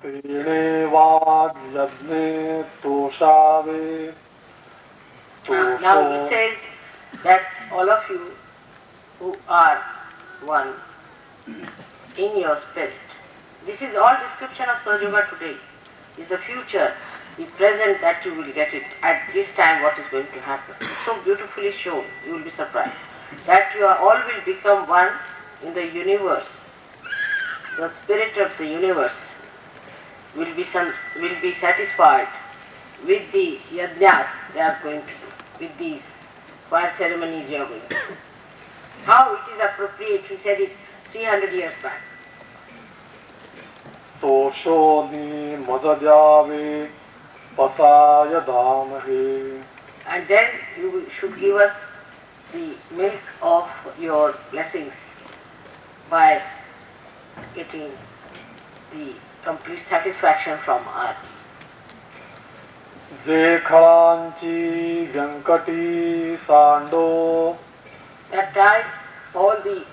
तेनेवाज्यज्ञे तोषावे Now it says that all of you who are one in your spirit. This is all description of Sahaja Yoga today. Is the future, the present that you will get it at this time what is going to happen. It's so beautifully shown, you will be surprised. That you are all will become one in the universe. The spirit of the universe will be satisfied with the yajnas they are going to do, with these fire ceremonies you are going to do. How it is appropriate, he said it 300 years back. तोषोनि मदजावे पसाय दामहे. And then you should give us the milk of your blessings by getting the complete satisfaction from us. जेखळांची Vyankati सांडो. That time all the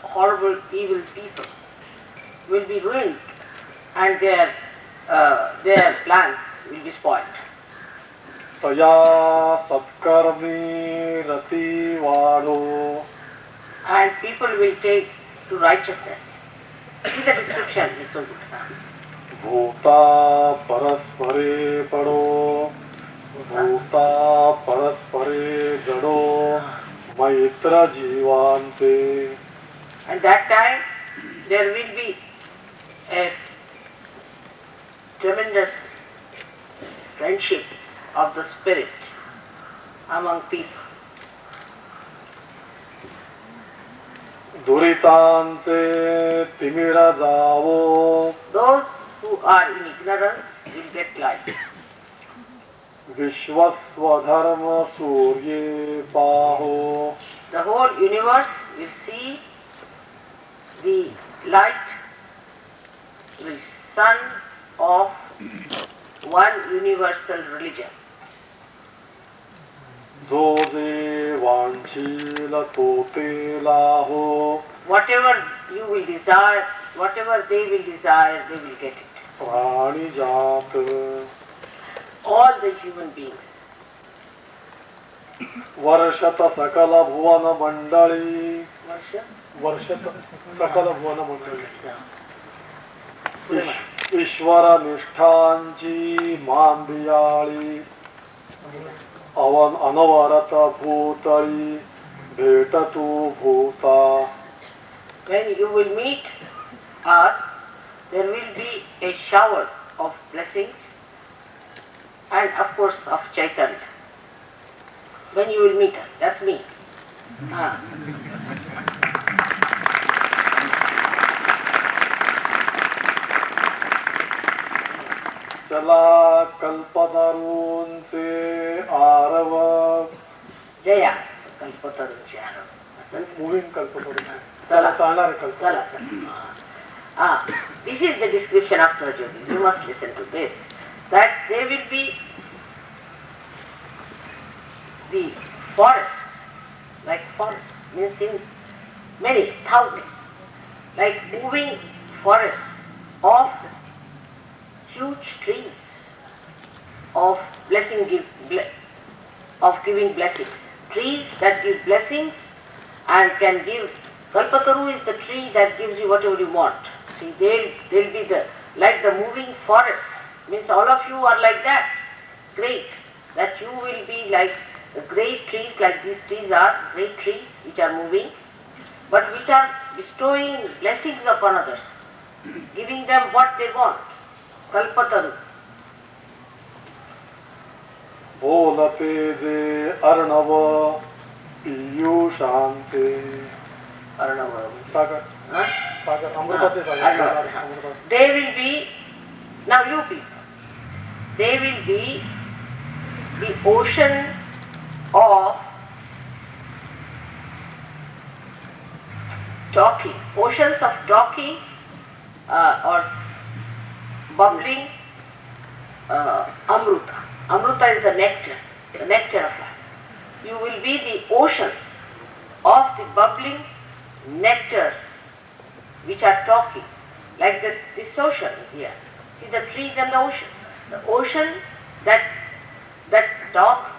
horrible evil people will be ruined and their plans will be spoiled. तया सत्कर्मी रति वाढो. And people will take to righteousness. See the description is so good. भूता परस्परे पडो. भूता परस्परे जडो. मैत्र जीवांते. And that time there will be a tremendous friendship of the spirit among people. दुरितांचे तिमिर जावो. Those who are in ignorance will get light. विश्वस्वधर्म Surya पाहो. The whole universe will see the light, the sun of one universal religion. जो जे वांछील तो ते लाहो. Whatever you will desire, whatever they will desire, they will get it. प्राणी जात. All the human beings. वर्षत सकल भुवन मंडळी. वर्षत सकल भुवन मंडळी. ईश्वर निष्ठांची मांदियाळी. अनवरत भूतळी भेटतु भूता. When you will meet us, there will be a shower of blessings and of course of Chaitanya. When you will meet us, that's me. चला कल्पतरूंचे Aarav. Jaya, कल्पतरूंचे Aarav. Moving Kalpataru. चला चालणार Kalpataru. This is the description of Sahaja Yoga. You must listen to this. That there will be the forests, like forests, means in many thousands, like moving forests of huge trees of giving blessings. Trees that give blessings and can give. Kalpataru is the tree that gives you whatever you want. See, they'll be like the moving forest. Means all of you are like that. Great. That you will be like the great trees, like these trees are great trees which are moving, but which are bestowing blessings upon others, giving them what they want. Kalpataru. बोलते जे Arnav पीयूषांते. Arnava. Sagar. Sagar अमृताचे Sagar. They will be, now you people, they will be the ocean of talking, oceans of talking or bubbling amruta. Amruta is the nectar of life. You will be the oceans of the bubbling nectar which are talking, like this ocean here. See the trees and the ocean. The ocean that talks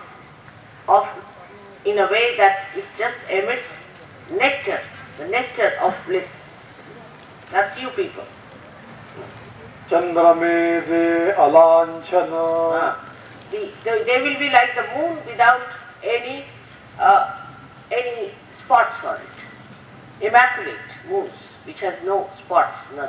of in a way that it just emits nectar, the nectar of bliss. That's you people. Chandramese alanchana. They will be like the moon without any spots on it. Immaculate moons, which has no spots, no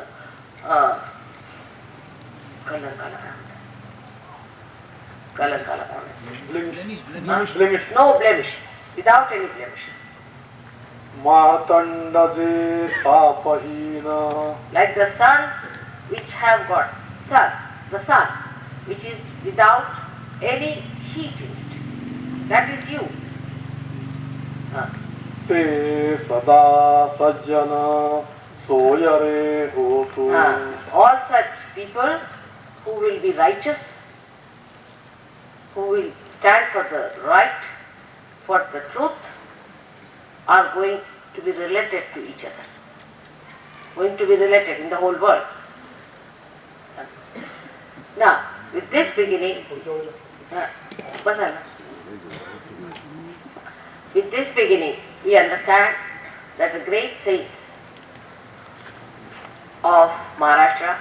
Blemish. no blemishes, without any blemishes. Matandase papahina. Like the suns which have got the sun which is without any heat in it. That is you. Te sada sajjana soyare hotu. All such people who will be righteous, who will stand for the right, for the truth, are going to be related to each other. Going to be related in the whole world. Now, with this beginning, we understand that the great saints of Maharashtra,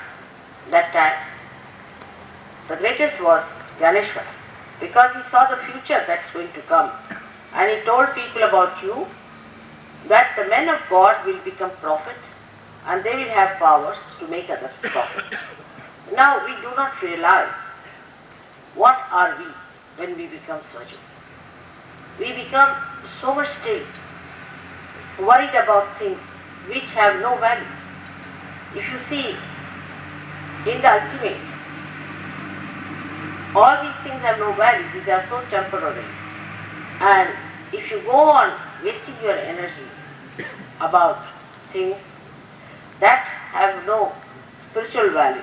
that time, the greatest was Gyaneshwar, because he saw the future that's going to come, and he told people about you, that the men of God will become prophets and they will have powers to make others prophets. Now we do not realize what are we when we become surgeons. We become so much still, worried about things which have no value. If you see, in the ultimate, all these things have no value, these are so temporary. And if you go on wasting your energy about things that have no spiritual value,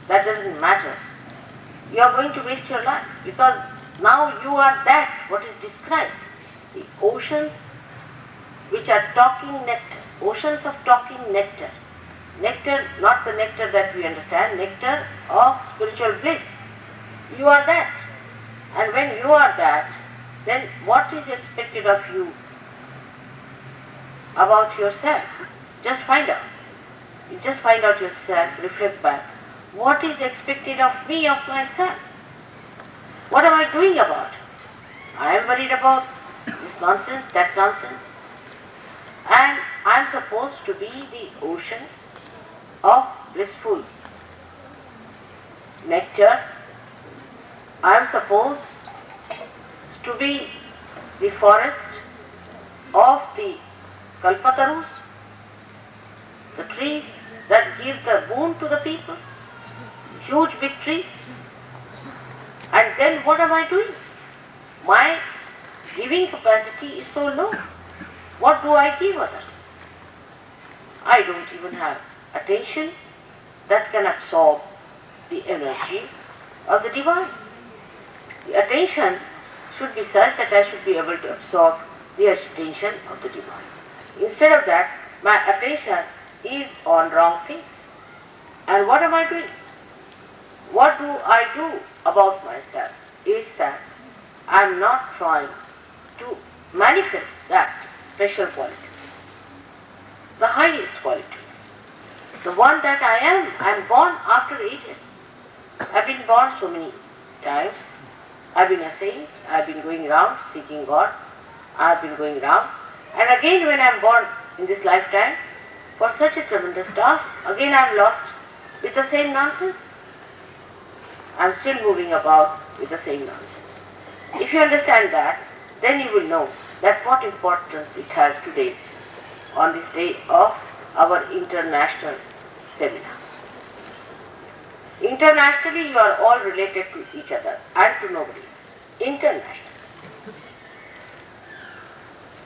that doesn't matter, you are going to waste your life, because now you are that, what is described. The oceans which are talking nectar, oceans of talking nectar. Nectar, not the nectar that we understand, nectar of spiritual bliss. You are that. And when you are that, then what is expected of you about yourself? Just find out. You just find out yourself, reflect back. What is expected of me, of myself? What am I doing about it? I am worried about this nonsense, that nonsense. And I am supposed to be the ocean of blissful nectar. I am supposed to be the forest of the kalpatarus, the trees that give the boon to the people, huge big trees. And then what am I doing? My giving capacity is so low. What do I give others? I don't even have attention that can absorb the energy of the divine. The attention should be such that I should be able to absorb the attention of the divine. Instead of that, my attention is on wrong things. And what am I doing? What do I do about myself is that I am not trying to manifest that special quality, the highest quality, the one that I am born after ages. I've been born so many times. I've been a saint, I've been going around seeking God, I've been going around, and again when I'm born in this lifetime, for such a tremendous task, again I'm lost with the same nonsense. I'm still moving about with the same nonsense. If you understand that, then you will know that what importance it has today on this day of our international seminar. Internationally, you are all related to each other and to nobody. Internationally.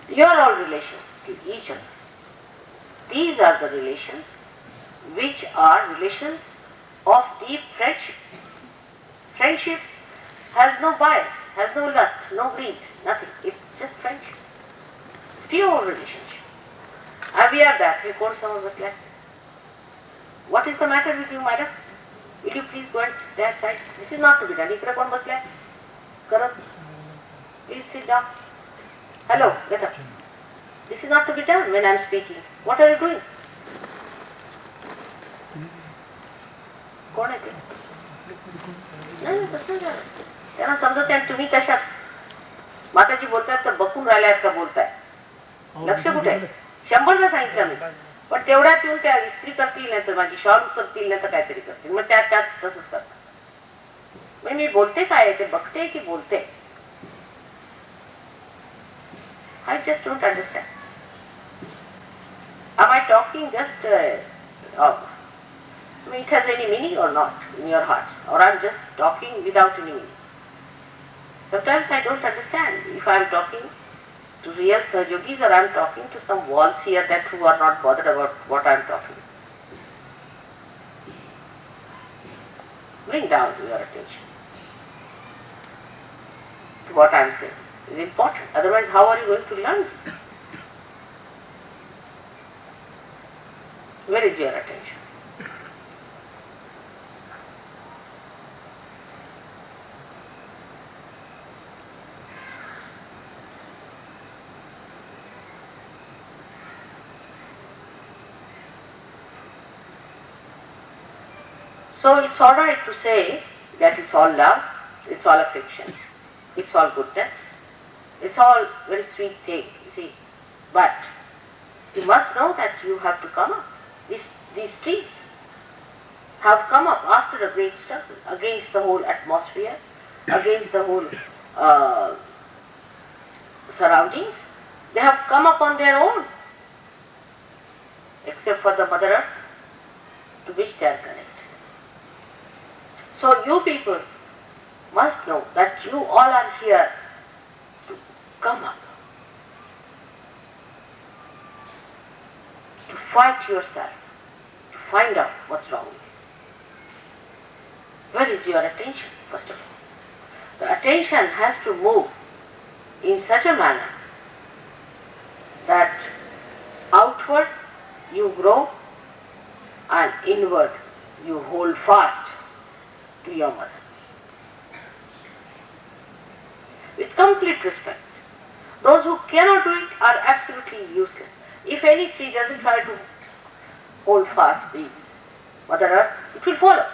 You are all relations to each other. These are the relations which are relations of deep friendship. Friendship has no bias, has no lust, no greed, nothing. It's just friendship. It's pure relationship. And we are that. We call some of us left. What is the matter with you, madam? Will you please go and sit that side? This is not to be done. Ikra kon basla hai? Karo. Please sit down. Hello, get up. This is not to be done when I am speaking. What are you doing? कोण आहे ते? नाही तसं नाही. त्यांना समजत आहे तुम्ही कशात माताजी बोलतायत तर बकून राहिल्यात का ताय लक्ष कुठे आहे 100दा सांगितलं मी पण तेवढ्यात येऊन त्या इस्त्री करतील नाही तर माझी शॉल करतील नाही तर काहीतरी करतील मग त्यात तसंच करतात मी बोलते काय ते बघते की बोलते I just don't understand. Am I talking just it has any meaning or not in your hearts, or I'm just talking without any meaning? Sometimes I don't understand if I'm talking to real Sahajogis or I'm talking to some walls here that who are not bothered about what I'm talking. Bring down your attention to what I'm saying. It's important. Otherwise, how are you going to learn this? Where is your attention? So it's all right to say that it's all love, it's all affection, it's all goodness, it's all very sweet thing, you see. But you must know that you have to come up. These trees have come up after a great struggle against the whole atmosphere, against the whole surroundings. They have come up on their own, except for the Mother Earth, to which they are connected. So you people must know that you all are here to come up, to fight yourself, to find out what's wrong with you. Where is your attention, first of all? The attention has to move in such a manner that outward you grow and inward you hold fast to your mother. With complete respect. Those who cannot do it are absolutely useless. If any tree doesn't try to hold fast these Mother Earth, it will fall off.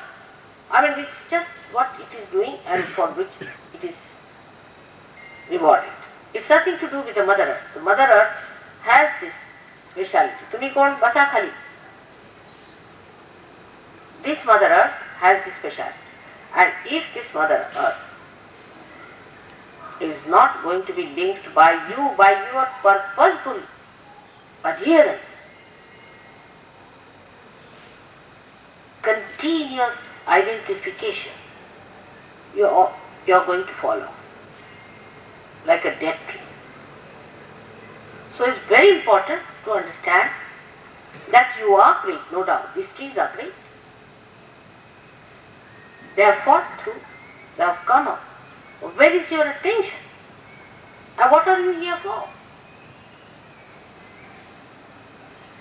I mean, it's just what it is doing and for which it is rewarded. It's nothing to do with the Mother Earth. The Mother Earth has this speciality. Tumi kon basa khali. This Mother Earth has this speciality. And if this Mother Earth is not going to be linked by you, by your purposeful adherence, continuous identification, you are going to follow like a dead tree. So it's very important to understand that you are great, no doubt. These trees are great. They have fought through, they have come up. Where is your attention? And what are you here for?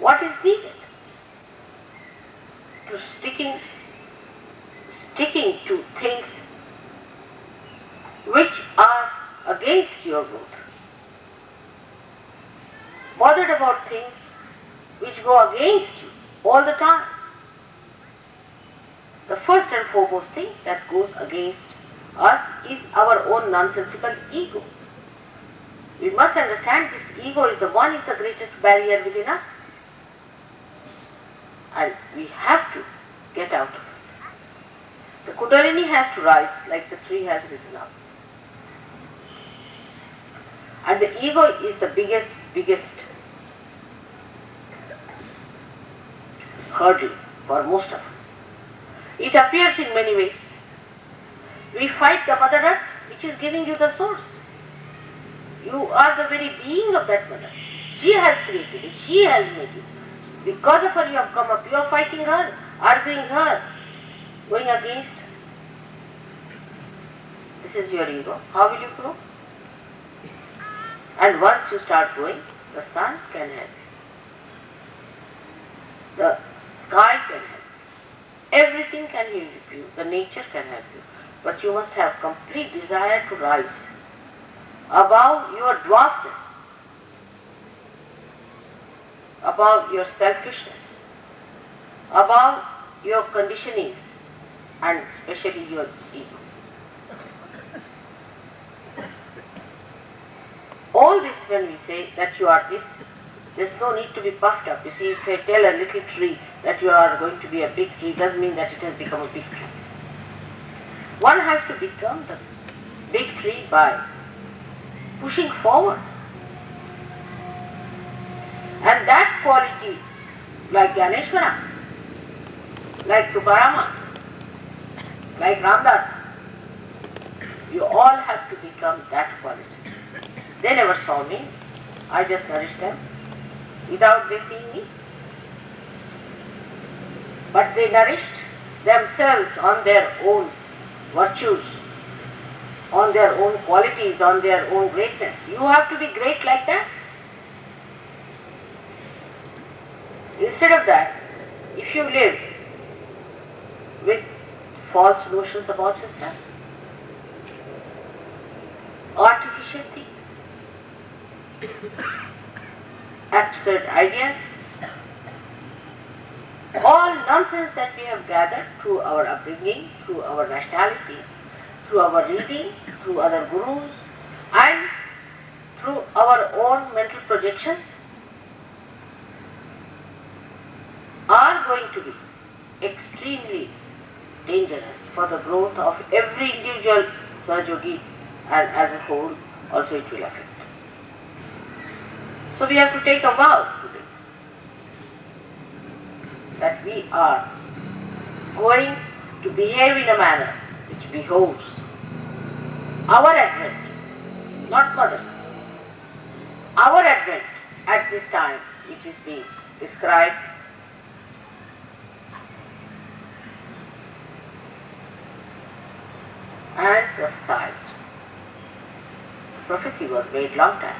What is needed? To sticking to things which are against your growth. Bothered about things which go against you all the time. The first and foremost thing that goes against us is our own nonsensical ego. We must understand this ego is the greatest barrier within us. And we have to get out of it. The Kundalini has to rise like the tree has risen up. And the ego is the biggest hurdle for most of us. It appears in many ways. We fight the Mother Earth, which is giving you the source. You are the very being of that Mother. She has created you. She has made you. Because of her you have come up. You are fighting her, arguing her, going against her. This is your ego. How will you grow? And once you start growing, the sun can help you. The sky can help you. Everything can help you, the nature can help you, but you must have complete desire to rise above your dwarfness, above your selfishness, above your conditionings, and especially your ego. All this, when we say that you are this, there's no need to be puffed up. You see, if I tell a little tree that you are going to be a big tree, doesn't mean that it has become a big tree. One has to become the big tree by pushing forward. And that quality, like Ganeshwara, like Tukarama, like Ramdas, you all have to become that quality. They never saw me, I just nourished them without they seeing me. But they nourished themselves on their own virtues, on their own qualities, on their own greatness. You have to be great like that. Instead of that, if you live with false notions about yourself, artificial things, absurd ideas, all nonsense that we have gathered through our upbringing, through our nationality, through our reading, through other gurus, and through our own mental projections, are going to be extremely dangerous for the growth of every individual Sahaja-yogi, and as a whole also it will affect. So we have to take a vow today that we are going to behave in a manner which behoves our advent, not mother's, our advent at this time which is being described and prophesied. Prophecy was made long time.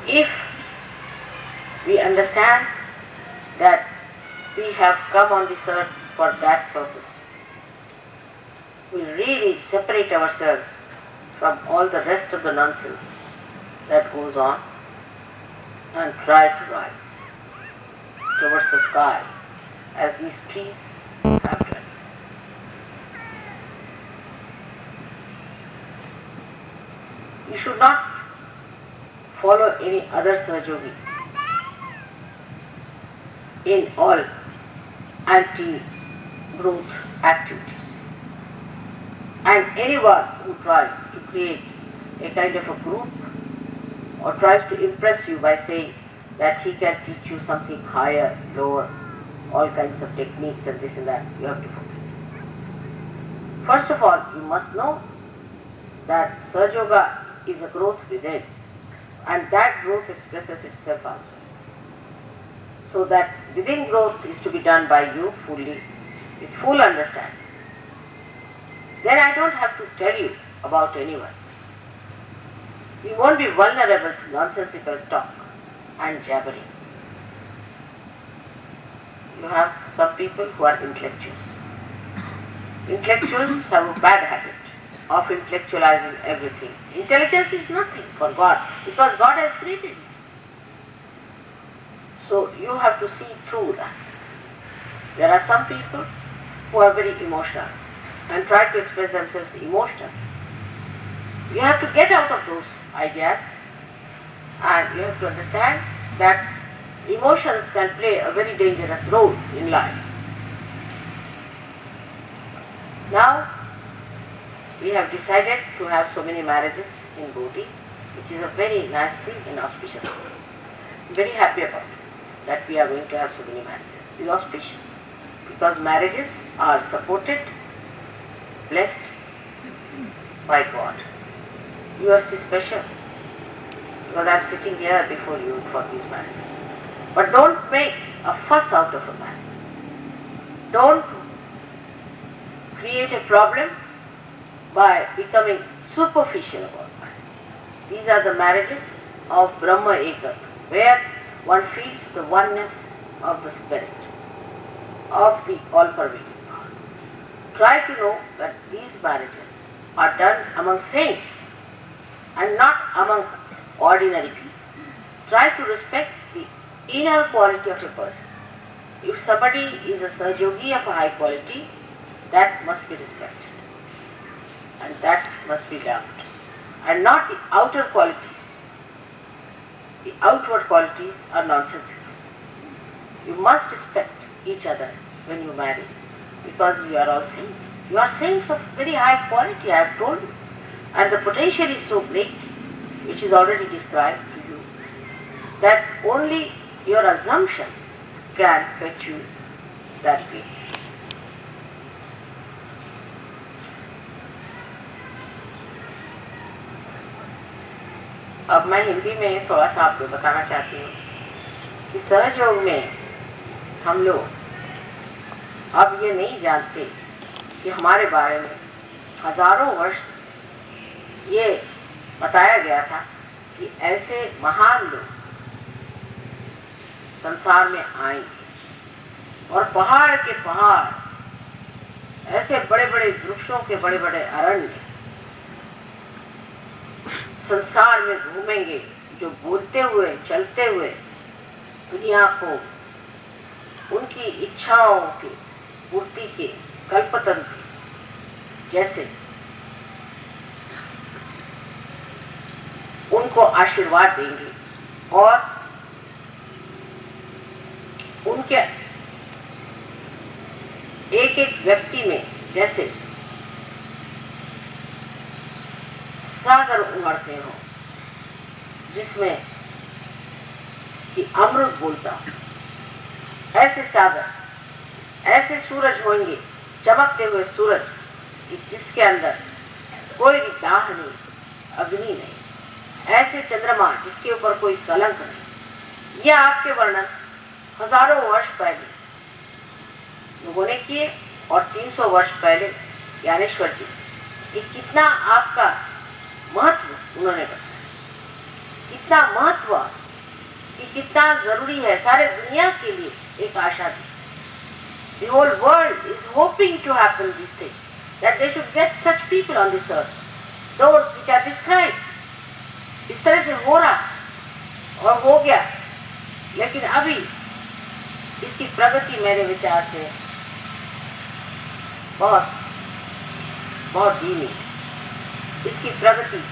If we understand that we have come on this earth for that purpose, we really separate ourselves from all the rest of the nonsense that goes on and try to rise towards the sky as these trees have done. You should not follow any other Sahaja-yogi in all anti-growth activities. And anyone who tries to create a kind of a group or tries to impress you by saying that he can teach you something higher, lower, all kinds of techniques and this and that, you have to forget. First of all, you must know that Sahaja Yoga is a growth within, and that growth expresses itself outside. So that within growth is to be done by you fully, with full understanding. Then I don't have to tell you about anyone. You won't be vulnerable to nonsensical talk and jabbering. You have some people who are intellectuals. Intellectuals have a bad habit of intellectualizing everything. Intelligence is nothing for God, because God has created you. So you have to see through that. There are some people who are very emotional and try to express themselves emotionally. You have to get out of those ideas, and you have to understand that emotions can play a very dangerous role in life. Now, we have decided to have so many marriages in Bodhi, which is a very nice thing and auspicious thing. I am very happy about it, that we are going to have so many marriages. It is auspicious, because marriages are supported, blessed by God. Yours is special, because I am sitting here before you for these marriages. But don't make a fuss out of a marriage. Don't create a problem by becoming superficial about marriage. These are the marriages of Brahma Ekatva, where one feels the oneness of the Spirit, of the all-pervading power. Try to know that these marriages are done among saints and not among ordinary people. Try to respect the inner quality of a person. If somebody is a Sahajogi of a high quality, that must be respected and that must be loved, and not the outer qualities. The outward qualities are nonsensical. You must respect each other when you marry, because you are all saints. You are saints of very high quality, I have told you. And the potential is so great, which is already described to you, that only your assumption can fetch you that way. अब मैं हिंदी में थोड़ा सा आपको बताना चाहती हूँ कि सहयोग में हम लोग अब ये नहीं जानते कि हमारे बारे में हजारों वर्ष ये बताया गया था कि ऐसे महान लोग संसार में आएंगे और पहाड़ के पहाड़ ऐसे बड़े बड़े वृक्षों के बड़े बड़े अरण्य संसार में घूमेंगे, जो बोलते हुए चलते हुए दुनिया को उनकी इच्छाओं की पूर्ति के कल्पतंत्र जैसे उनको आशीर्वाद देंगे और उनके एक एक व्यक्ति में जैसे सागर उमड़ते हो जिसमें कि अमृत बोलता हो, ऐसे सागर, ऐसे सूरज होंगे, चमकते हुए सूरज कि जिसके अंदर कोई भी दाह नहीं, अग्नि नहीं, ऐसे चंद्रमा जिसके ऊपर कोई कलंक नहीं। यह आपके वर्णन हजारों वर्ष पहले लोगों ने किए और 300 वर्ष पहले ज्ञानेश्वर जी, कि कितना आपका महत्व उन्होंने बताया, कितना महत्व कि कितना जरूरी है सारे दुनिया के लिए एक आशा दी। The whole world is hoping to happen these things, that they should get such people on this earth, those which are described. इस तरह से हो रहा और हो गया, लेकिन अभी इसकी प्रगति मेरे विचार से बहुत बहुत धीमी, इसकी प्रगति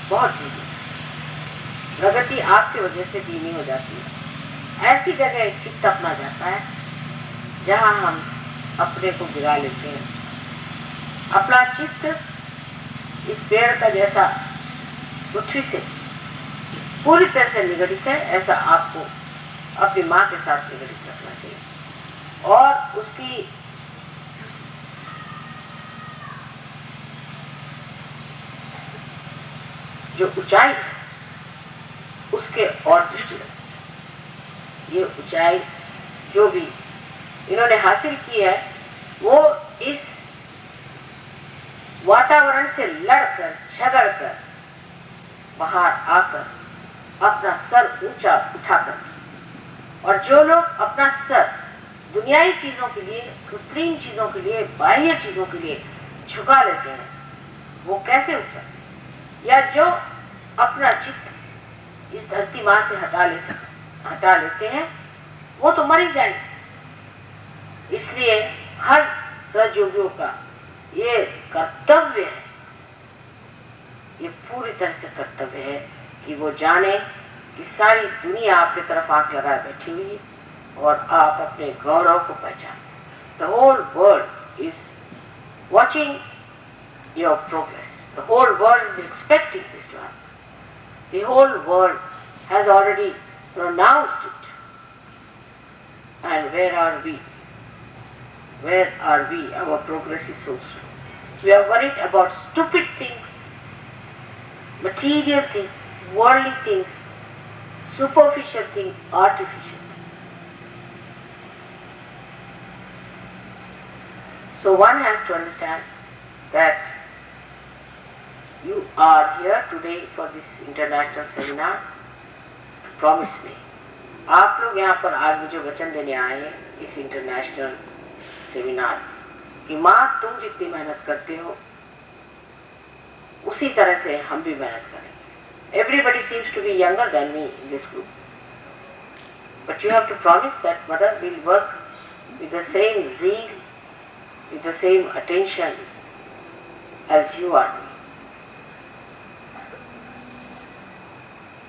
बहुत धीमी। प्रगति आपकी वजह से धीमी हो जाती है। ऐसी जगह चित्त अपना जाता है जहाँ हम अपने को गिरा लेते हैं। अपना चित्त इस पेड़ का जैसा पृथ्वी से पूरी तरह से निगडित है, ऐसा आपको अपनी माँ के साथ निगडित रखना चाहिए और उसकी जो ऊंचाई है उसके और दृष्टि रखनी। ये ऊंचाई जो भी इन्होंने हासिल की है वो इस वातावरण से लड़कर झगड़कर बाहर आकर अपना सर ऊंचा उठाकर, और जो लोग अपना सर दुनियाई चीजों के लिए, कृत्रिम चीजों के लिए, बाह्य चीजों के लिए झुका लेते हैं, वो कैसे उठ सकते? या जो अपना चित्त इस धरती माँ से हटा लेते हैं, वो तो मर ही जाएंगे। इसलिए हर सहयोगियों का ये कर्तव्य है, ये पूरी तरह से कर्तव्य है कि वो जाने कि सारी दुनिया आपकी तरफ आंख लगाए बैठी हुई है और आप अपने गौरव को पहचानें। The whole world is watching your progress. The whole world is expecting this to happen. The whole world has already pronounced it. And where are we? Where are we? Our progress is so slow. We are worried about stupid things, material things, worldly things, superficial things, artificial things. So one has to understand that you are here today for this international seminar to promise me आप लोग यहाँ पर आज मुझे वचन देने आए हैं इस इंटरनेशनल सेमिनार कि माँ तुम जितनी मेहनत करते हो उसी तरह से हम भी मेहनत करेंगे. Everybody seems to be younger than me in this group. But you have to promise that mother will work with the same zeal, with the same attention as you are doing.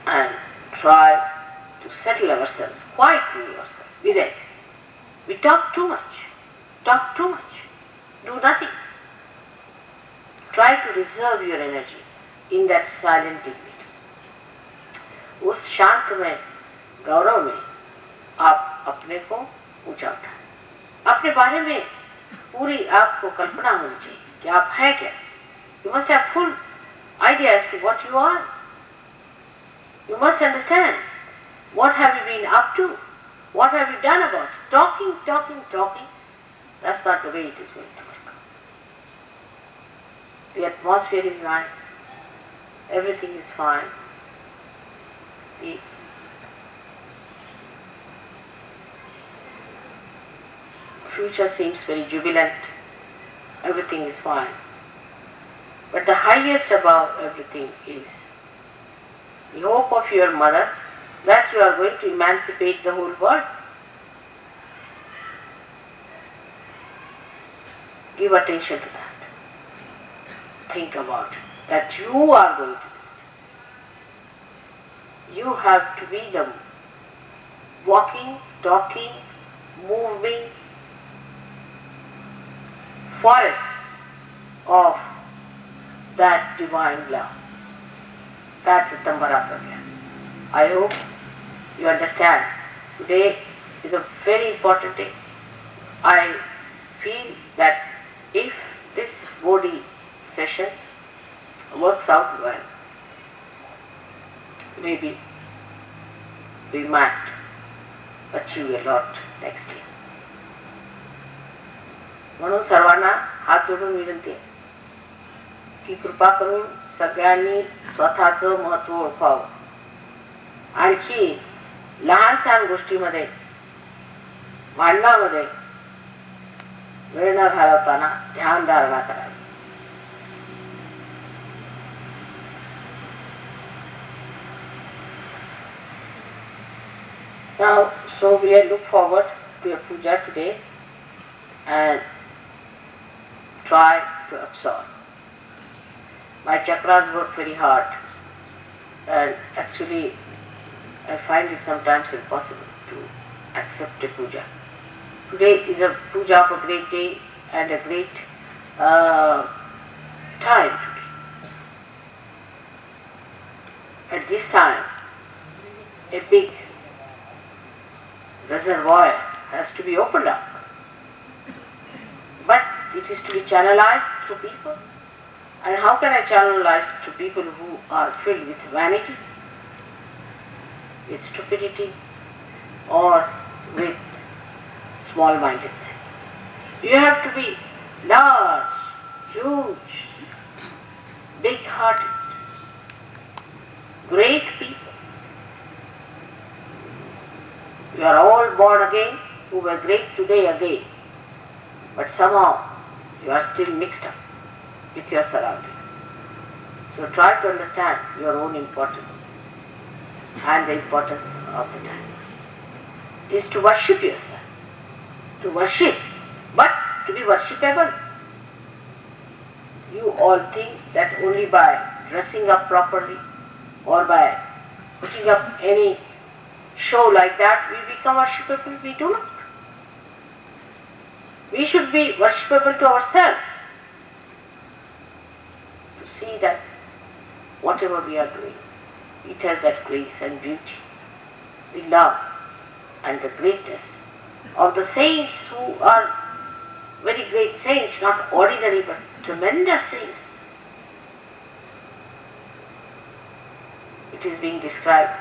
And try to settle ourselves, quietly ourselves with it. We talk too much, do nothing. Try to reserve your energy in that silent dignity. उस शांत में, गौरव में आप अपने को ऊंचा उठाएं. अपने बारे में पूरी आपको कल्पना होनी चाहिए कि आप हैं क्या. You must have full idea as to what you are. You must understand what have you been up to, what have you done about it. Talking. That's not the way it is going to work. The atmosphere is nice. Everything is fine. The future seems very jubilant. Everything is fine. But the highest above everything is the hope of your mother that you are going to emancipate the whole world. Give attention to that. Think about it, that you are going to do it. You have to be the walking, talking, moving forest of that divine love. That's Tambara Pragya. I hope you understand. Today is a very important day. I feel that if this body session works out well, maybe we might achieve a lot next year. म्हणून सर्वांना हात जोडून विनंती आहे की कृपा करून सगळ्यांनी स्वतःचं महत्त्व ओळखावं. आणखी लहान सहान गोष्टीमध्ये भांडणामध्ये वेळ न घालवताना ध्यान धारणा करावी. Now, so we look forward to a puja today and try to absorb. My chakras work very hard and actually I find it sometimes impossible to accept a puja. Today is a puja of a great day and a great time today. At this time, a big reservoir has to be opened up. But it is to be channelized to people. And how can I channelize to people who are filled with vanity, with stupidity, or with small-mindedness? You have to be large, huge, big-hearted, great people. You are all born again, who were great today again, but somehow you are still mixed up with your surroundings. So try to understand your own importance and the importance of the time. Is to worship yourself, to worship, but to be worshipable. You all think that only by dressing up properly or by putting up any show like that we become worshipable. We do not. We should be worshipable to ourselves, to see that whatever we are doing, it has that grace and beauty, the love and the greatness of the saints who are very great saints, not ordinary but tremendous saints. It is being described.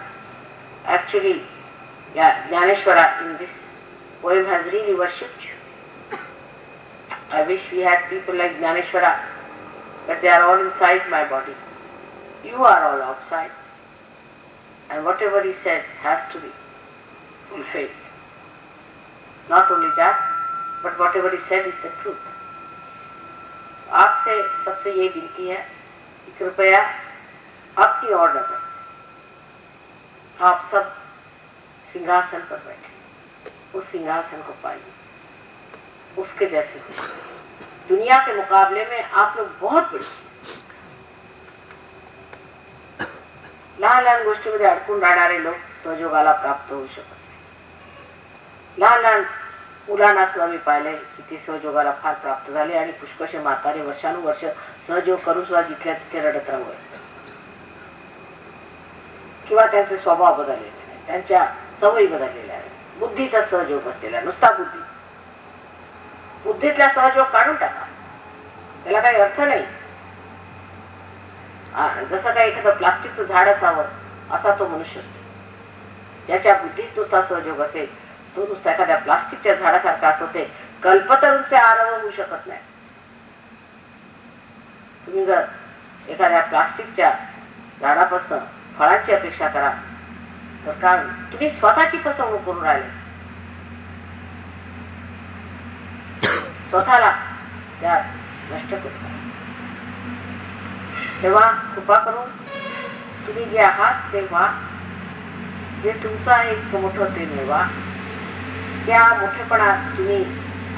Actually, Jnaneshwara in this poem has really worshipped you. I wish we had people like Jnaneshwara, but they are all inside my body. You are all outside. And whatever he said has to be full faith. Not only that, but whatever is said is the truth. आपसे सबसे ये विनती है कि कृपया अपनी ओर नजर, आप सब सिंहासन पर बैठे, उस सिंहासन को पाइए, उसके जैसे हो। दुनिया के मुकाबले में आप लोग बहुत बड़ी, लहान लहान गोष्टीमध्ये अडकून राहणारे लोक सहयोगाला प्राप्त होऊ शकत नाही. लहान लहान मुलांना सुद्धा मी पाहिलंय की ते सहयोगाला फार प्राप्त झाले आणि पुष्कळशे म्हातारे वर्षानुवर्ष सहयोग करून सुद्धा जिथल्या तिथे रडत राहू किंवा त्यांचे स्वभाव बदललेले नाही, त्यांच्या सवयी बदललेल्या आहेत. बुद्धीचा सहयोग असलेला, नुसता बुद्धीतला सहयोग काढून टाका, त्याला काही अर्थ नाही. जसं काही एखादं प्लास्टिकचं झाड असावं असा तो मनुष्य, ज्याच्या बुद्धीत नुसता सहयोग असेल तो नुसता एखाद्या प्लास्टिकच्या झाडासारखा असतो, ते कल्पतरूंचे आरव होऊ शकत नाही. तुम्ही जर एखाद्या प्लास्टिकच्या झाडापासून फळाची अपेक्षा करा तर काय, तुम्ही स्वतःची फसवणूक करून राहिले, स्वतःला त्या नष्ट करता. तेव्हा कृपा करून तुम्ही जे आहात ते व्हा, जे तुमचं आहे इतकं मोठं ते मिळवा. त्या मोठेपणात तुम्ही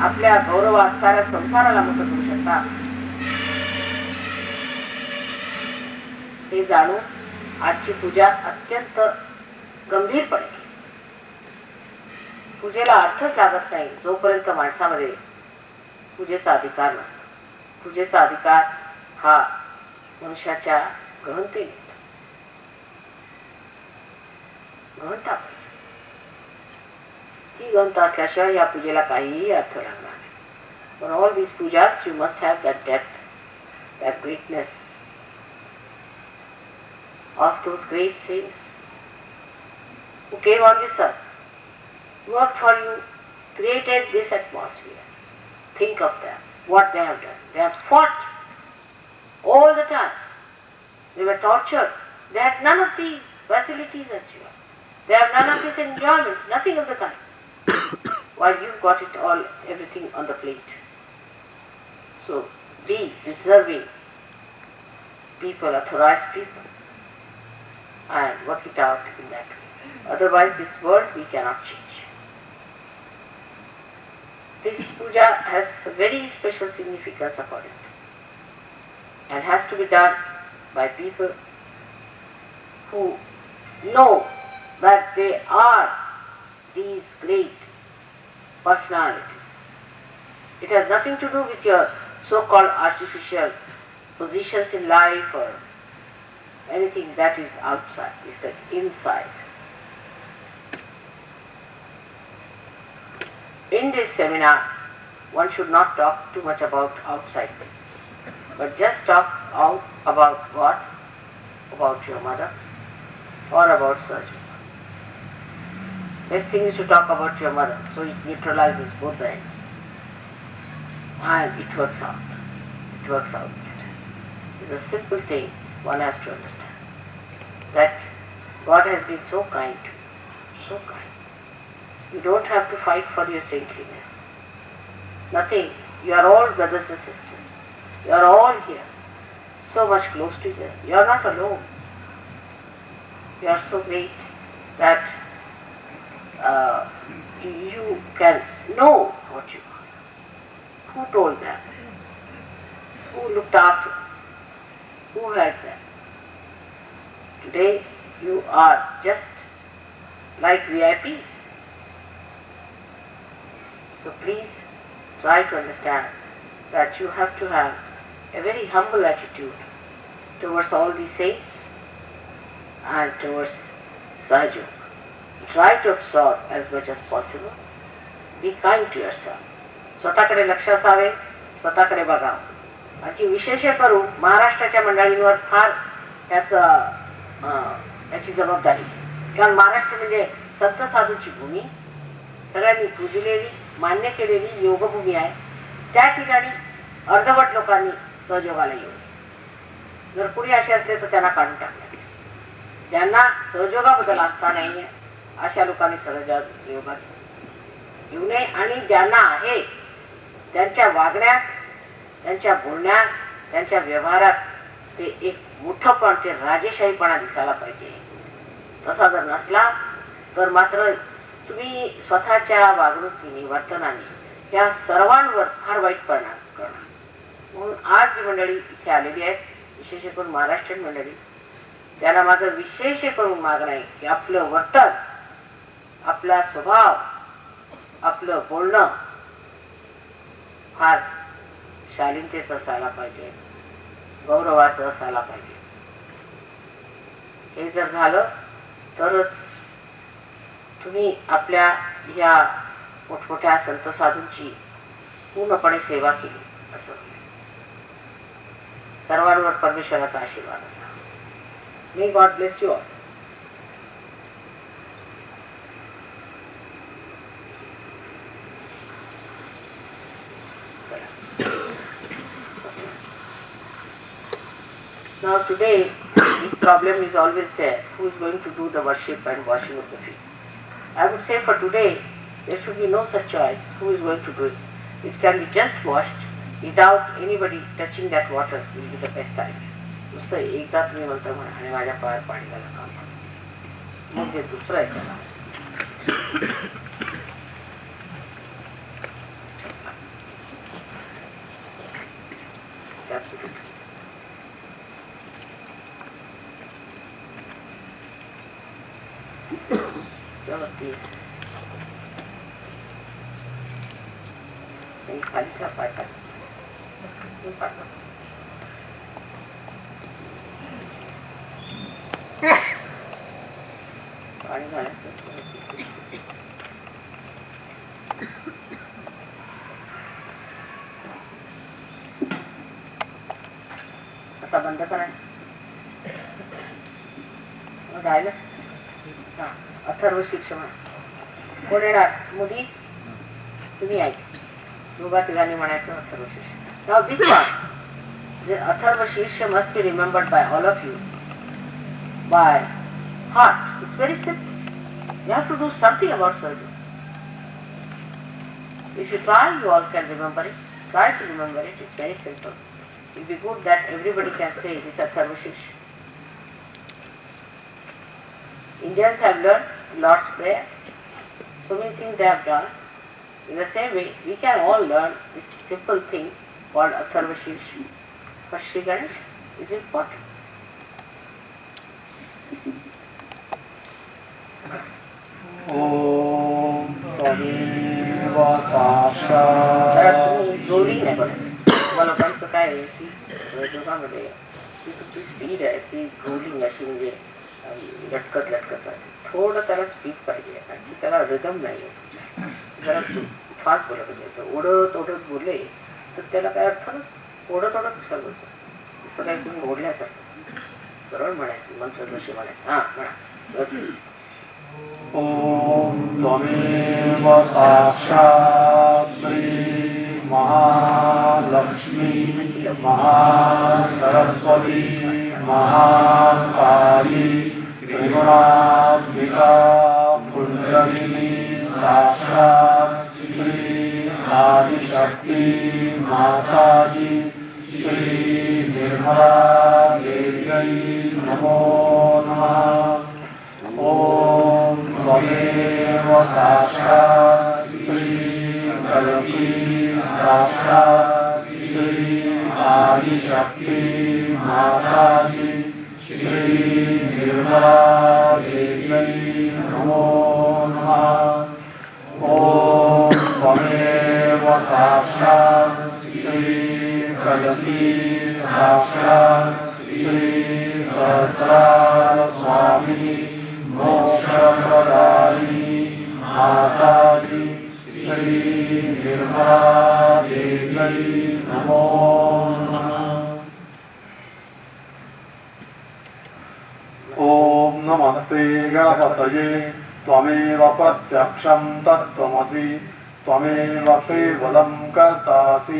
आपल्या गौरवात साऱ्या संसाराला मोठं करू शकता हे जाणून आजची पूजा अत्यंत गंभीरपणे, पूजेला अर्थच लागत नाही जोपर्यंत माणसामध्ये पूजेचा अधिकार नसतो. पूजेचा अधिकार हा मनुष्याच्या गहनतेने, गहनता, ही गहनता असल्याशिवाय या पूजेला काहीही अर्थ लागणार नाही. For all these pujas you must have that depth, that greatness of those great saints who came on this earth, worked for you, created this atmosphere. Think of them, what they have done. They have fought all the time. They were tortured. They had none of these facilities as you are. They have none of this enjoyment, nothing of the kind. While you've got it all, everything on the plate. So be deserving people, authorized people, and work it out in that way. Otherwise this world we cannot change. This puja has a very special significance according to, and has to be done by people who know that they are these great personalities. It has nothing to do with your so-called artificial positions in life or anything that is outside. It's the inside. In this seminar, one should not talk too much about outside things, but just talk out about God, about your mother, or about surgery. Best thing is to talk about your mother, so it neutralizes both the ends. And it works out. It works out. It's a simple thing one has to understand. That God has been so kind to you, so kind. You don't have to fight for your saintliness. Nothing. You are all brothers and sisters. You are all here. So much close to each other. You are not alone. You are so great that you can know what you are. Who told them? Who looked after them? Who had them? Today you are just like VIPs. So please try to understand that you have to have a very humble attitude towards all these saints and towards Sahaja. Try to absorb as much as possible. Be kind to yourself. स्वतःकडे लक्ष असावे, स्वतःकडे बघावं. आणि विशेष करून महाराष्ट्राच्या मंडळींवर फार त्याची जबाबदारी, कारण महाराष्ट्र म्हणजे संत साधूची भूमी, सगळ्यांनी पूजलेली मान्य केलेली योगभूमी आहे. त्या ठिकाणी अर्धवट लोकांनी सहयोगाला येऊ. जर कुणी असे असले तर त्यांना काढून टाकले. ज्यांना सहयोगाबद्दल आस्था नाहीये, अशा लोकांनी योगात येऊ नये आणि ज्यांना आहे त्यांच्या वागण्यात, त्यांच्या बोलण्यात, त्यांच्या व्यवहारात ते एक मोठंपण, ते राजेशाहीपणा दिसायला पाहिजे. तसा जर नसला तर मात्र तुम्ही स्वतःच्या वागणुकीने, वर्तनाने या सर्वांवर फार वाईट परिणाम करणार. म्हणून आज जी मंडळी इथे आलेली आहेत, विशेष करून महाराष्ट्रीयन मंडळी, त्याला माझं विशेष करून मागणं आहे की आपलं वर्तन, आपला स्वभाव, आपलं बोलणं फार शालीनतेचं असायला पाहिजे, गौरवाचं असायला पाहिजे. हे जर झालं तरच तुम्ही आपल्या या मोठमोठ्या संत साधूंची पूर्णपणे सेवा केली असं. सर्वांवर परमेश्वराचा आशीर्वाद असा. May God bless you all. Now today, the problem is always there. Who is going to do the worship and washing of the feet? I would say for today, there should be no such choice. Who is going to do it? It can be just washed without anybody touching that water. Will be the best time. नुसतं एकदा तुम्ही म्हणता म्हणा आणि माझ्या पायात पाणी घाला काम, मग ते दुसरं आहे त्याला. खाली पाय पाणी घालायचं. आता बंद करायचं. राहिलं अथर्व शीर्ष म्हणा. कोण येणार? मोदी तुम्ही ऐक. दोघा तिघांनी म्हणायचं अथर्व शीर्ष. Now this one, the Atharva Shirsha must be remembered by all of you by heart. It's very simple. You have to do something about surgery. If you try, you all can remember it. Try to remember it. It's very simple. It will be good that everybody can say this Atharva Shirsha. Indians have learned Lord's Prayer. So many things they have done. In the same way, we can all learn this simple thing called Atharva Shirsha. For Shri Ganesh is important. Om Tadeva Sakshat. तर तुम्ही जोडी नाही बघायचं. तुम्हाला लोकांचं काय आहे की योगामध्ये ती तुमची स्पीड आहे ती रोलिंग अशी म्हणजे लटकत लटकत आहे. थोडं त्याला स्पीड पाहिजे आणि त्याला रिदम नाही आहे. जरा फास्ट बोलत होते ओढत ओढत बोलले तर त्याला काय अर्थ ना. ओढत ओढत कशाला बोलतो. असं काही तुम्ही ओढल्यासारखं सरळ म्हणायचं मन सदृश्य म्हणायचं. हा म्हणा. ओम त्वमेव साक्षात् श्री महालक्ष्मी महासरस्वती महाकाली त्रिगुणात्मिका पुण्यगिनी साक्षात् श्री आदिशक्ति माताजी श्री निर्मला देवी नमो नमः. ओम त्वमेव साक्षात् श्री कल्की साक्षात् श्री आदिशक्ति माताजी श्री निर्मला देवी नमो नमः. ओम त्वमेव साक्षात् श्री कल्की साक्षात् श्री सहस्रा स्वामी मोक्षप्रदायिनी माताजी श्री निर्मला देवी नमो नमः. ओम नमस्ते गणपतये त्वमेव प्रत्यक्षं तत्त्वमसि त्वमेव केवलं कर्तासि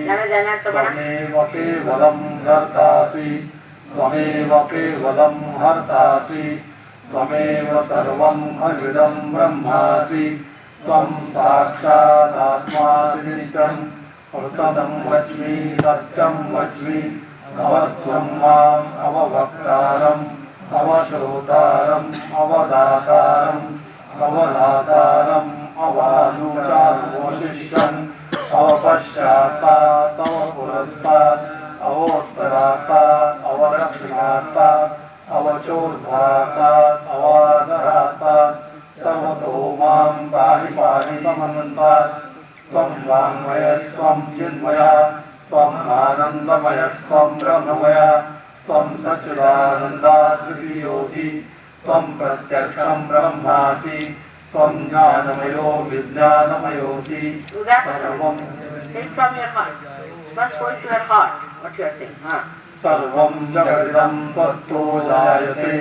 त्वमेव केवलं कर्तासि त्वमेव केवलं हर्तासि त्वमेव सर्वं खलुदं ब्रह्मासि त्वं साक्षादात्मासि नित्यं अमृतं वच्मि सत्यं वच्मि अवत्वं माम् अववक्तारम् अवश्रोतारम् अवदातारम् अवदातारम् अवानुचारोशिष्यन् अवपश्चात्तात् अवपुरस्तात् अवोत्तरात्तात् अवदक्षिणात्तात् अवचोर्ध्वात्तात् अवाधरात्तात् सर्वतो मां पाहि पाहि समन्तात् त्वं वाङ्मयस्त्वं चिन्मयः त्वम् आनन्दमयस्त्वं ब्रह्ममयः त्वं सच्चिदानन्दाद्वितीयोऽसि त्वं प्रत्यक्षं ब्रह्मासि त्वं ज्ञानमयो विज्ञानमयोऽसि सर्वं Say from your heart. First go into your heart. What you are saying? सर्वं जगदिदं त्वत्तो जायते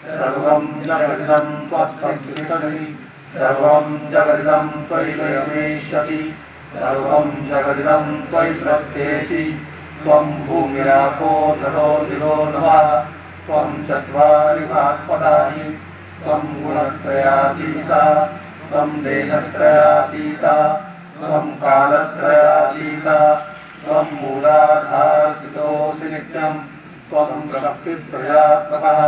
सर्वं जगदिदं त्वत्संस्कृतमि सर्वं जगदिदं त्वयि नैवेष्यति सर्वं जगदिदं त्वयि प्रत्येति त्वं भूमिरापो नरो दिवो नभः त्वं चत्वारि वाक्पदानि त्वं गुणत्रयातीता त्वं देहत्रयातीता त्वं कालत्रयातीता त्वं मूलाधारस्थितोऽसि नित्यं त्वं शक्तित्रयात्मकः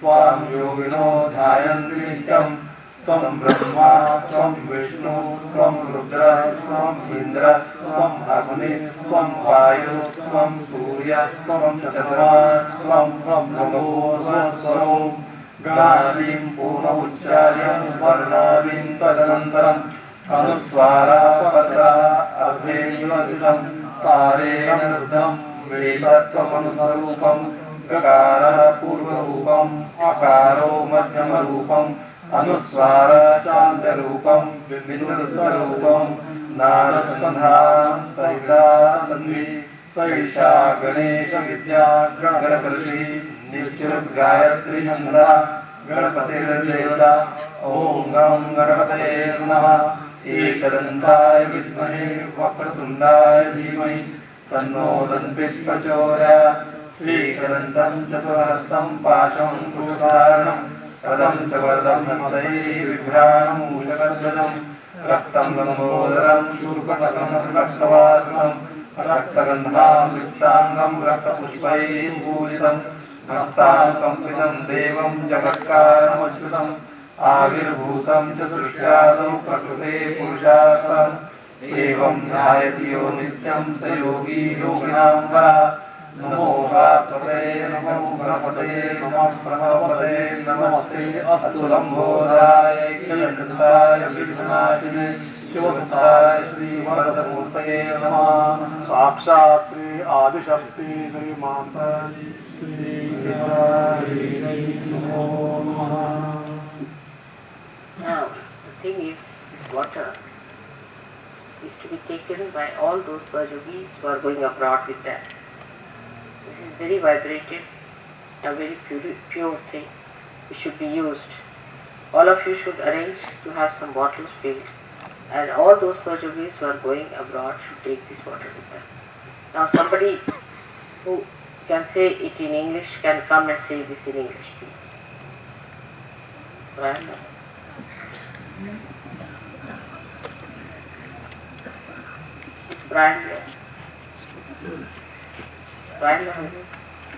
त्वां योगिनो ध्यायन्ति नित्यं त्वं ब्रह्मा त्वं विष्णु त्वं रुद्रः त्वं इन्द्रः त्वं अग्निः त्वं वायुः त्वं सूर्यः त्वं चन्द्रमा त्वं ब्रह्मपूर्वस्वरूपं गालिं पूर्णमुच्चार्य वर्णालिं तदनन्तरम् अनुस्वारापत्रः अर्धेऽनुदितं तारेण वृद्धं वेदत्वमनुस्वरूपं गकारः पूर्वरूपम् अकारो मध्यमरूपम् अनुस्वारः चान्द्ररूपं विद्युत्तरूपं नारसन्धानं सहिता सन्धि सैषा गणेशविद्या गणपतिः निश्चितगायत्री छन्दः गणपतिर्देवता ॐ गं गणपतये नमः एकदन्ताय विद्महे वक्रतुण्डाय धीमहि तन्नो दन्तिः प्रचोदयात् श्रीकदन्तं चतुर्हस्तं पाशं कुशधारणं पदं च वरदं हस्तैर्बिभ्राणमूलकर्दनं रक्तं लम्बोदरं शूर्पणकं रक्तवासनं रक्तगन्धामृताङ्गं रक्तपुष्पैः पूजितं भक्तानुकम्पितं देवं जगत्कारणमच्युतम् आविर्भूतं च सृष्ट्यादौ प्रकृते पुरुषार्थम् एवं ध्यायति यो नित्यं स योगी योगिनां वरः नमो भागवते नमो गणपते नमः प्रणवपते नमस्ते अस्तु लम्बोदराय किलकन्दाय विघ्ननाशिने शिवसुताय श्रीवरदमूर्तये नमः साक्षात् श्री आदिशक्ति श्री माता श्री नमो नमः. Now, the thing is, this water is to be taken by all those yogis who are going abroad with that. This is very vibrated, a very pure thing. It should be used. All of you should arrange to have some bottles filled, and all those yogis who are going abroad should take this water with them. Now, somebody who can say it in English can come and say this in English, please. Brian? Brian? Brian?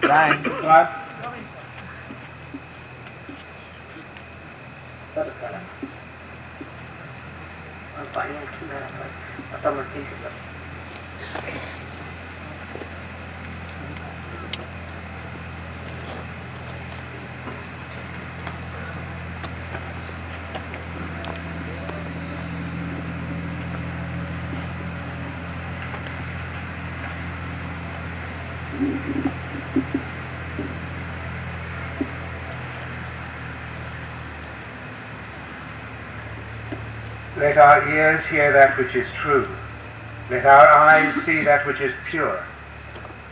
Brian. और पानी ठंडा रखा automatic Let our ears hear that which is true. Let our eyes see that which is pure.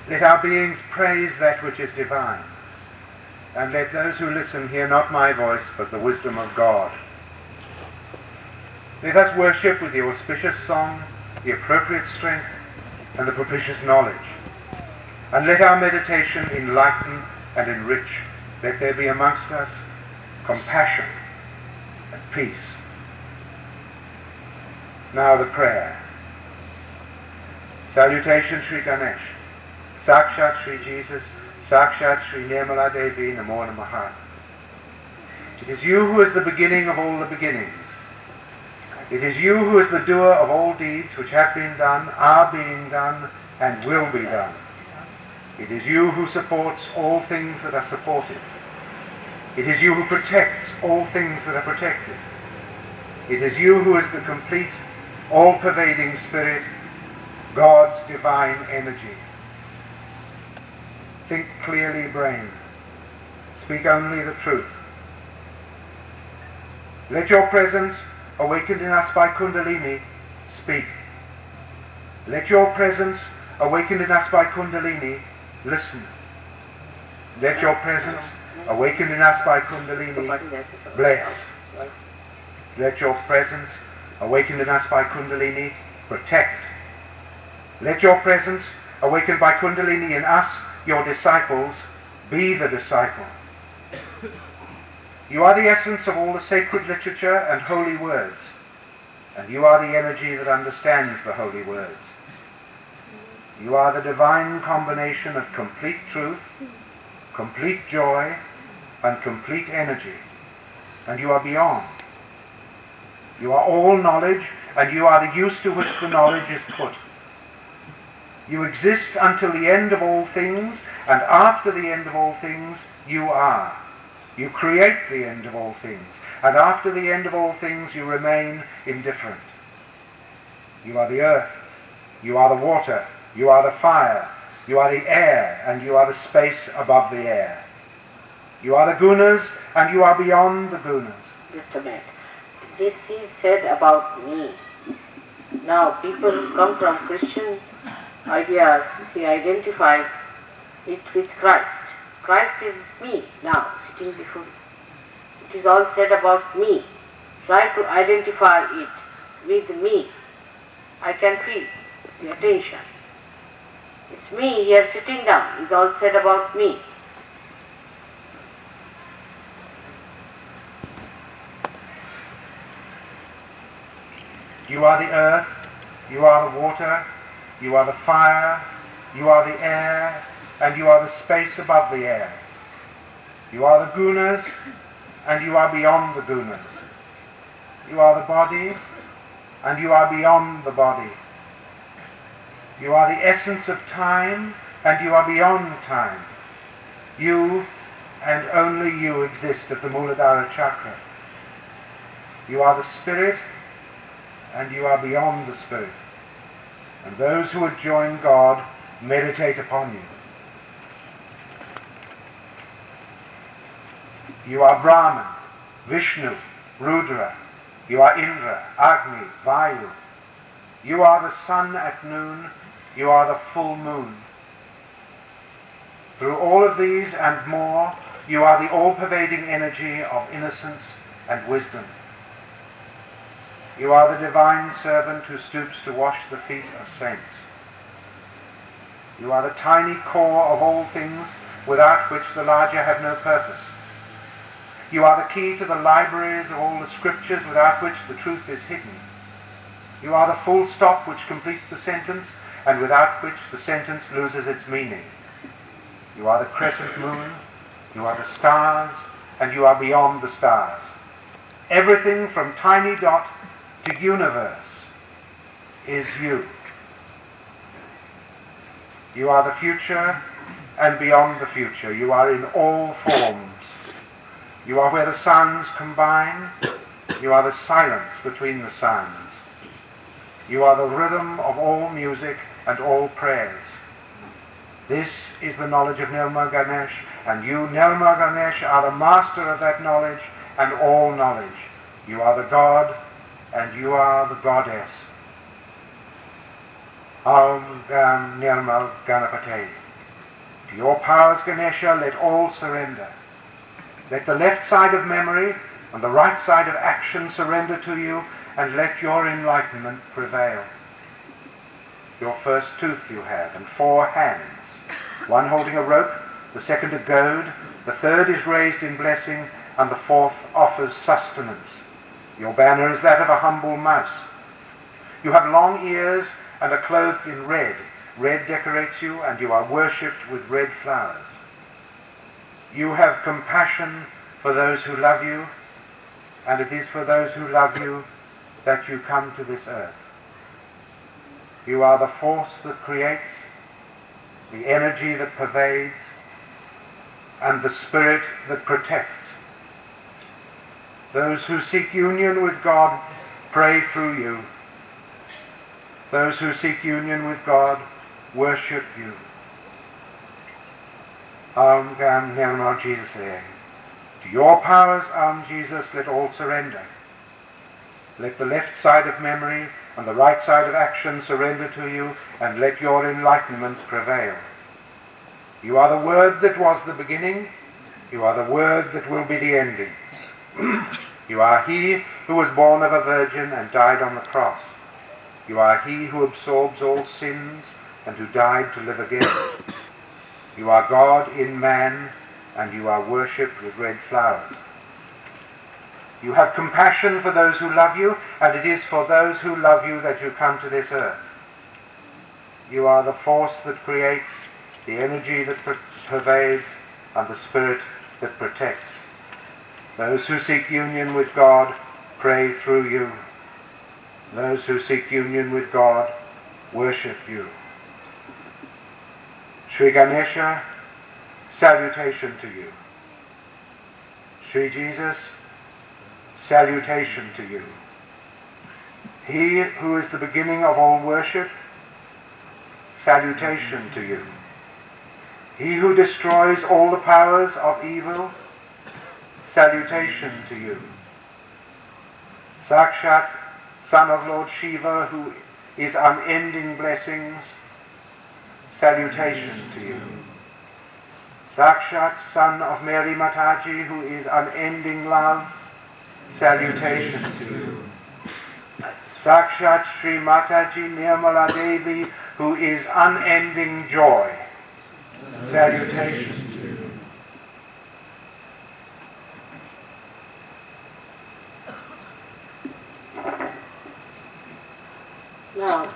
Let our beings praise that which is divine. And let those who listen hear not my voice, but the wisdom of God. Let us worship with the auspicious song, the appropriate strength, and the propitious knowledge. And let our meditation enlighten and enrich. Let there be amongst us compassion, and peace. Now the prayer. Salutation Sri Ganesh. Sakshat Sri Jesus. Sakshat Sri Nirmala Devi Namo Namaha. It is you who is the beginning of all the beginnings. It is you who is the doer of all deeds which have been done, are being done, and will be done. It is you who supports all things that are supported. It is you who protects all things that are protected. It is you who is the complete, all-pervading Spirit, God's divine energy. Think clearly, brain. Speak only the truth. Let your presence, awakened in us by Kundalini, speak. Let your presence, awakened in us by Kundalini, listen. Let your presence, awakened in us by Kundalini, bless. Let your presence, awakened in us by Kundalini, protect. Let your presence, awakened by Kundalini in us, your disciples, be the disciple. You are the essence of all the sacred literature and holy words, and you are the energy that understands the holy words. You are the divine combination of complete truth, complete joy, and complete energy, and you are beyond. You are all knowledge, and you are the use to which the knowledge is put. You exist until the end of all things, and after the end of all things, you are. You create the end of all things, and after the end of all things, you remain indifferent. You are the earth, you are the water, you are the fire, you are the air, and you are the space above the air. You are the gunas, and you are beyond the gunas. Just a minute. This is said about me. Now people who come from Christian ideas, identify it with Christ. Christ is me now, sitting before you. It is all said about me. Try to identify it with me. I can feel the attention. It's me here sitting down. It's all said about me. You are the earth, you are the water, you are the fire, you are the air, and you are the space above the air. You are the gunas, and you are beyond the gunas. You are the body, and you are beyond the body. You are the essence of time, and you are beyond time. You, and only you, exist at the Muladhara chakra. You are the spirit, and you are beyond the spirit. And those who would join God meditate upon you. You are Brahman, Vishnu, Rudra. You are Indra, Agni, Vayu. You are the sun at noon. You are the full moon. Through all of these and more, you are the all-pervading energy of innocence and wisdom. You are the divine servant who stoops to wash the feet of saints. You are the tiny core of all things, without which the larger have no purpose. You are the key to the libraries of all the scriptures, without which the truth is hidden. You are the full stop which completes the sentence, and without which the sentence loses its meaning. You are the crescent moon, you are the stars, and you are beyond the stars. Everything from tiny dot to universe is you. You are the future and beyond the future. You are in all forms. You are where the sounds combine. You are the silence between the sounds. You are the rhythm of all music and all prayers. This is the knowledge of Nirmal Ganesh, and you, Nirmal Ganesh, are the master of that knowledge and all knowledge. You are the God, and you are the goddess. Om Gam Nirmal Ganapate. To your powers, Ganesha, let all surrender. Let the left side of memory and the right side of action surrender to you, and let your enlightenment prevail. Your first tooth you have, and 4 hands, one holding a rope, the second a goad, the third is raised in blessing, and the fourth offers sustenance. Your banner is that of a humble mouse. You have long ears and are clothed in red. Red decorates you, and you are worshipped with red flowers. You have compassion for those who love you, and it is for those who love you that you come to this earth. You are the force that creates, the energy that pervades, and the spirit that protects. Those who seek union with God pray through you. Those who seek union with God worship you. Jesus, to your powers, Jesus, let all surrender. Let the left side of memory and the right side of action surrender to you, and let your enlightenment prevail. You are the Word that was the beginning. You are the Word that will be the ending. You are He who was born of a virgin and died on the cross. You are He who absorbs all sins and who died to live again. You are God in man, and you are worshipped with red flowers. You have compassion for those who love you, and it is for those who love you that you come to this earth. You are the force that creates, the energy that pervades, and the spirit that protects. Those who seek union with God pray through you. Those who seek union with God worship you. Sri Ganesha, salutation to you. Sri Jesus, salutation to you. He who is the beginning of all worship, salutation to you. He who destroys all the powers of evil, salutation to you. Sakshat, son of Lord Shiva, who is unending blessings, salutation to you. Sakshat, son of Mary Mataji, who is unending love, salutation to you. Sakshat Sri Mataji Nirmala Devi, who is unending joy, salutation to you. Now,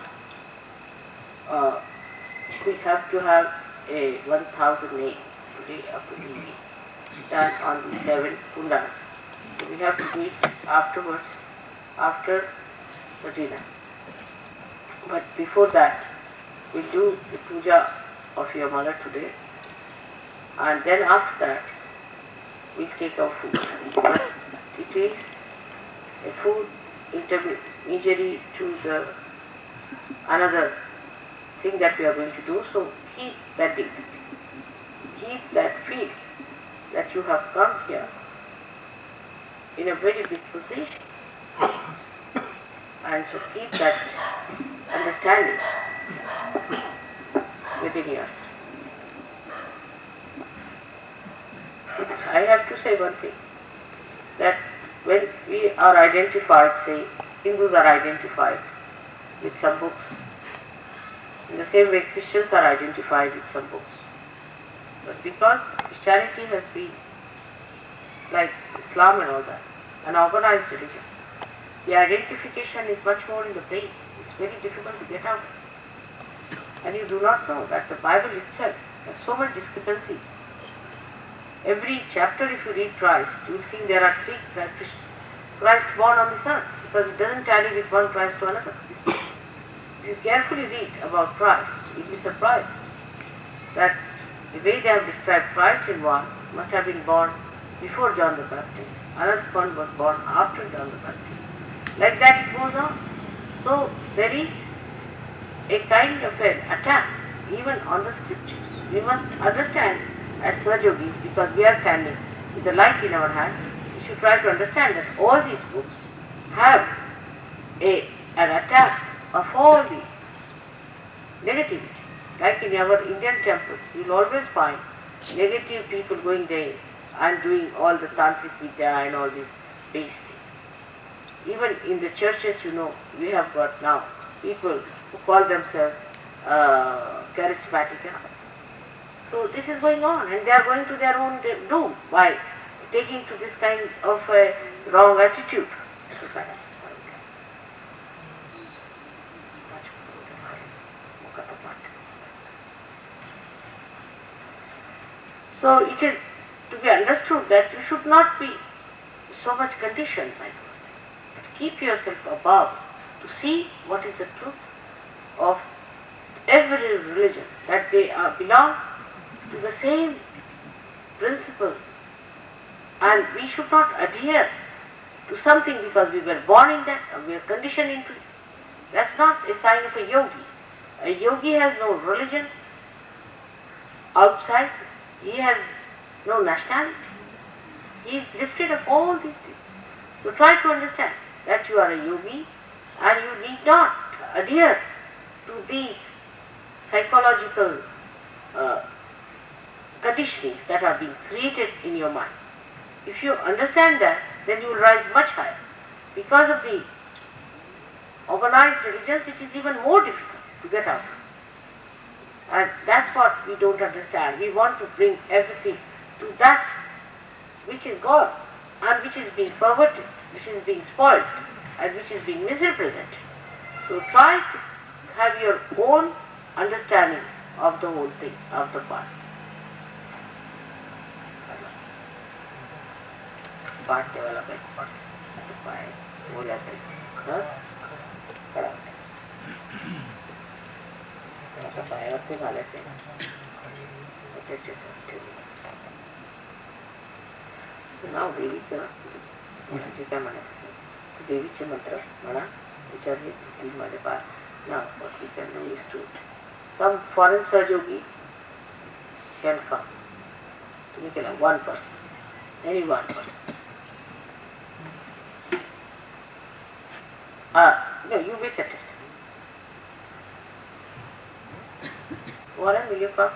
we have to have a 1000 names today after evening, done on the 7 kundas. So we have to do it afterwards, after the dinner. But before that, we do the puja of your mother today, and then after that, we take our food. But it is a food intermediary to the another thing that we are going to do. So keep that dignity, keep that feel that you have come here in a very big position, and so keep that understanding within yourself. I have to say one thing, that when we are identified, say Hindus are identified with some books, in the same way Christians are identified with some books. But because Christianity has been, like Islam and all that, an organized religion, the identification is much more in the brain. It's very difficult to get out. And you do not know that the Bible itself has so many discrepancies. Every chapter, if you read Christ, you will think there are 3 Christ born on this earth, because it doesn't tally with one Christ to another. If you carefully read about Christ, you'll be surprised that the way they have described Christ in one must have been born before John the Baptist. Another one was born after John the Baptist. Like that it goes on. So there is a kind of an attack even on the scriptures. We must understand as Sahajogis, because we are standing with the light in our hand, we should try to understand that all these books have an attack of all the negativity. Like in our Indian temples, you will always find negative people going there and doing all the tantric vidya and all these base things. Even in the churches, we have got now people who call themselves charismatic. So this is going on, and they are going to their own doom by taking to this kind of a wrong attitude. So it is to be understood that you should not be so much conditioned by those things. Keep yourself above to see what is the truth of every religion, that they belong to the same principle, and we should not adhere to something because we were born in that or we are conditioned into it. That's not a sign of a yogi. A yogi has no religion outside, he has no nationality. He is lifted of all these things. So try to understand that you are a yogi and you need not adhere to these psychological conditionings that are being created in your mind. If you understand that, then you will rise much higher. Because of the organized religions, it is even more difficult to get out. And that's what we don't understand. We want to bring everything to that which is God and which is being perverted, which is being spoiled, and which is being misrepresented. So try to have your own understanding of the whole thing, of the past. Part development, हो जाता है, खड़ा होता है, पाया अपने वाले से, so now देवीचा काय म्हणायचं, देवीचे मंत्र म्हणा, विचारले तीन माझे पार. Now what we can do is to some foreign Sahajogi can come. तुम्ही केला one person, any one person. No, you be settled. Warren, will you come?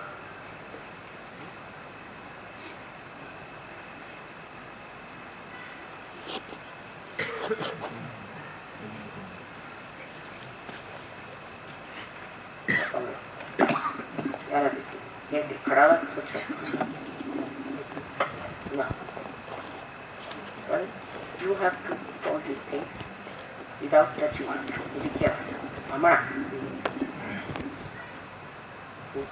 No. Well, you have to do all these things without touching it. Be careful. Amana. You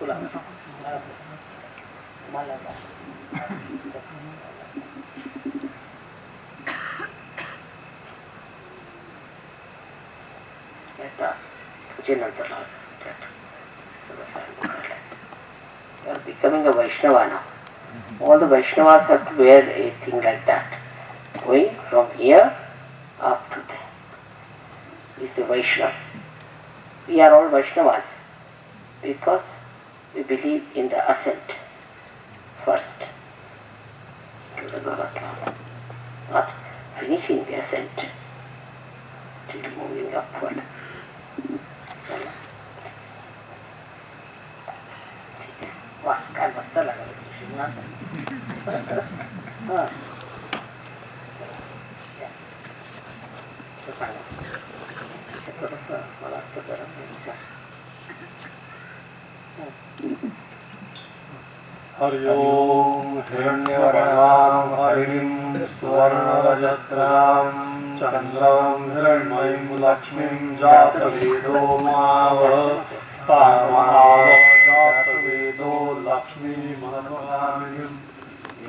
are becoming a Vaishnava now. All the Vaishnavas have to wear a thing like that. Going from here up to there is the Vaishnava. We are all Vaishnavas because we believe in the ascent first to the Bhagavad, not finishing the ascent till moving upward. काय मस्त लागलं मला हरि ओम हिरण्यवर्णां हरिं सुवर्णरजस्त्रां चन्द्रां हिरण्मयीं लक्ष्मीं जातवेदो मावः जातवेदो लक्ष्मीमनोगामिनीं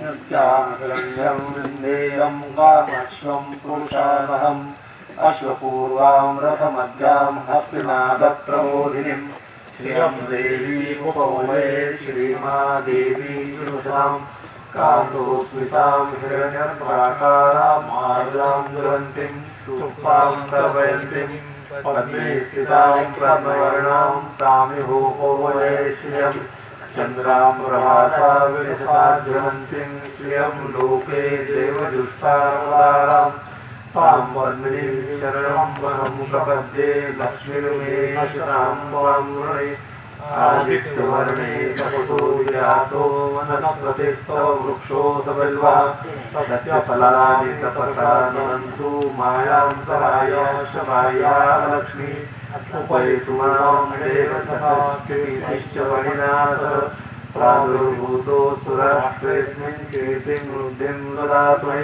यस्यां हिरण्यं विन्देयं कामश्वं पुरुषादहम् अश्वपूर्वां रथमद्यां हस्तिनादप्रबोधिनीं श्रियं देवी उपवये श्रीमादेवी सुषां कान्तोस्मितां हिरण्यप्राकारां मार्गां दुरन्तीं सुप्तां सर्वयन्तीं पद्मे स्थितां प्रवर्णां तामिहोपवये श्रियं चन्द्रां प्रभासा विलसाज्वलन्तीं श्रियं लोके देवजुष्टावतारां तां पद्मिनीं शरणं वहं प्रपद्ये लक्ष्मीर्मेषतां वां वृणे आदित्यवर्णे तपसो विरातो वनस्पतिस्तव वृक्षोऽथबिल्वा तस्य फलानि तपसा नमन्तु मायान्तरायाशमाया लक्ष्मी उपैतु मां देवसखा कीर्तिश्च वणिना सह प्रादुर्भूतो सुराष्ट्रेऽस्मिन् कीर्तिं वृद्धिं ददातु मे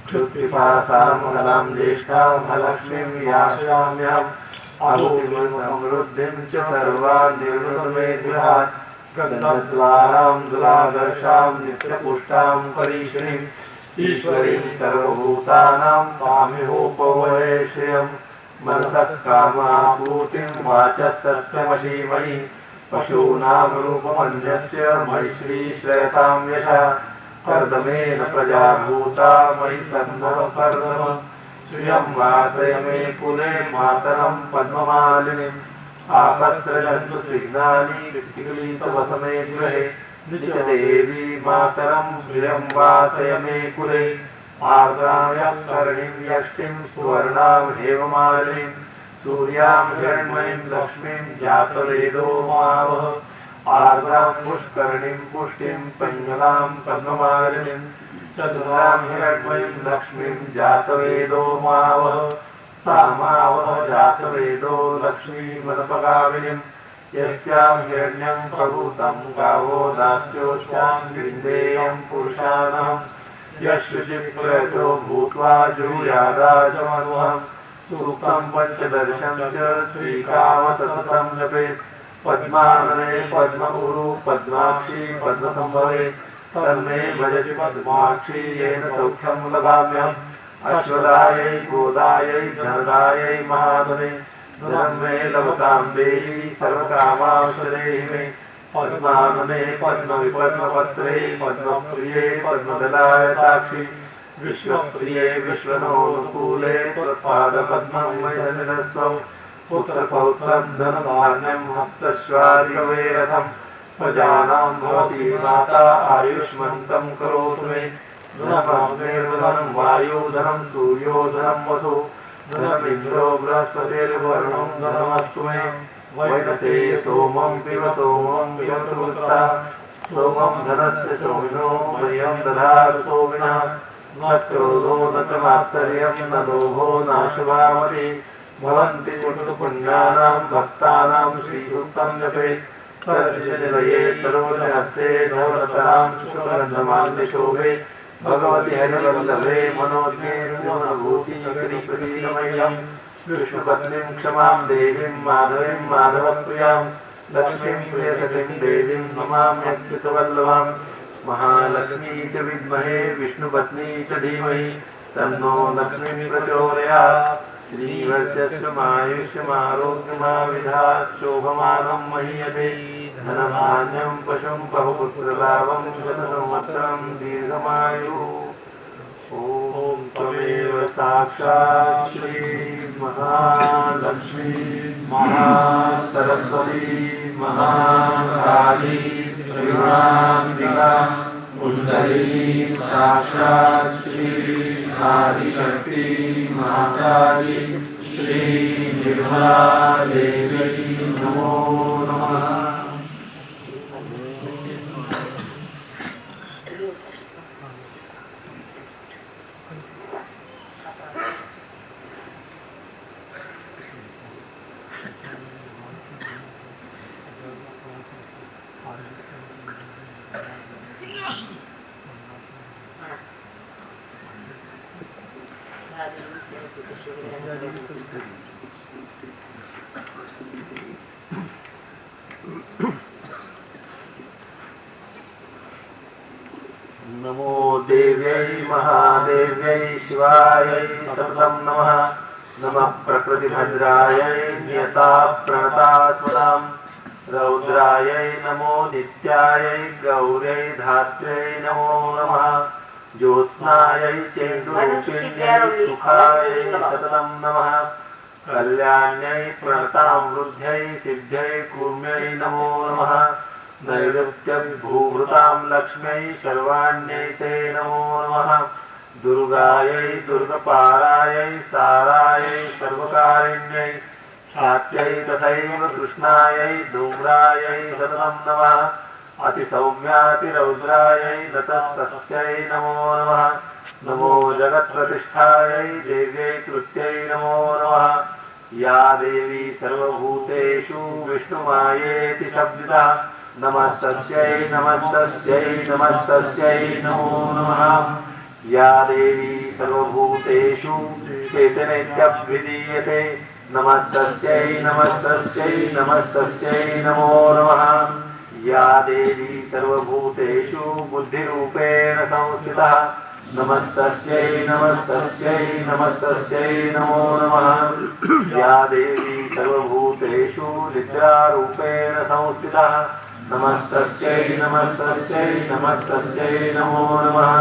क्षुत्पिपासां फलां ज्येष्ठां लक्ष्मीं यास्याम्यहम् आहुतिं समृद्धिं च सर्वान् निर्वृतं मे गृहात् गन्धद्वारां दुरादर्शां नित्यपुष्टां परीश्रीम् ईश्वरीं सर्वभूतानां तामिहोपवये श्रियम् मनसः कामापूर्तिं वाचः सत्यमशीमयि पशूनां रूपमन्यस्य मयि श्रीश्रयतां यशः कर्दमेन प्रजा भूता मयि सन्नः कर्दम श्रियं वासय मे कुले मातरं पद्ममालिनीम् आपस्रजन्तु स्निग्धानि कृत्तिकलितवसमे गृहे नित्यदेवी मातरं श्रियं वासय मे कुले आर्द्रां कर्णीं यष्टिं सुवर्णां हेममालिनीं सूर्यां हिरण्मयीं लक्ष्मीं जातवेदो मावह आर्द्रां पुष्करणीं पुष्टिं पञ्जलां पद्ममालिनीं चतुरां हिरण्मयीं लक्ष्मीं जातवेदो मावह तामावह जातवेदो लक्ष्मीमदपगामिनीं यस्यां हिरण्यं प्रभूतं गावो दास्योष्टां विन्देयं पुरुषाणाम् यशुचिप्रयतो भूत्वा जुहुयादाचमनुहं सूक्तं पञ्चदर्शं च श्रीकाम सततं जपेत् पद्मानने पद्मगुरु पद्माक्षी पद्मसंभवे तन्मे भजसि पद्माक्षी येन सौख्यं लभाम्यहम् अश्वदायै गोदायै धनदायै महाधने धनं मे लभतां देहि सर्वकामाश्रदेहि मे पद्मानने पद्मविपद्मपत्रे पद्मप्रिये पद्मदलायताक्षि विश्वप्रिये विश्वनोनुकूले त्वत्पादपद्मं मयनिरस्त्वं पुत्रपौत्रं धनधान्यं हस्तश्वादिकवे रथं प्रजानां भवती माता आयुष्मन्तं करोतु मे धनमग्निर्धनं वायुधनं सूर्योधनं वसु धनमिन्द्रो बृहस्पतिर्वर्णं धनमस्तु मे वैनते सोमं पिब सोमं पिबतु वृत्ता सोमं धनस्य सोमिनो मह्यं दधातु सोमिनः न क्रोधो न च मात्सर्यं न लोभो नाशभावति भवन्ति पुण्यपुण्यानां भक्तानां श्रीसूक्तं जपेत् सरसिजनिलये सरोजहस्ते नवरतनां शुक्लगन्धमाल्यशोभे भगवति हरिवल्लभे मनोज्ञे मनोभूतिकरीप्रतीकमय्यम् विष्णुपत्नीं क्षमां देवीं माधवीं माधवप्रियां लक्ष्मीं प्रियसतीं देवीं नमाम्यच्युतवल्लभां महालक्ष्मी च विद्महे विष्णुपत्नी च धीमहि तन्नो लक्ष्मी प्रचोदयात् श्रीवर्चस्वमायुष्यमारोग्यमाविधात् शोभमानं महीयते धनधान्यं पशुं बहुपुत्रलाभं शतसंवत्सरं दीर्घमायुः ॐ त्वमेव साक्षात् श्री महालक्ष्मी महासरस्वती महाकाली त्रिगुणात्मिका कुण्डली साक्षात् श्री आदिशक्ति माताजी श्री निर्मला देवी नमो नमः। नमो देव्यै महादेव्यै शिवायै सततं नमः नमः प्रकृतिभद्रायै नियता प्रणतात्मनां रौद्रायै नमो नित्यायै गौर्यै धात्र्यै नमो नमः ज्योत्स्नायै चेन्दुरूपिण्यै सुखायै सततं नमः कल्याण्यै प्रणतां वृद्ध्यै सिद्ध्यै कूर्म्यै नमो नमः नैऋत्यविभूभृतां लक्ष्म्यै शर्वाण्यै ते नमो नमः दुर्गायै दुर्गपारायै सारायै सर्वकारिण्यै ख्यात्यै तथैव कृष्णायै धूम्रायै सततं नमः अतिसौम्यातिरौद्रायै नतस्तस्यै नमो नमः नमो जगत्प्रतिष्ठायै देव्यै कृत्यै नमो नमः या देवी सर्वभूतेषु विष्णुमायेति शब्दिता नमस्तस्यै नमस्तस्यै नमस्तस्यै नमो नमः। या देवी सर्वभूतेषु चैतन्यव्यभिधीयते नमस्तस्यै नमस्तस्यै नमस्तस्यै नमो नमः। या देवी सर्वभूतेषु बुद्धिरूपेण संस्थिता नमस्तस्यै नमस्तस्यै नमस्तस्यै नमो नमः। या देवी सर्वभूतेषु निद्रारूपेण संस्थिता नमस्तस्यै नमस्तस्यै नमस्तस्यै नमो नमः।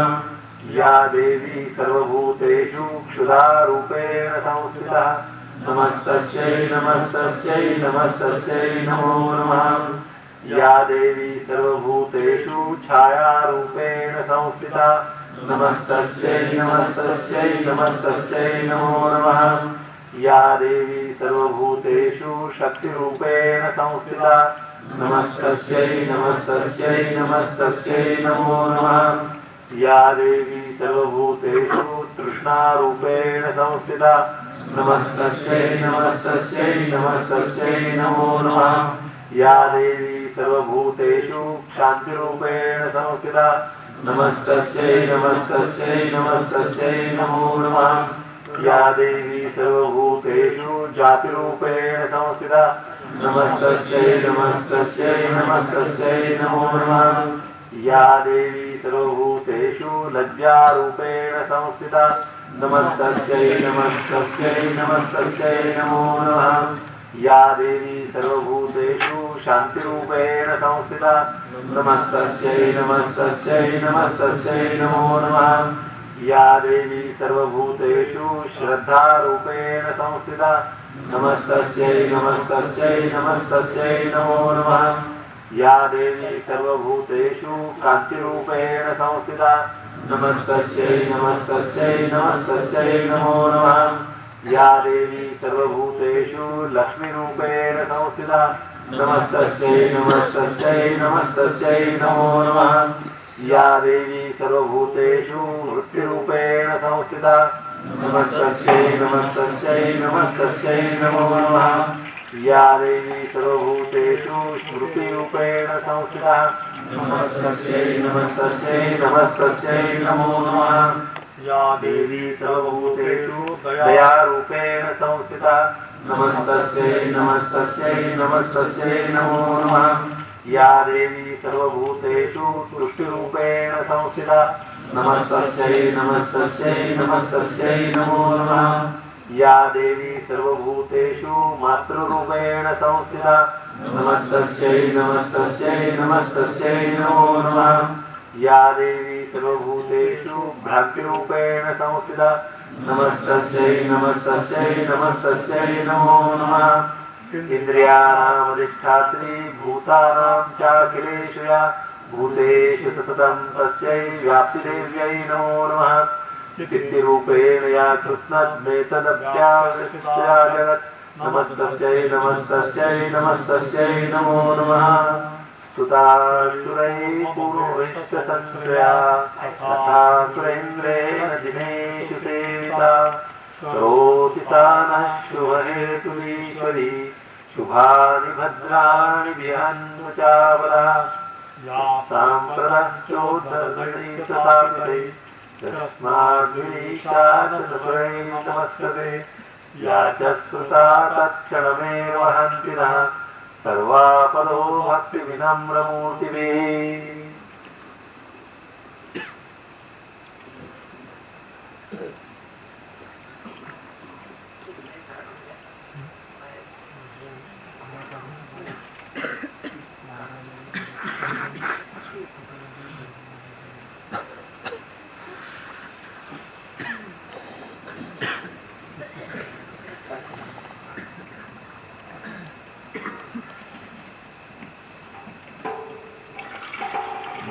या देवी सर्वभूतेषु क्षुधारूपेण संस्थिता नमस्तस्यै नमस्तस्यै नमस्तस्यै नमो नमः। या देवी सर्वभूतेषु छायारूपेण संस्थिता नमस्तस्यै नमस्तस्यै नमस्तस्यै नमो नमः। या देवी सर्वभूतेषु शक्तिरूपेण संस्थिता नमस्तस्यै नमस्तस्यै नमस्तस्यै नमो नमः। या देवी सर्वभूतेषु तृष्णारूपेण संस्थिता नमस्तस्यै नमस्तस्यै नमस्तस्यै नमो नमः। या देवी सर्वभूतेषु शान्तिरूपेण संस्थिता नमस्तस्यै नमस्तस्यै नमस्तस्यै नमो नमः। या देवी सर्वभूतेषु जातिरूपेण संस्थिता नमस्तस्यै नमस्तस्यै नमस्तस्यै नमो नमः। या देवी सर्वभूतेषु लज्जारूपेण संस्थिता नमस्तस्यै नमस्तस्यै नमस्तस्यै नमो नमः। या देवी सर्वभूतेषु शान्तिरूपेण संस्थिता नमस्तस्यै नमस्तस्यै नमस्तस्यै नमो नमः। या देवी सर्वभूतेषु श्रद्धारूपेण संस्थिता नमस्तस्यै नमस्तस्यै नमस्तस्यै नमो नमः। या देवी सर्वभूतेषु कान्तिरूपेण संस्थिता नमस्तस्यै नमस्तस्यै नमस्तस्यै नमो नमः। या देवी सर्वभूतेषु लक्ष्मीरूपेण संस्थिता नमस्तस्यै नमस्तस्यै नमस्तस्यै नमो नमः। या देवी सर्वभूतेषु वृत्तिरूपेण संस्थिता नमस्तस्यै नमस्तस्यै नमस्तस्यै नमो नमः। या देवी सर्वभूतेषु स्मृतिरूपेण संस्थिता नमस्तस्यै नमस्तस्यै नमस्तस्यै नमो नमः। या देवी सर्वभूतेषु दयारूपेण संस्थिता नमस्तस्यै नमस्तस्यै नमस्तस्यै नमो नमः। या देवी सर्वभूतेषु तुष्टिरूपेण संस्थिता नमस्तस्यै नमस्तस्यै नमस्तस्यै नमो नमः। या देवी सर्वभूतेषु मातृरूपेण संस्थिता नमस्तस्यै नमस्तस्यै नमस्तस्यै नमो नमः। या देवी सर्वभूतेषु भ्रान्तिरूपेण संस्थिता नमस्तस्यै नमस्तस्यै नमस्तस्यै नमो नमः। इन्द्रियाणामधिष्ठात्री भूतानां चाखिलेषु या भूतेषु सततं तस्यै व्याप्तिदेव्यै नमो नमः। चित्तिरूपेण या कृष्णद्वैतदप्याविष्टा जगत् नमस्तस्यै नमस्तस्यै नमस्तस्यै नमो नमः। स्तुतासुरैः पूर्वैश्चतन्त्रया तथा सुरेन्द्रेण दिनेषु सेविता करोति तानः शुभहेतुरीश्वरी शुभानि भद्राणि विहन्नु चाबला। साम्प्रतश्चोद्धरगणितसामिते तस्माद्विनीशाचतुरै नमस्कृते। या च स्मृता तत्क्षणमेव हन्ति नः सर्वापदो भक्तिविनम्रमूर्तिभिः।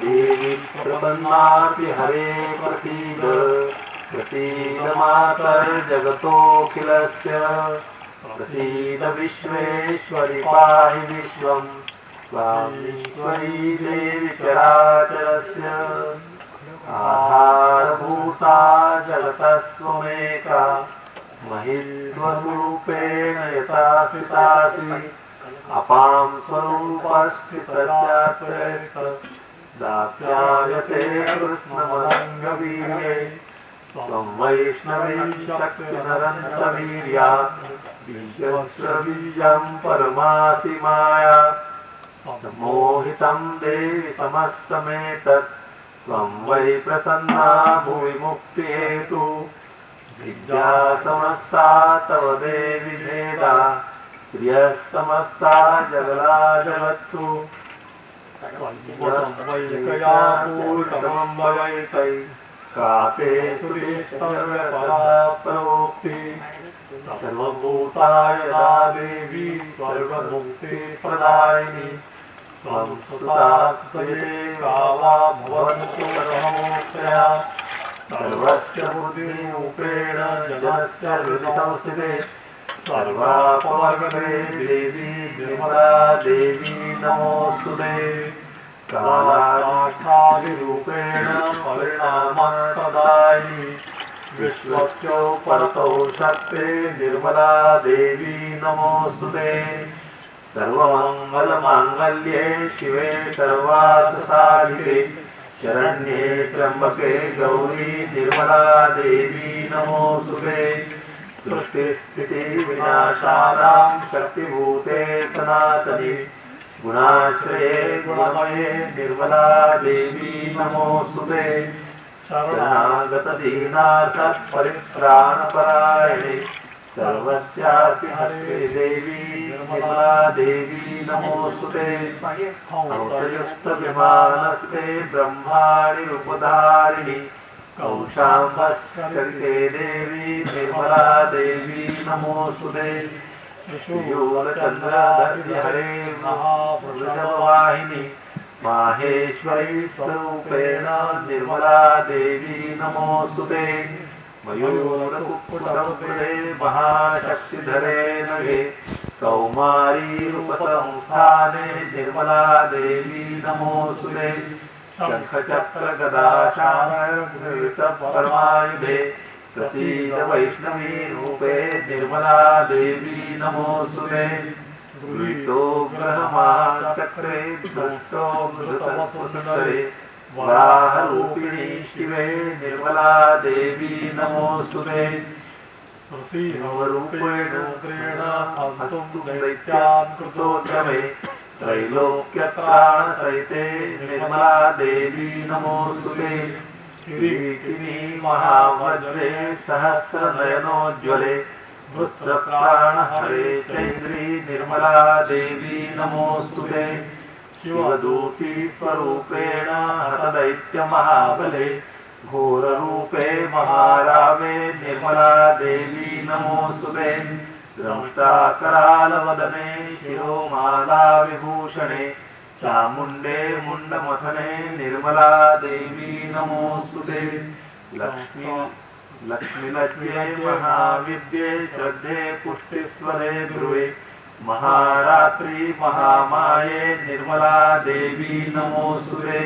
देवी प्रपन्नार्ति हरे प्रसीद प्रसीद मातर्जगतोऽखिलस्य प्रसीद विश्वेश्वरि पाहि विश्वं त्वामीश्वरी देवी चराचरस्य आधारभूता जगतस्त्वमेका महित्वस्वरूपेण यथा स्थितासि अपां स्वरूपस्थितस्यात्रे दास्यायते कृष्णमदङ्गवीर्ये त्वं वैष्णवी शक्तिनरन्तवीर्या विश्वस्य बीजं परमासि माया सम्मोहितं देवि समस्तमेतत् त्वं वै प्रसन्ना भुवि मुक्तिहेतु विद्या समस्ता तव देवि भेदा श्रियः समस्ता जगदाजगत्सु वैकया पूर्णमं वैकै काते स्तुति सर्वपरा प्रोक्ति सर्वभूताय या देवी सर्वमुक्तिप्रदायिनी त्वं स्तुता स्तुते कावा भवन्तु सर्वमोक्षया सर्वस्य बुद्धिरूपेण जनस्य हृदि संस्थिते सर्वापवर्गते देवी निर्मला देवी नमोस्तुते कालाख्यादिरूपेण परिणामप्रदायिनी विश्वस्य परतो शक्ते निर्मला देवी नमोस्तुते सर्वमङ्गलमाङ्गल्ये शिवे सर्वार्थसाधिके शरण्ये त्र्यम्बके गौरी निर्मला देवी नमोस्तुते सृष्टिस्थितिविनाशानां शक्तिभूते सनातनी गुणाश्रये गुणमये निर्मला देवी नमोस्तुते शरणागतदीनार्थपरित्राणपरायणे सर्वस्यापि हरे देवी निर्मला देवी नमोस्तुते हंसयुक्तविमानस्ते ब्रह्माणि रूपधारिणि कौशाम्बश्चरिते देवी निर्मला देवी नमोस्तुते त्रिशूलचन्द्राधर्य हरे महापुरुषवाहिनी माहेश्वरी स्वरूपेण निर्मला देवी नमोस्तुते मयूरकुक्कुटमुकुटे महाशक्तिधरे नगे कौमारी रूपसंस्थाने निर्मला देवी नमोस्तुते शङ्खचक्रगदाशार्ङ्गृतपरमायुधे प्रसीद वैष्णवी रूपे निर्मला देवी नमोस्तुते गृहीतो ग्रहमाचक्रे दृष्टो मृतवसुन्धरे वराहरूपिणी शिवे निर्मला देवी नमोस्तुते रूपेण हन्तुं दैत्यान् कृतोद्यमे त्रैलोक्यत्राणसहिते निर्मला देवी नमोस्तुते किरीटिनी महावज्रे सहस्रनयनोज्ज्वले वृत्रप्राणहरे चैन्द्री निर्मला देवी नमोस्तुते शिवदूती स्वरूपेण हतदैत्यमहाबले घोररूपे महारामे निर्मला देवी नमोस्तुते दंष्टाकरालवदने शिरोमाला विभूषणे चामुण्डे मुण्डमथने निर्मला देवी नमोस्तुते लक्ष्मीलक्ष्म्ये महाविद्ये श्रद्धे पुष्टिस्वरे ध्रुवे महारात्रि महामाये निर्मला देवी नमोस्तुते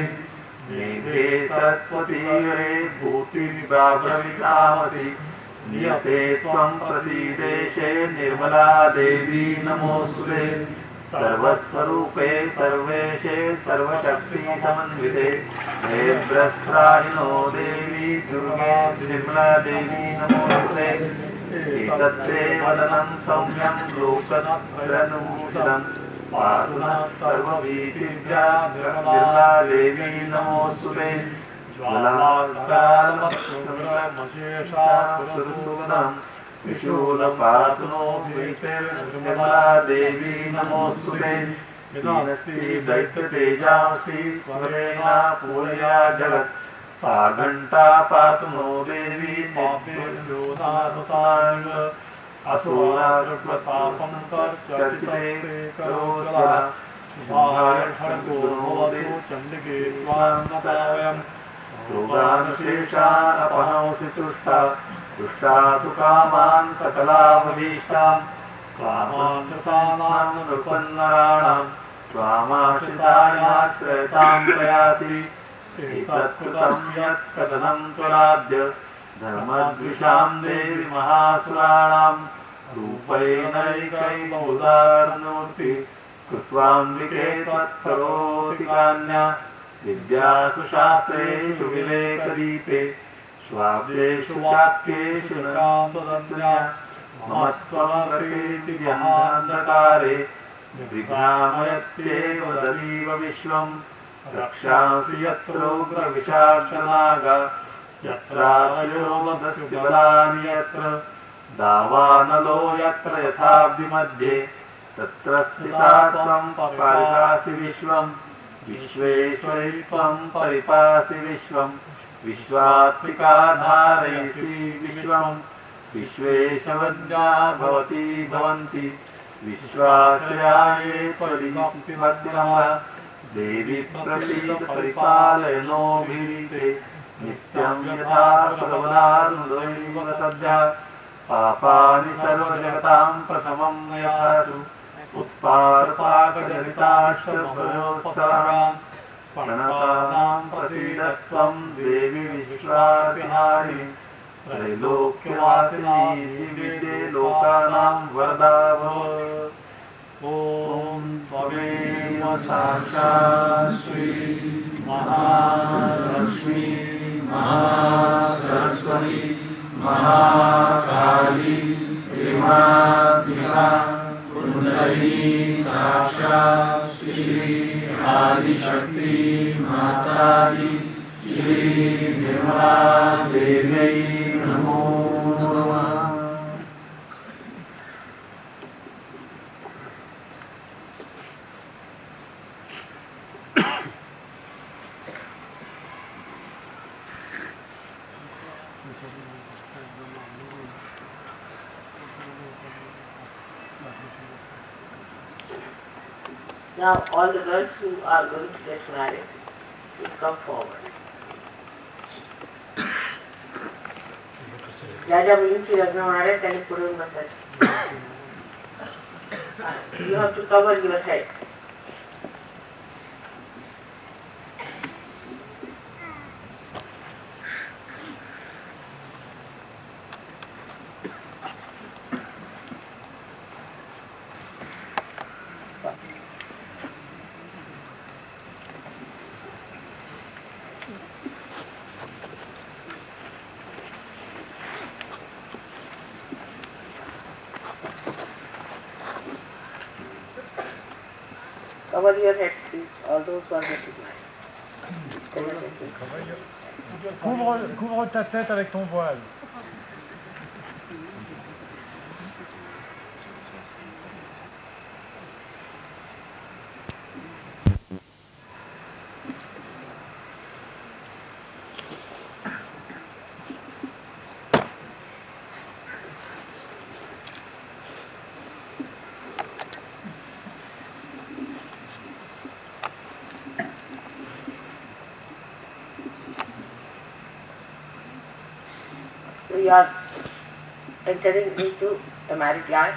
मेघे सरस्वतीरे भूतिविभाव्रवितामसि नियते त्वं प्रसीदेशे निर्मला देवी नमोस्तुते सर्वस्वरूपे सर्वेशे सर्वशक्तिसमन्विते नेत्रस्त्राहिनो देवी दुर्गे निर्मला देवी नमोस्तुते एतत्ते वदनं सौम्यं लोकत्रयभूषणं पातु नः सर्वभीतिभ्यः निर्मला देवी नमोस्तुते ज्वालाकालमशेषासुरसूदनं त्रिशूलपातु नो निर्मला देवी नमोस्तुते विनास्ति दैत्यतेजांसि स्वरेणा पूरया जगत् सा घण्टा पातु नो देवी निर्योधानुतान्व असुरासृष्टसापं चर्चिते करोद्वला शुभाय खड्गोर्मोदे चण्डिके त्वान्नतावयम् रोगानुशेषानपहंसि तुष्टा दुष्टा तु कामान् सकलामभीष्टान् कामान् ससानान् नृपन्नराणां त्वामाश्रितायाश्रयतां प्रयाति एतत्कृतं यत् कथनं त्वराद्य धर्मद्विषां देवि महासुराणां रूपैनैकैर्मुदारमूर्ति कृत्वाम्बिके त्वत्करोति कान्या विद्यासु शास्त्रेषु विवेकदीपे स्वाब्देषु वाक्येषु नकान्तदन्त्या मम त्वं प्रतीति महान्धकारे विभ्रामयत्येव ददीव विश्वं रक्षांसि यत्रोग्रविशाचनागा यत्रावयोमस्य बलानि यत्र दावानलो यत्र यथाब्धिमध्ये तत्र स्थिता त्वं परिपासि विश्वं विश्वेश्वरि त्वं परिपासि विश्वं विश्वात्मिका धारयसि विश्वं विश्वेशवद्या भवती भवन्ति विश्वाश्रयाये परिमुक्तिमद्यः देवी प्रसीद परिपालयनोभिरीते नित्यं यथा सर्वदानुदैव सद्यः पापानि सर्वजगतां प्रथमं यथासु उत्पादपाकजनिताश्चर्भयोत्सवान् प्रणतानां प्रसीदत्वं देवी विश्वातिहारिणि त्रैलोक्यवासिनी दिव्ये लोकानां वरदा भव। ॐ त्वमेव साक्षात् श्री महालक्ष्मी महासरस्वती महाकाली त्रिमात्मिका कुण्डली साक्षात् श्री आदिशक्ति माताजी श्री निर्मला देव्यै नमो नमः। Now all the girls who are going to get married will come forward. Jaja Vinci Ragna Married and Purum Basaj. You have to cover your heads. Cover your head, please, all those who are getting married. Couvre ta tête avec ton voile. We are entering into the married life,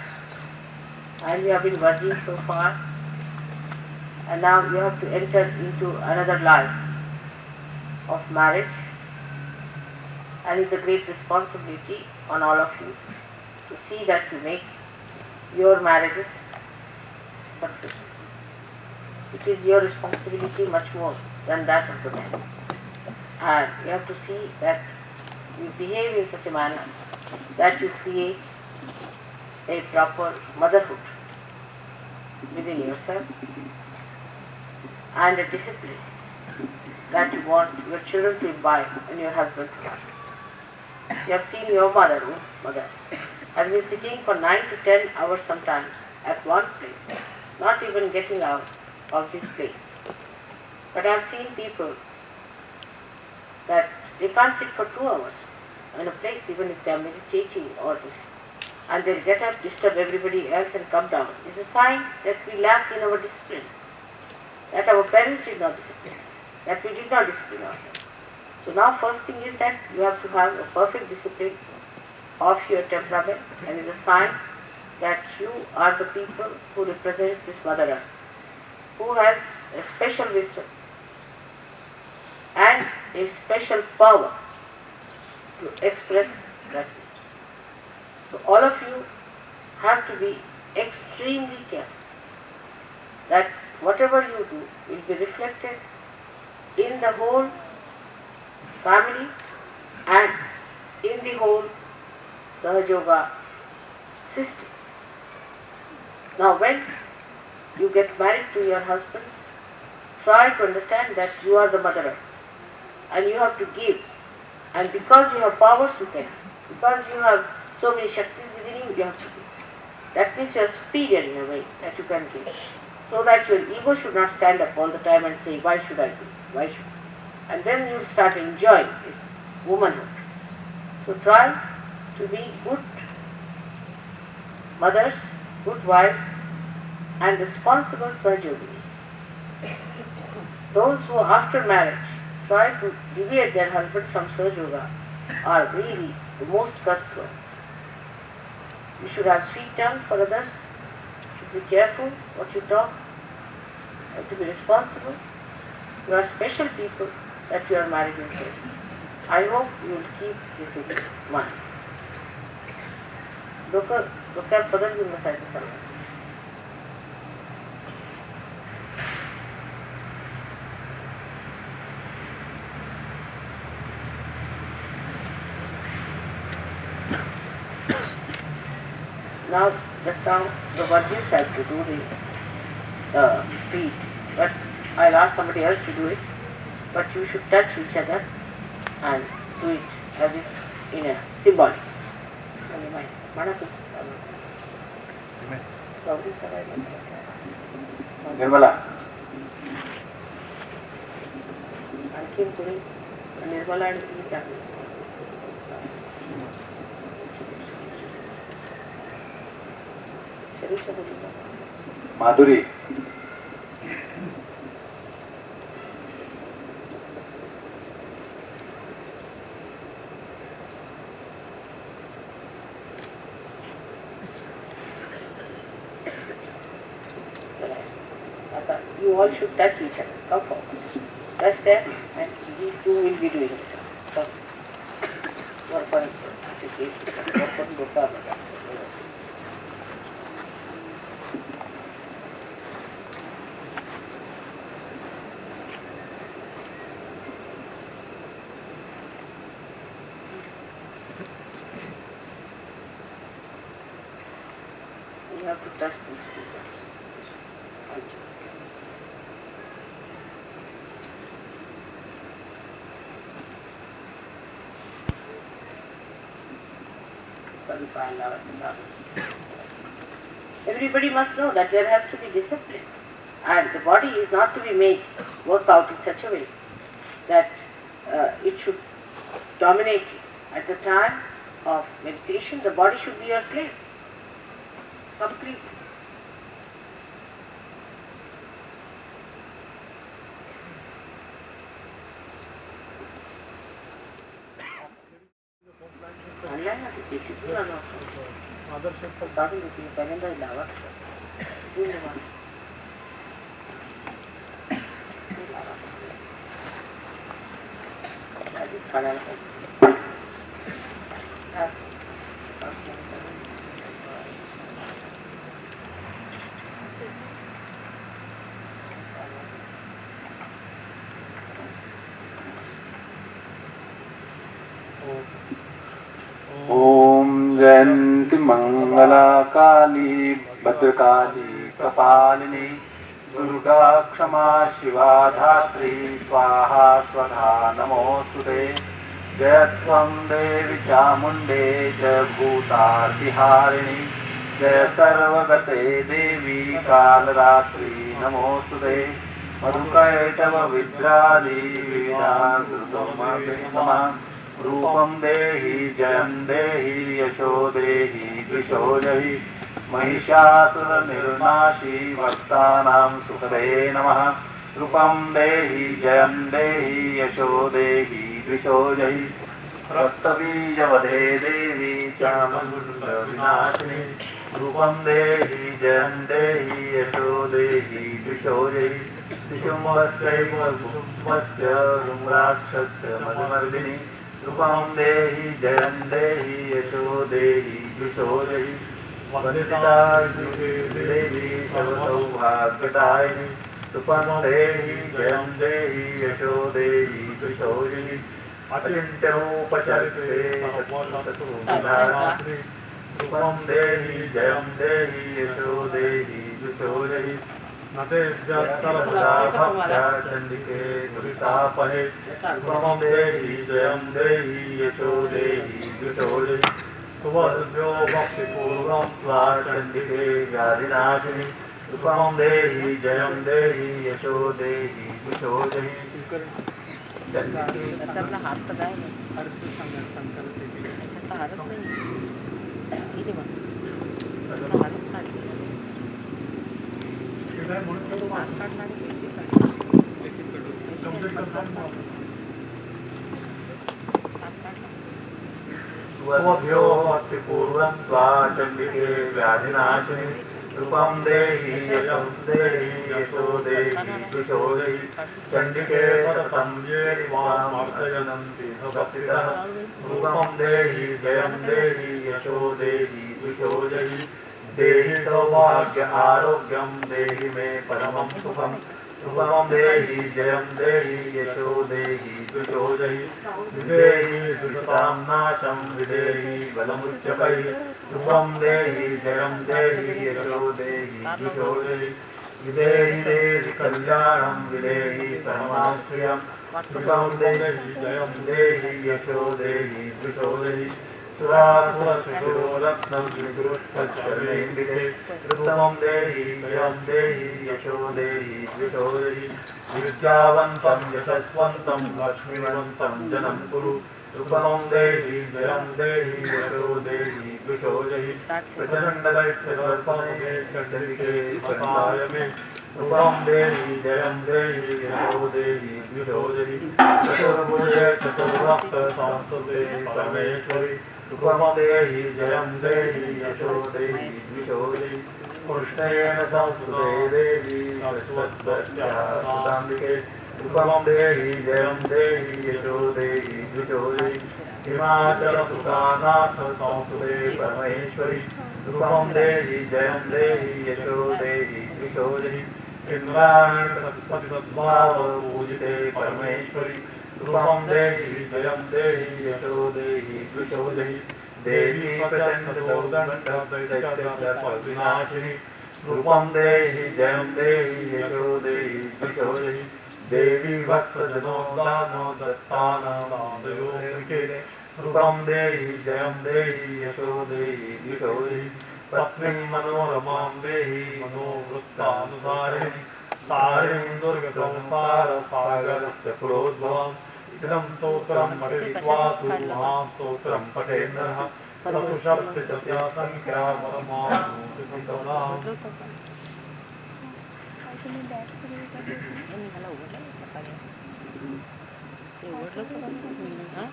and we have been virgin so far, and now you have to enter into another life of marriage, and it's a great responsibility on all of you to see that you make your marriages successful. It is your responsibility much more than that of the men, and you have to see that you behave in such a manner that you create a proper motherhood within yourself and a discipline that you want your children to imbibe and your husband to have. You have seen your mother has been sitting for 9 to 10 hours sometimes at one place, not even getting out of this place. But I have seen people that they can't sit for 2 hours in a place even if they are meditating or this, and they'll get up, disturb everybody else and come down. It's a sign that we lack in our discipline, that our parents did not discipline, that we did not discipline ourselves. So now first thing is that you have to have a perfect discipline of your temperament, and it's a sign that you are the people who represent this Mother Earth, who has a special wisdom and a special power to express that wisdom. So all of you have to be extremely careful will be reflected in the whole family and in the whole Sahaja Yoga system. Now when you get married to your husband, try to understand that you are the mother earth and you have to give, and because you have powers you can, because you have so many Shaktis within you, you have to give. That means you are superior in a way that you can give. So that your ego should not stand up all the time and say, why should I do? Why should I? And then you will start enjoying this womanhood. So try to be good mothers, good wives, and responsible Sahajoginis. Those who after marriage try to deviate their husband from Sahaja Yoga are really the most cursed ones. You should have sweet tongue for others, you should be careful what you talk, you have to be responsible. You are special people that you are married into. I hope you will keep this in mind. Dokar Padar bin Masai Salam. Now, just now the virgins have to do the feet, but I'll ask somebody else to do it. But you should touch each other and do it as if in a symbolic. Nirmala. Ankim Puri, Nirmala and Puri. Madhuri. You all should touch each other. Come forward. Touch them and these two will be doing it. Come. Work on it. You have to touch these two words. Everybody must know that there has to be discipline, and the body is not to be made work out in such a way that it should dominate you. At the time of meditation, the body should be your slave. Completely. Om Jayanti Mangala Kali Bhadrakali Kapalini Durga Kshama Shiva Dhatri Swaha Swadha Namostute Jayatvam Devi Chamunde Jayabhuta Tiharini Jaya Sarvagate Devi Kalaratri Namostute Madhukaitava Vidradi Vividha Nama Rupam Dehi Jayam Dehi Yasho Dehi Drisho Jahi Mahishasura Nirnashi Vaktanam Sukhade Namaha Rupam Dehi Jayam Dehi Yasho Dehi Drisho Jahi Raktavija Vadhe Devi Chamagunda Vinashini Rupam Dehi Jayam Dehi Yasho Dehi Drisho Jahi Dishumvasya Bhuvasya Rumrakshasya Madhumardini Rupam Dehi Jayam Dehi Yasho Dehi Drisho Jahi Vandita Devi Sarvasaughagratayini सुखं देहि जयं देहि यशो देहि दुष्टो देहि अचिन्त्योपचरित्रे सर्वशत्रुविनाशाय सुखं देहि जयं देहि यशो देहि दुष्टो देहि सर्वदा भक्त्या चण्डिके दुरितापहे सुखं देहि जयं देहि यशो देहि दुष्टो देहि सुवद्भ्यो भक्तिपूर्वं त्वा चण्डिके व्याधिनाशिनि सुखं देहि जयं देहि यशो देहि दुष्टो देहि त्याच्यातला हात तर काय नाही अर्थ सांगा शंकराचे त्याच्यातला हारच नाही किती मग त्यातला हारच काढले हात काढला आणि पैसे काढले हात काढला स्वभ्यो भक्तिपूर्वं त्वा चण्डिके व्याधिनाशिनि सुखं देहि यशं देहि यशो देहि दुषो देहि चण्डिके सततं ये त्वामर्चयन्ति भक्तितः सुखं देहि जयं देहि यशो देहि दुषो देहि देहि सौभाग्य आरोग्यं देहि मे परमं सुखं सुखं देहि जयं देहि यशो देहि दुषो देहि विदेहि दुष्टां नाशं विदेहि बलमुच्चकैः सुखं देहि जयं देहि यशो देहि दुषो देहि विदेहि देहि कल्याणं विदेहि परमाश्रियं सुखं देहि जयं देहि यशो देहि दुषो देहि सुरासुरसुररत्नं विदुष्टचरणेन्दिते उत्तमं देहि जयं देहि यशो देहि दुषो देहि विद्यावन्तं यशस्वन्तं लक्ष्मीवन्तं जनं कुरु सुखं देहि जयं देहि यशो देहि दुषो देहि प्रचण्डदैत्यदर्पणे चण्डिके पताय मे सुखं देहि जयं देहि यशो देहि दुषो देहि चतुर्भुजे चतुर्वक्त्रसंस्तुते परमेश्वरि सुखं देहि जयं देहि यशो देहि दुषो देहि कृष्णेन संस्कृते देवी सरस्वत्याम्बिके सुखं देहि जयं देहि यशो देहि दुषो देहि हिमाचलसुतानाथ संस्कृते परमेश्वरि सुखं देहि जयं देहि यशो देहि दुषो देहि इन्द्राणि सत्पतिसद्भाव पूजिते परमेश्वरि सुखं देहि जयं देहि यशो देहि दुषो देहि देवी प्रचण्डदौर्दण्डदैत्यविनाशिनि रूपं देहि जयं देहि यशो देहि दुषो देहि देवी भक्तजनोद्दानो दत्तानदादयोनिके रूपं देहि जयं देहि यशो देहि दुषो देहि पत्नीं मनोरमां देहि मनोवृत्तानुसारिणि सारिं दुर्गसंसारसागरस्य पुरोद्भवम् इदं स्तोत्रं पठित्वा तु महास्तोत्रं पठेन्नरः चतुष्षष्टिशत्या संख्या परमाणुतिसंसदाम् मला उघडलं सकाळी ते उघडलं हां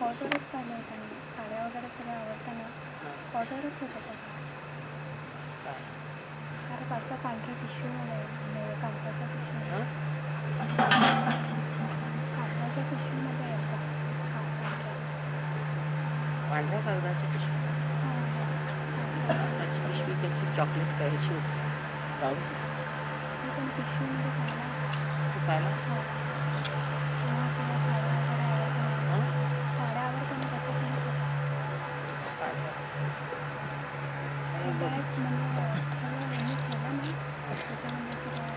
ऑर्डरच चालू होता साड्या वगैरे सगळं आवडताना ऑर्डरच होतं कारण असं पांढऱ्या पिशवीमध्ये कागदाच्या पिशवी कागदाच्या पिशवीमध्ये असं पांढऱ्या कागदाची पिशवी कागदाची पिशवी त्याची चॉकलेट प्यायची राहून पण पिशवीमध्ये पाहिला तेव्हा सगळ्या साड्या आवडताना त्याच्याकडे सगळं यांनी केलं ना त्याच्यामध्ये सगळं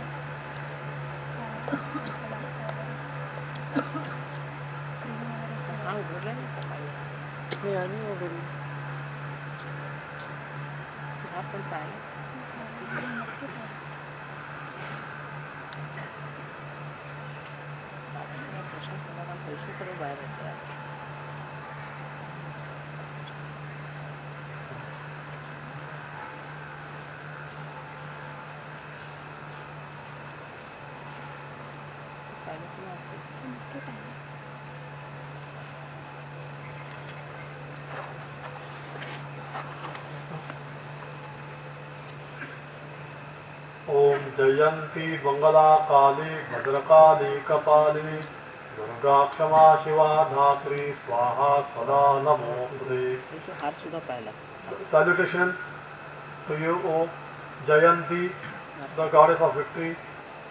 हा उघडला नाही सकाळी मी आणि उघडली हा पण पाहिला प्रशासनाला पैसे करून बाहेर येतात पाहिलं तुला असं ओम जयंती मंगला काली भद्रकाली कपालिनी दुर्गा क्षमा शिवा धात्री स्वाहा सदा नमोस्तुते. हार सुद्धा पाहिला Salutations to you, O Jayanti, the goddess of victory,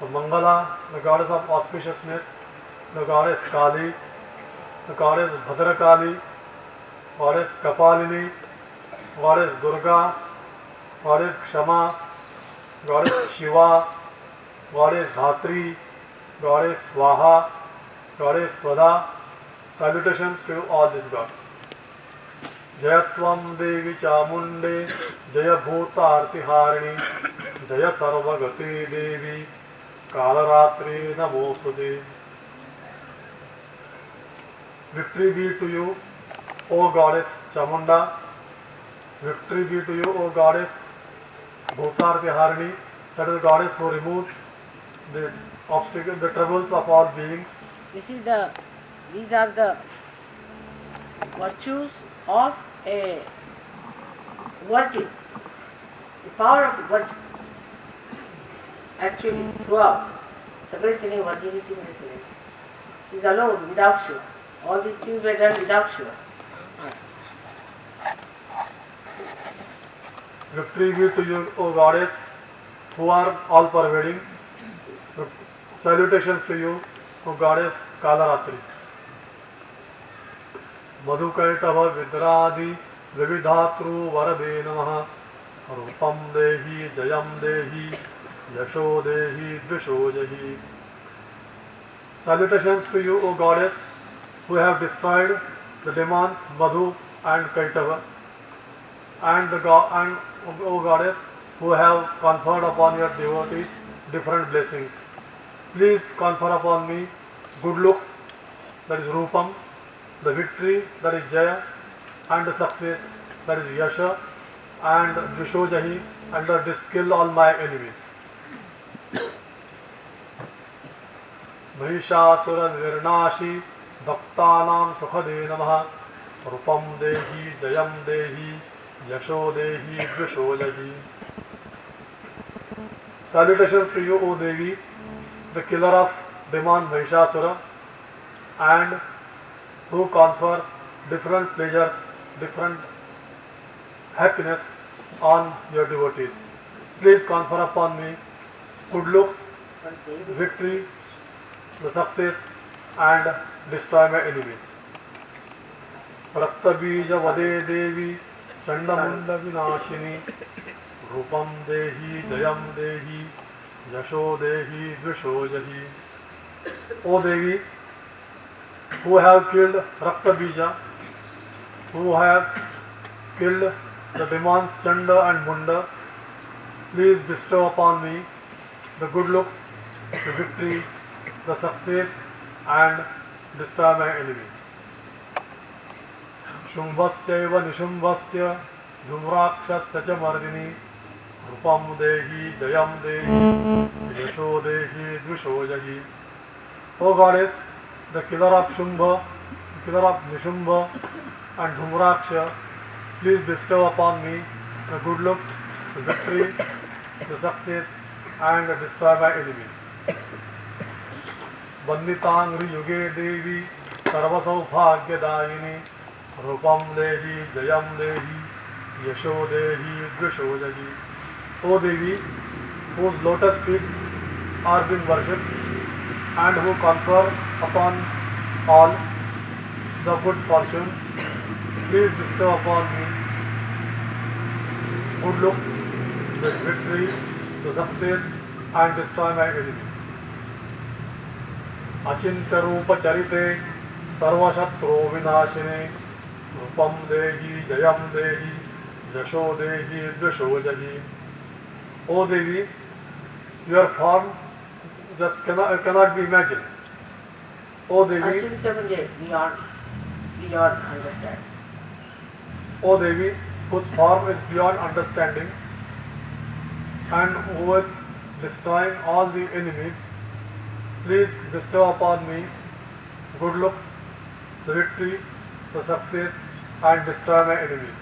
the Mangala, the goddess of auspiciousness, the goddess Kali, the goddess Bhadrakali, goddess Kapalini, goddess Durga, goddess Kshama, goddess Shiva, goddess Dhatri, goddess Swaha, goddess Svada. Salutations to all these gods. Jayatvam Devi Chamunde, Jaya Bhuta Artiharini, Jaya Sarvagati Devi, Kalaratri Namostute. Victory be to you, O goddess Chamunda. Victory be to you, O goddess Bhutartiharini, that is the goddess who removes the obstacles, the troubles of all beings. These are the virtues of a virgin, the power of the virgin. Actually, throughout, separating virginity is alone, without Shiva. All these things were done without Shiva. Victory be to you, O goddess, who are all pervading. Salutations to you, O goddess Kalaratri. Madhukaitabh विद्रादि विविधातृ वरदे नमः रूपम देहि जयम देहि यशो देहि द्विषो जहि. Salutations to you, O goddess, who have destroyed the demons Madhu and Kaitava, and O goddess, who have conferred upon your devotees different blessings. Please confer upon me good looks, that is Rupam, the victory, that is Jaya, and the success, that is Yasha, and Vishojahi, and the diskill all my enemies. Mahishasura Nirnashi, Bhaktanam Sukhade Namaha, Rupam Dehi, Jayam Dehi, Yasho Dehi, Vishojahi. Salutations to you, O Devi, the killer of demon Mahishasura, and who confers different pleasures, different happiness on your devotees. Please confer upon me good looks, victory, the success, and destroy my enemies. Raktabija Vade Devi, Chandamunda Vinashini, Rupam Dehi, Jayam Dehi, Yasho Dehi, Dvisho Jahi. O Devi, who have killed Raktabija, who have killed the demons Chanda and Munda, please bestow upon me the good looks, the victory, the success, and destroy my enemies. Shumvasyaiva Nishumbhasya Dhumrakshasya cha Mardini Rupam Dehi Jayam Dehi Yasho Dehi Dvisho Jahi. O goddess, the killer of Shumbha, the killer of Nishumbha and Dhumraksha, please bestow upon me the good looks, the victory, the success, and destroy my enemies. Vanditangri Yuge Devi Sarva Saubhagyadayini Rupam Dehi Jayam Dehi Yasho Dehi Dvisho Jahi. O Devi, whose lotus feet are being worshipped and who confer upon all the good fortunes, please bestow upon me good looks, the victory, the success, and destroy my enemies. Achintya Rupa Charite Sarva Shatru Vinashine Rupam Dehi Jayam Dehi Yasho Dehi Dvisho Jahi. O Devi, your form just cannot be imagined. O Devi, Achintya beyond understanding. O Devi, whose form is beyond understanding and who is destroying all the enemies, please bestow upon me good looks, the victory, the success, and destroy my enemies.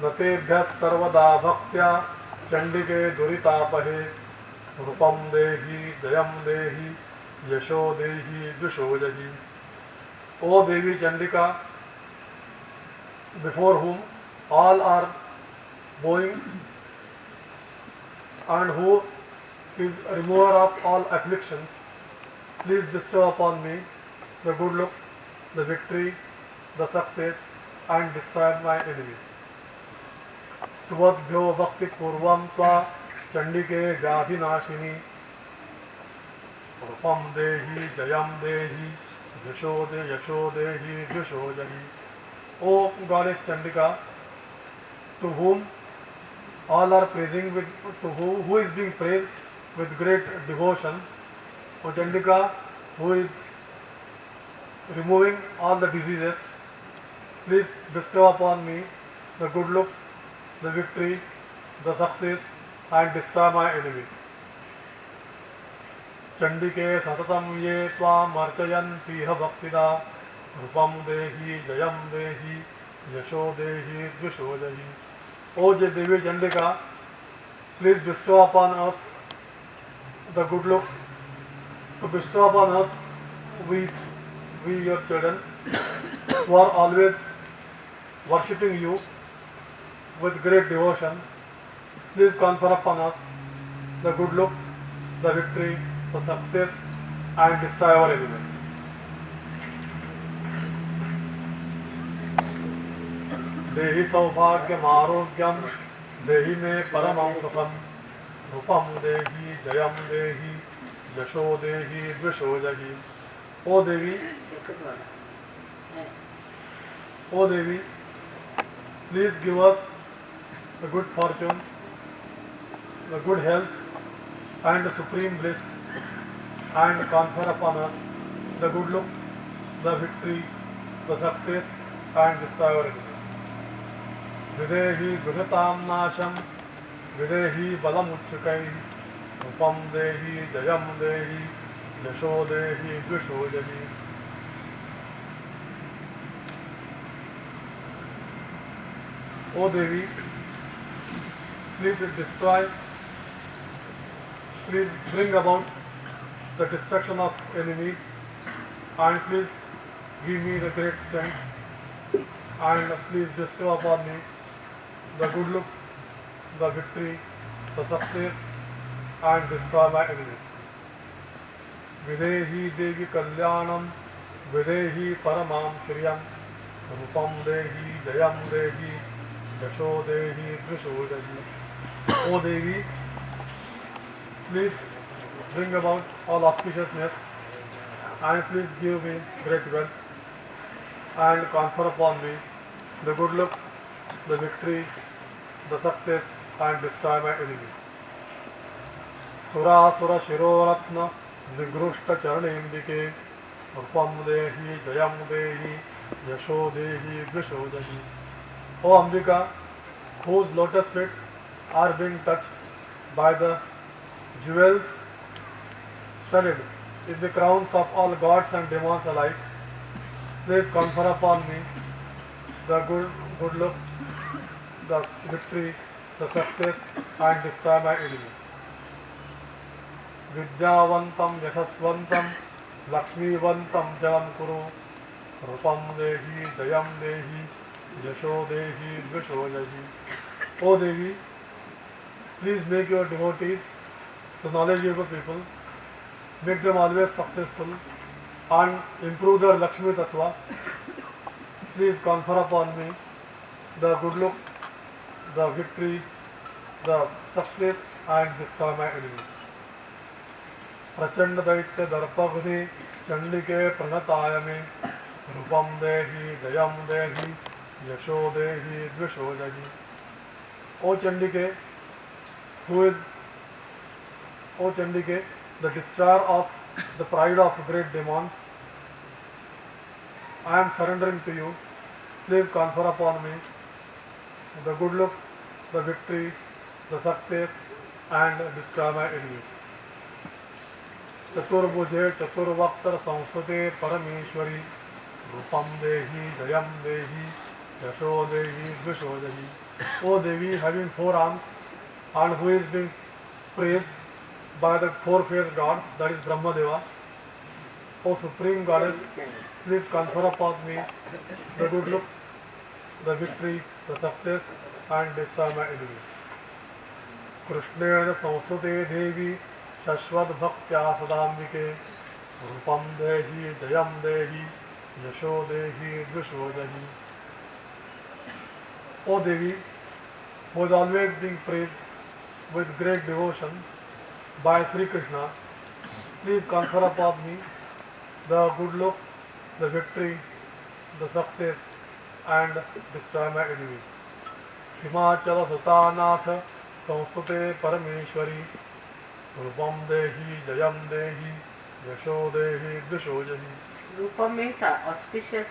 Natebhyas sarvada bhaktya chandike duritapahe Rupam Dehi Jayam Dehi Yasho Dehi Dvisho Jahi. O Devi Chandika, before whom all are bowing and who is remover of all afflictions, please bestow upon me the good looks, the victory, the success, and destroy my enemies. Tuvadbhyo bhakti purvam tva chandike vyadhinashini rupam dehi jayam dehi yasho dehi jusho jahi. O Goddess Chandika, to whom all are praising with, to who is being praised with great devotion, O Chandika, who is removing all the diseases, please bestow upon me the good looks, the victory, the success, and destroy my enemies. Chandike satatam ye tvam archayanti bhaktida rupam dehi jayam dehi yasho dehi dvisho dehi. O Devi Chandika, please bestow upon us the good looks, to bestow upon us, we your children, who are always worshipping you with great devotion. Please confer upon us the good looks, the victory, the success, and destroy our enemies. देहि सौभाग्यम आरोग्यम देहि मे परमं सुखम रूपम देहि जयम देहि यशो देहि द्विषो जहि. O Devi, please give us the good fortune, the good health, and the supreme bliss, and confer upon us the good looks, the victory, the success, and destroy our enemies. Videhi duhatam nasham, videhi balam uchkai, upam dehi jayam dehi, yasho dehi dvisho jahi. O Devi, please destroy, please bring about the destruction of enemies, and please give me the great strength, and please bestow upon me the good looks, the victory, the success, and destroy my enemies. Videhi Devi Kalyanam, Videhi Paramam Shriyam, Rupam Dehi Jayam Dehi, Yasho Dehi Dvisho Dehi. O Devi, please bring about all auspiciousness, and please give me great wealth, and confer upon me the good looks, the victory, the success, and destroy my enemies. Surasura Shiroratna Nigrushta Charnembike Rupam Dehi Jayam Dehi Yasho Dehi Dvisho Dehi. O Ambika, whose lotus feet are being touched by the jewels studded in the crowns of all gods and demons alike, please confer upon me the good look, the victory, the success, and destroy my enemies. Vidyavantam yashasvantam lakshmivantam jalam kuru rupam dehi jayam dehi yasho dehi dvisho jahi. O Devi, please make your devotees, the knowledgeable people, make them always successful and improve their Lakshmi Tattva. Please confer upon me the good looks, the victory, the success, and destroy my enemies. Prachanda Daitya Darpagni Chandike Pranataya me Rupam Dehi Jayam Dehi Yasho Dehi Dvisho Jahi. O Chandike, the destroyer of the pride of great demons, I am surrendering to you. Please confer upon me the good looks, the victory, the success, and destroy my enemies. Chaturbhuje Chaturvaktar Samsute Parameshwari Rupam Dehi Jayam Dehi Yasho Dehi Dvisho Dehi. O Devi, having 4 arms, and who is being praised by the 4-faced God, that is Brahmadeva. O Supreme Goddess, please confer upon me the good looks, the victory, the success, and destroy my enemies. कृष्णेन संस्तुते देवी शश्वद्भक्त्या सदाम्बिके रूपं देहि जयं देहि यशो देहि द्विषो देहि. O Devi, who is always being praised with great devotion by Sri Krishna, please confer upon me the good looks, the victory, the success, and destroy my enemies. Himachala Sutanath Samstute Parameshwari Rupam Dehi Jayam Dehi Yasho Dehi Dvisho Jahi. Rupa means auspicious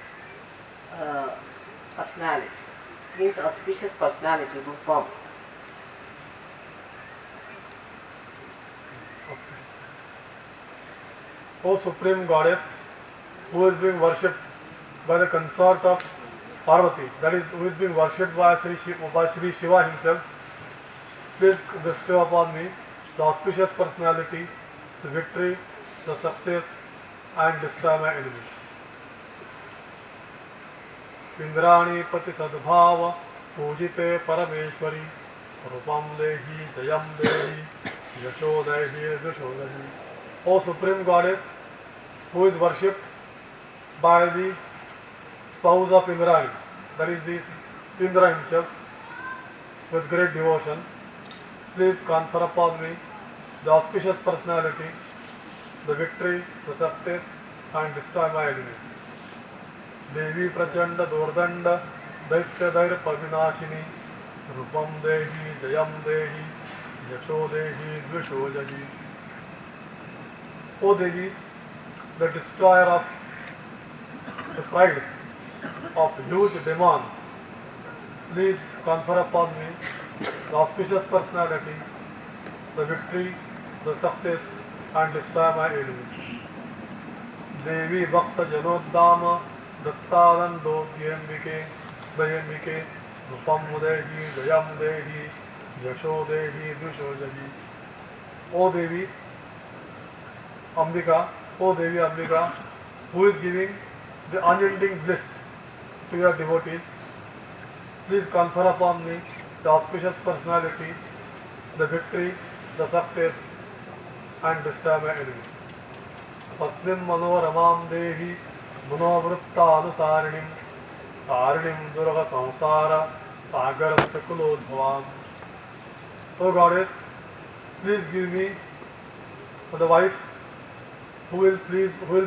personality. Means auspicious personality, Rupam. O Supreme Goddess, who is being worshipped by the consort of Parvati, that is, who is being worshipped by Sri Shiva himself, please bestow upon me the auspicious personality, the victory, the success, and destroy my enemies. Indrani Pati Sadbhava Pujite Parameshwari Rupam Dehi Jayam Dehi Yasho Dehi Dvisho Dehi. O Supreme Goddess, who is worshipped by the spouse of Indrani, that is the Indra himself, with great devotion, please confer upon me the auspicious personality, the victory, the success, and destroy my enemies. Devi Prachanda Durdanda Daitya Dairpa Vinashini Rupam Dehi Jayam Dehi Yasho Dehi Dvisho Jahi. O Devi, the destroyer of the pride of huge demons, please confer upon me the auspicious personality, the victory, the success, and destroy my enemies. Devi Bhakta Janodama Dattanando Dhyambike Rupam Dehi Jayam Dehi Yasho Dehi Dvisho Jahi. O Devi Ambika, O Devi Ambika, who is giving the unending bliss to your devotees, please confer upon me the auspicious personality, the victory, the success, and destroy my enemies. Patnim Manoramam Dehi Manovritta Anusarinim Tarinim Durga Samsara Sagar Sakulodbhavam. O Goddess, please give me the wife who will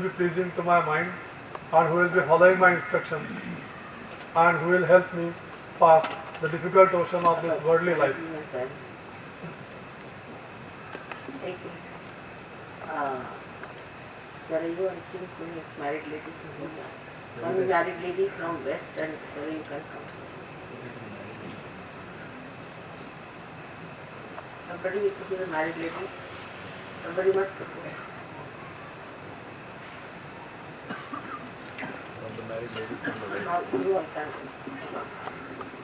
be pleasing to my mind and who will be following my instructions and who will help me pass the difficult ocean of this worldly life. Thank you. There is one thing who married lady from India. One married lady from West and where you can come. Somebody is to be a married lady. Somebody must propose.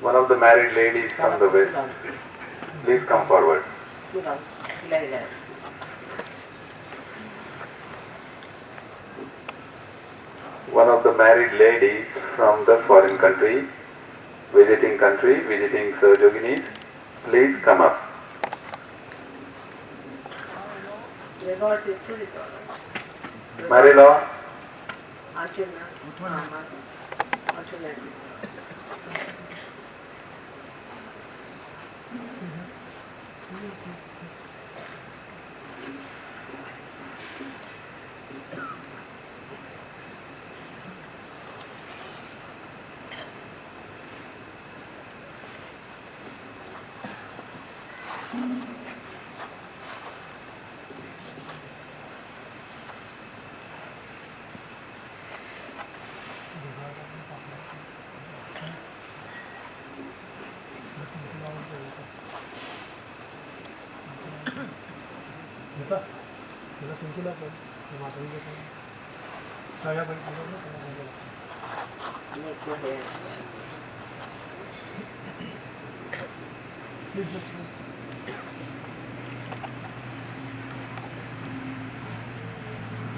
One of the married ladies from the West. Please come forward. One of the married ladies from the foreign country, visiting Sir Yoginis, please come up. Marilla.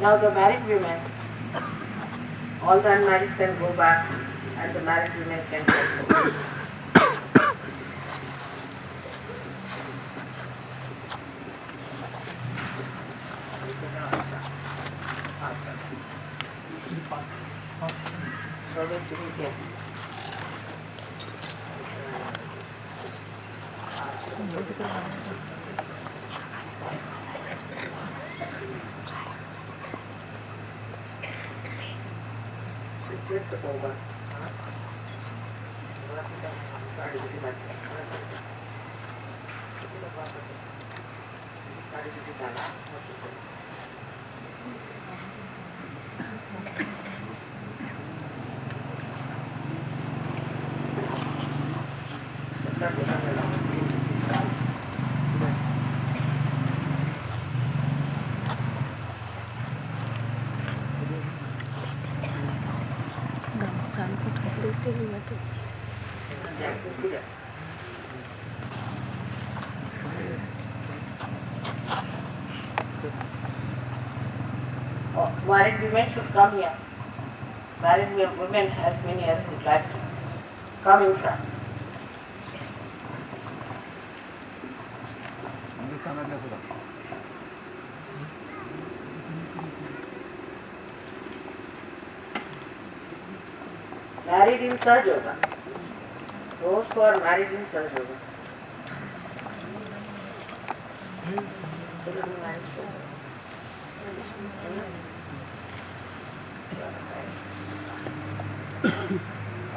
Now the married women, all the unmarried can go back and the married women can go. just over. Married women should come here. Married women, as many as would like to come in front. Married in Sahaja Yoga. Those who are married in Sahaja Yoga.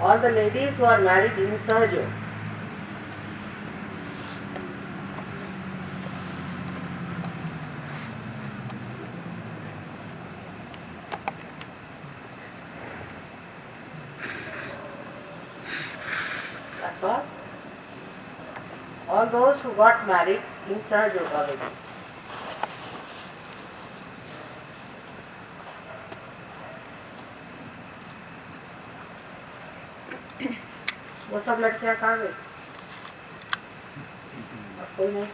All the ladies who are married in Sahaja Yoga. That's all. All those who got married in Sahaja Yoga already. वो सब लड़कियां कहाँ गई? कोई नहीं।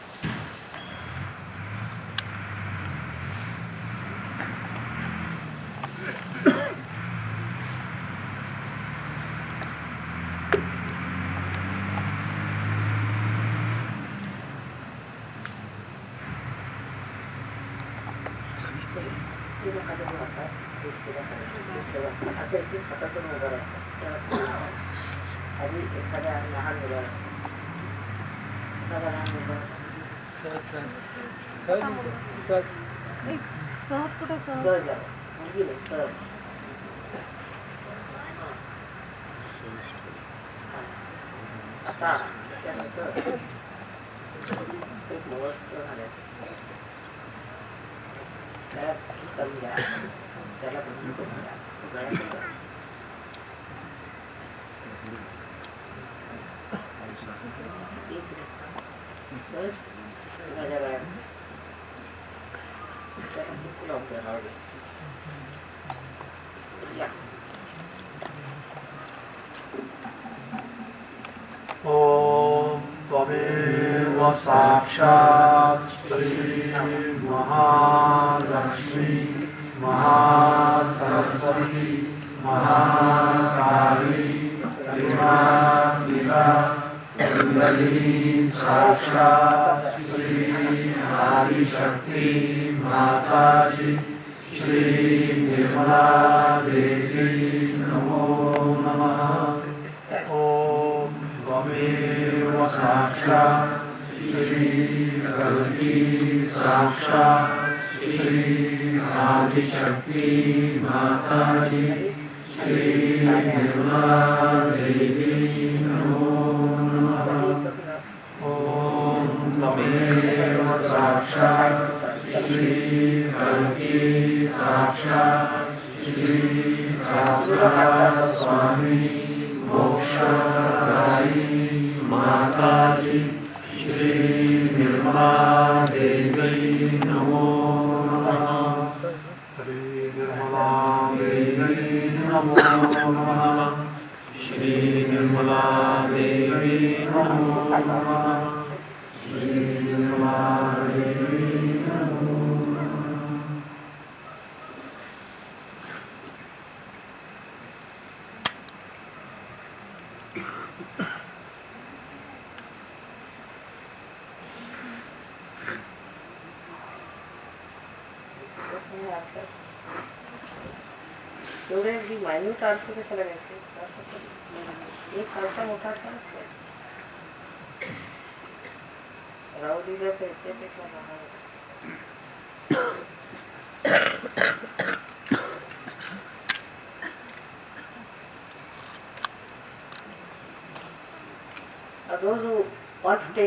अभी एखाद्या लहान मुलाला सहज कुठे सहज सहज आहे. मुलगी नाही, सहज. आता त्यानंतर एक मस्त झालं. त्याला कमी द्या, त्याला कमी द्या. गळ्यात माझ्या गळ्यात ओम त्वमेव साक्षात् श्री महालक्ष्मी महासरस्वती महाकाली त्रिमात्रिका कुंडली साक्षात् श्री आदिशक्ति माताजी श्री निर्मला देवी नमो नमः। ओम त्वमेव साक्षात् श्री कल्की साक्षात् श्री आदिशक्ति माताजी श्री निर्मला देवी नमो नमः। ओम त्वमेव साक्षात् श्री कल्की साक्षात् श्री सहस्र स्वामी मोक्षदायी माताजी श्री निर्मला देवी नमो नमः। श्री निर्मला देवी नमो नमः। श्री निर्मला देवी नमो नमः। श्री निर्मला देवी नमो नमः। एवढे जी मायन्यूट आरसे कशाला घ्यायचे? एक आरसा मोठा असता राहू दिलं तर त्यापेक्षा लहान.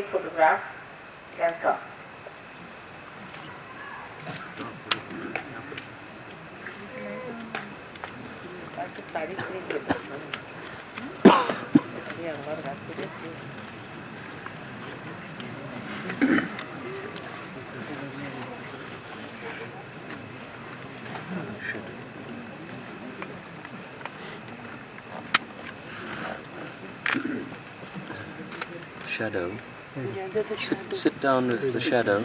take photograph can come. Shadow. Sit down with the shadow.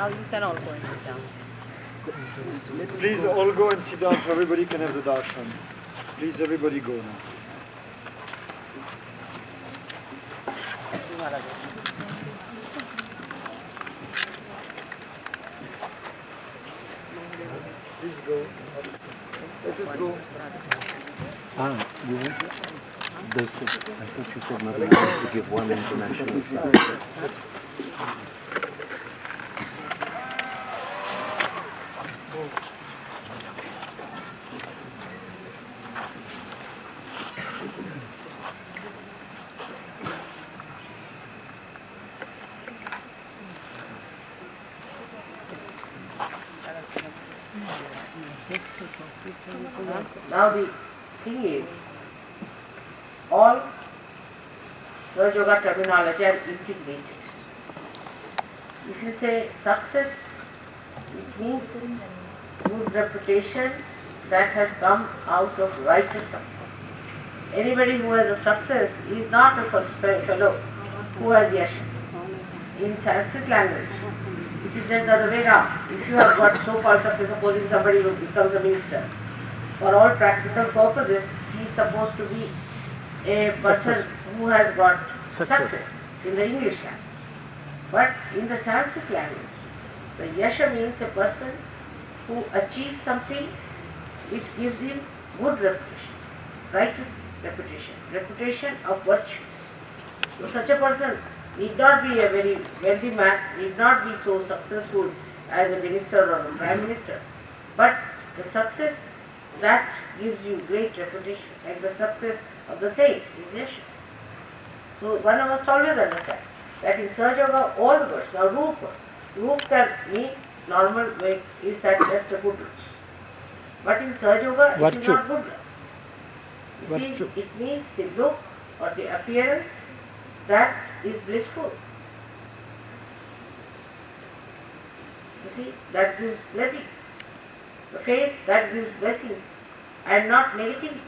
Now you can all go and sit down. Please all go and sit down so everybody can have the darshan. Please everybody go now. You want they said, I thought you said Mother wanted to give one international certificate. Now the thing is, all Sahaja Yoga terminology are integrated. If you say success, it means good reputation that has come out of righteous success. Anybody who has a success is not a fellow who has yasha. In Sanskrit language, it is just the other way around. If you have got so-called success, supposing somebody who becomes a minister, for all practical purposes, he is supposed to be a person who has got success in the English language. But in the Sanskrit language, the yasha means a person who achieves something which gives him good reputation, righteous reputation, reputation of virtue. So such a person need not be a very wealthy man, need not be so successful as a minister or a prime minister, but the success that gives you great reputation, like the success of the saints is yasha. So one must always understand that in Sahaja Yoga all the words, now Rupa can mean normal way, is that just a good looks. But in Sahaja Yoga it is not good looks. It means the look or the appearance that is blissful. You see, that gives blessings. The face that gives blessings and not negativity.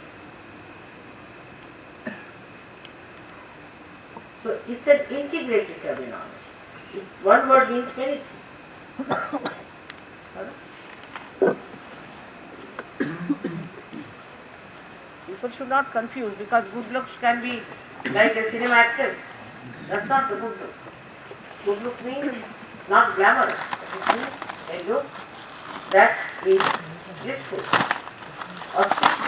So it's an integrated terminology. One word means many things. People should not confuse, because good looks can be like a cinema actress. That's not the good look. Good look means not glamorous. It means a look that is blissful, auspicious.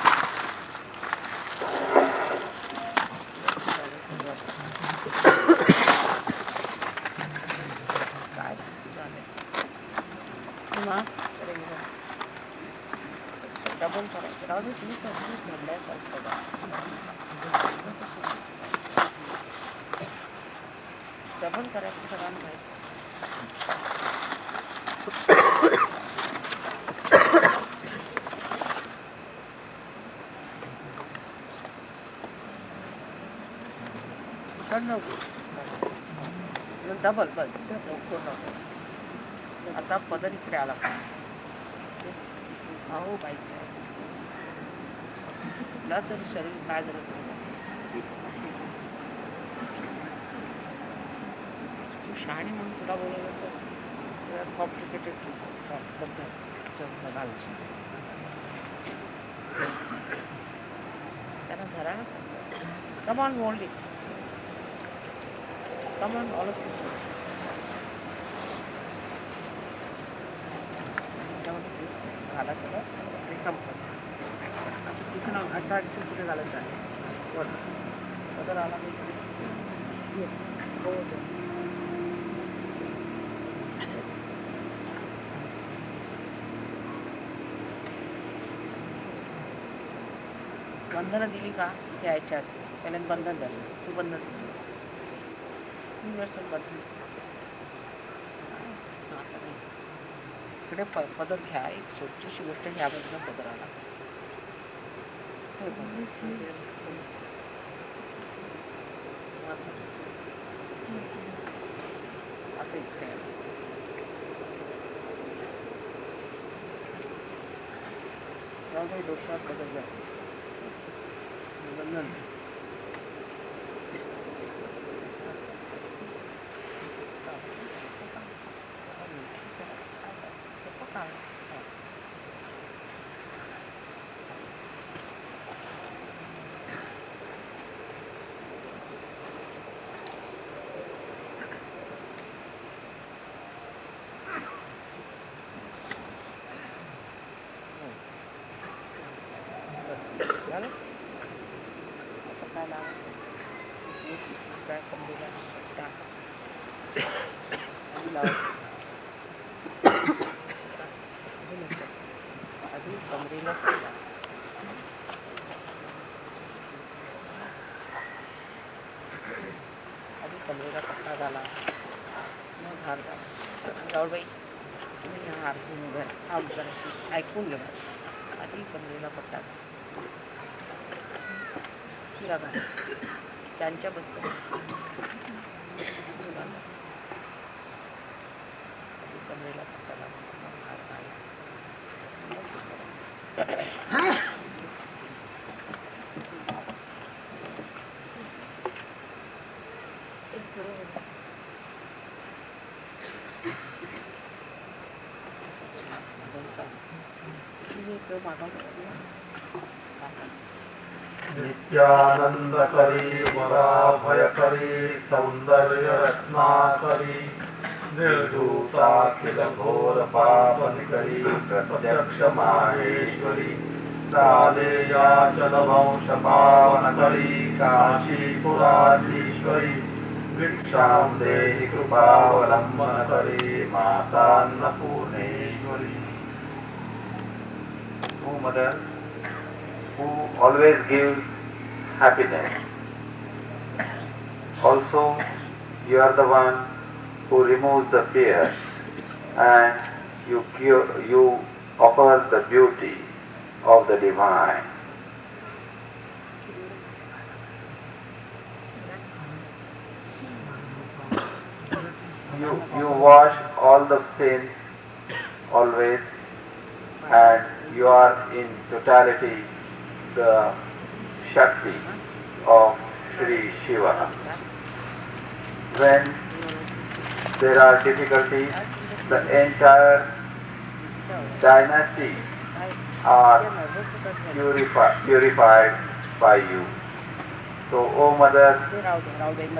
Double बस आता पदर इकडे आला अहो by साहेब तरी शरीर काय झालं तू शहाणी म्हणून तुला बोलवलं तर सगळ्यात कॉम्प्लिकेटेड त्यांना धरा ना come on only come on, all of you. घाला सगळं ते संपलं तिथून अठरा इथून कुठे घालायचं आहे वर पदर आला बंधनं दिली का ते यायच्या पहिल्यांदा बंधन झालं तू बंधन युनिव्हर्सल बंधन इकडे पदर घ्या एक सोपीशी गोष्ट ह्या बाजूला पदर आला आता इकडे डोक्यात पदर घ्या बंधन कमरे का पत्ता डाला, मग हार डाला, जाऊ बाई तुम्ही हा हार घेऊन घ्या, हा जराशी ऐकून घ्या, आधी कमरेला पत्ता शिरा घाल त्यांच्या बसतं कमरेला पत्ता डाला, मग हार डाला. नित्यानंदकरी वराभयकरी सौंदर्य रत्नाकरी निर्धूताखिल घोर पापनिकरी प्रत्यक्ष माहेश्वरी राधेयाचल वंश पावनकरी काशीपुराधीश्वरी भिक्षां देहि कृपावलंबनकरी मातान्नपूर्णेश्वरी. O Mother, who always gives happiness. Also, you are the one who removes the fear and you offer the beauty of the divine. You wash all the sins always, and you are in totality the Shakti of Sri Shiva. When there are difficulties, the entire dynasty are purified by you. So, O Mother,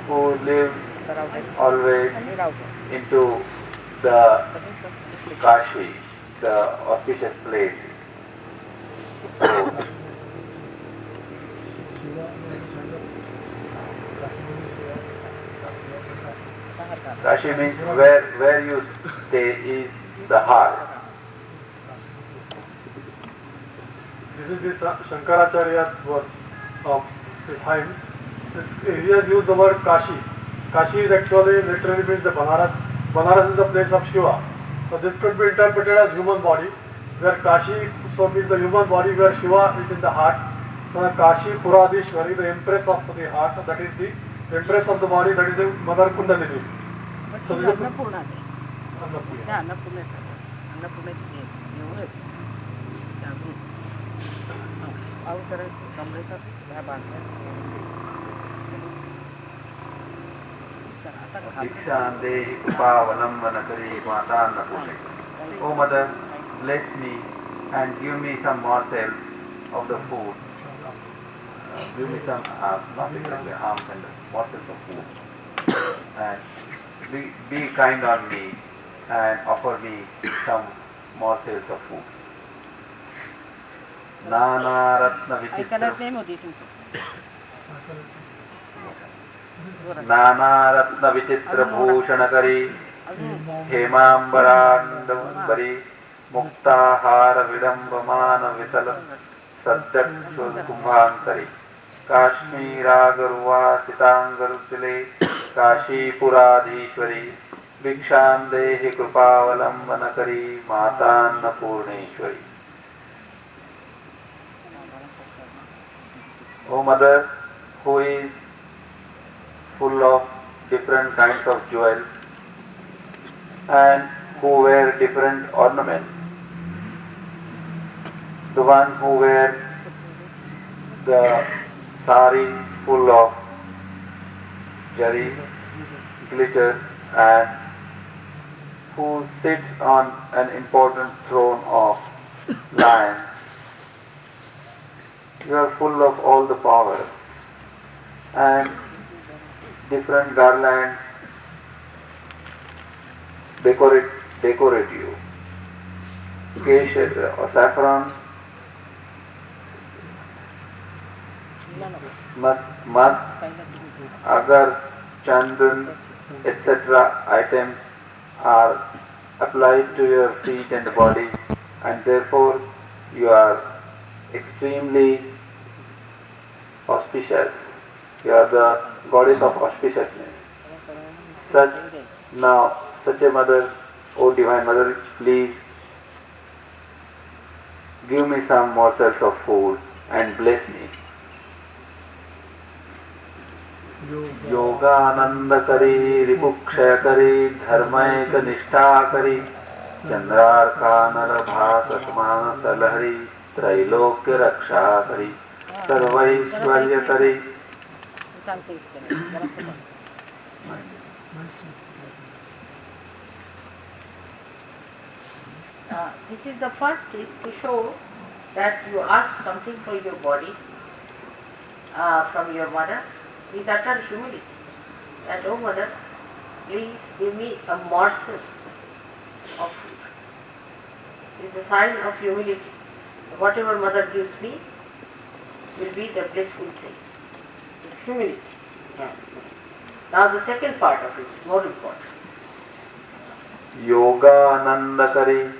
who live always into the Kashi, the auspicious place. So, Kashi means where you stay is the heart. This is this Shankaracharya's verse of his hymns. He has used the word Kashi. Kashi is actually literally means the Banaras. Banaras is the place of Shiva. So this could be interpreted as human body, where Kashi so means the human body where Shiva is in the heart. So Kashi Puradishwari, the empress of the heart, that is the empress of the body, that is the Mother Kundalini. So this is Annapurna Annapurna. अन्नपूर्णेची एवढं जागृत अहो तर कमरेचा ह्या बांधल्या Dikshan Dehi Krupavalambanakari Matannapurne. O Mother, bless me and give me some morsels of the food. Give me some, not exactly alms and morsels of food. And be kind on me and offer me some morsels of food. Nana Ratna Vichitra. ऐकायलाच नाही होती तुमचं नाना रत्न विचित्र भूषणकरी हेमांबरांडवरी मुक्ताहार विडंबमान वितल सद्यक्षु कुंभांतरी काश्मीरागरुवा सितांगरुतिले काशीपुराधीश्वरी भिक्षां देहि कृपावलंबनकरी मातान्नपूर्णेश्वरी. O Mother, who is full of different kinds of jewels and who wear different ornaments. The one who wears the sari full of jari, glitter, and who sits on an important throne of lion. You are full of all the power and different garlands decorate you. Kesha or saffron, musk musk, agar, chandan, etc. items are applied to your feet and body, and therefore you are extremely auspicious. You are the goddess of auspiciousness. Such a mother, O Divine Mother, please give me some morsels of food and bless me. Yogananda करी रिपुक्षय करी धर्मैक निष्ठा करी चंद्रार्कानल भासमान सलहरी त्रैलोक्य रक्षा करी सर्वैश्वर्य करी. This is the first is to show that you ask something for your body from your mother. Is utter humility. That, oh mother, please give me a morsel of food. It is a sign of humility. Whatever mother gives me will be the blissful thing. It's humility. Yeah. Now the second part of it is more important. Yoganandakari,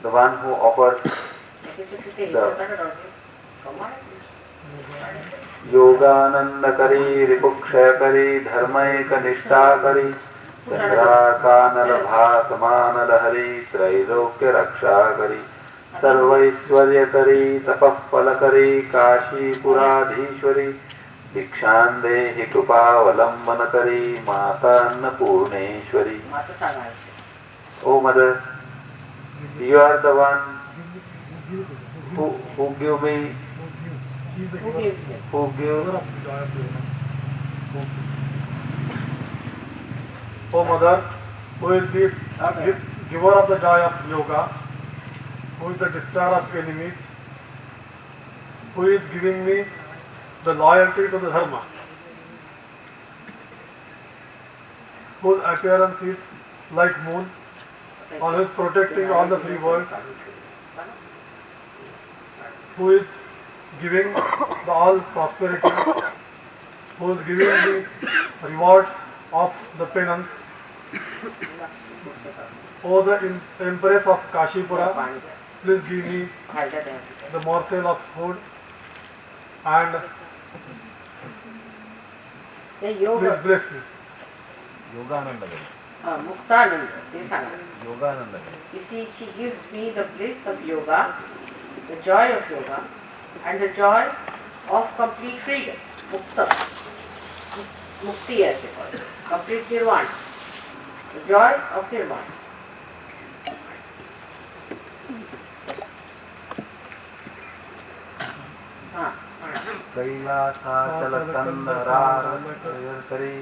the one who offers योगानंदकरी रिपुक्षयकरी धर्मैक निष्ठाकरी चंद्रार्कानल भासमान लहरी त्रैलोक्य रक्षाकरी सर्वैश्वर्यकरी तपःफलकरी काशीपुराधीश्वरी दीक्षां देहि कृपावलंबनकरी माता Annapurneshwari. O mother, you are the one who give me. Who gives? O mother, who is the giver of the joy of yoga, who is the destroyer of enemies, who is giving me the loyalty to the dharma, whose appearance is like moon, and who is protecting all the three worlds, who is giving the all prosperity, who is giving the rewards of the penance. O the Empress of Kashipura, please give me the morsel of food and please bless me. Muktananda. You see, she gives me the bliss of yoga, the joy of yoga, and the joy of complete freedom. Mukta. Mukti as they call it. Complete nirvana. The joy of nirvana. कैलासाचल कंदरारी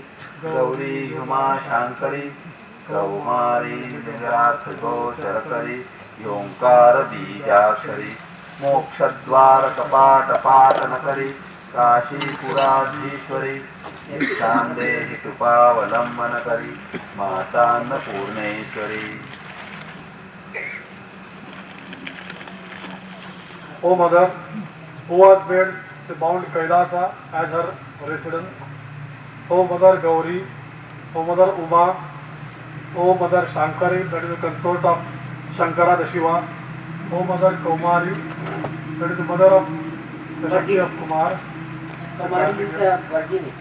Gauri Uma Shankari Kaumari निराथ गोचर करी योंकार बीजाक्षरी मोक्षद्वार कपाट पाटन करी काशीपुराधीश्वरी दीक्षां देहि कृपावलंबन करी माता Annapurneshwari. O mother, who has made the Mount Kailasa as her residence, O mother Gauri, O mother Uma, O mother Shankari, that is the consort of Shankara the Shiva, O mother Kaumari, that is the mother of the Shakti of Kumar. Kaumari means virginity.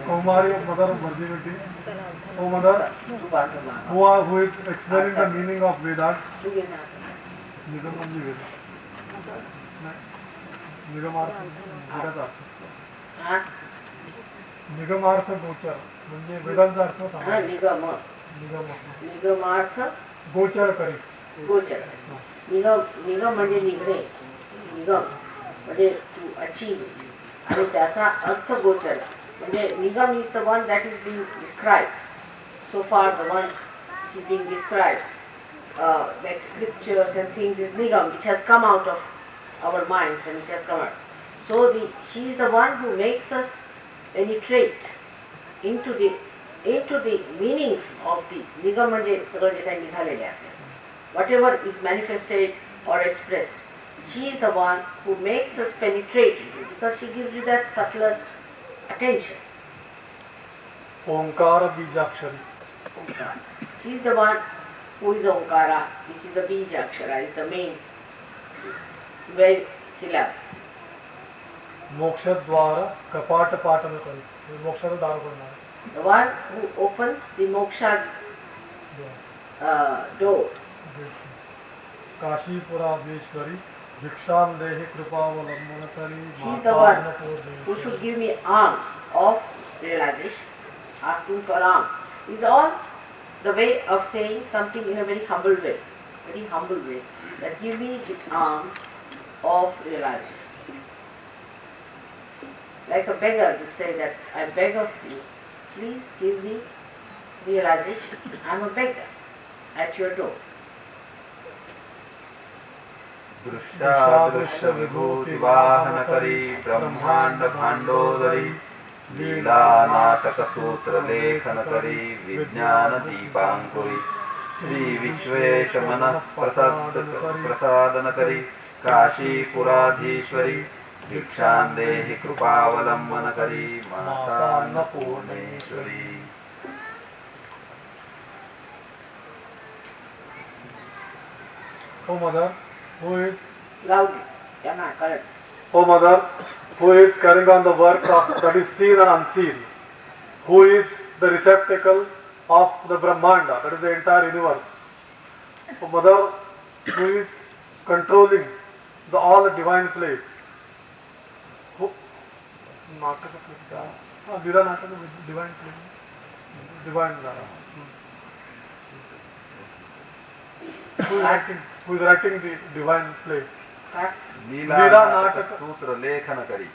Kaumari, mother of virginity. O mother, who is explaining the meaning of Vedas. Nigamartha गोचर म्हणजे वेदांचा अर्थ निगमार्थ गोचर करी. गोचर निगम म्हणजे निघणे, निगम म्हणजे to achieve, आणि त्याचा अर्थ गोचर म्हणजे निगम is the one that is being described so far. The one is being described like scriptures and things is nigam, which has come out of our minds and which has come out. So she is the one who makes us penetrate into the meanings of these. Nigam म्हणजे सगळं जे काही निघालेले आहे, whatever is manifested or expressed, She is the one who makes us penetrate into it because she gives you that subtler attention. Onkar बीजाक्षरी. Omkara. She is the one who is Omkara, which is the Bijakshara, is the main very syllable. मोक्ष द्वार कपाट पाटन करी. मोक्षाचं दार करणार. The one who opens the moksha's door. काशीपुराधीश्वरी भिक्षाम देहि कृपावलंबन करी. She is the one who should give me alms of realization, asking for alms. Is all the way of saying something in a very humble way, that give me the alms of realization. Like a beggar would say that, I beg of you, please give me realization. I am a beggar at your door. दृश्यादृश्य विभूति वाहन करी ब्रह्मांड भांडोदरी लीला नाटक सूत्र लेखन करी विज्ञान दीपांकुरी श्री विश्वेश मन प्रसादन करी काशीपुराधीश्वरी भिक्षां देहि कृपावलंबन करी माता Annapurneshwari. O mother, who is Loudly. Yama, correct. O mother, who is carrying on the work of that is seen and unseen, who is the receptacle of the Brahmanda, that is the entire universe. O mother, who is controlling all the divine play. Who? Lila Nataka is divine play. Divine. Who is writing the divine play? लीला नाटक सूत्र लेखन करी.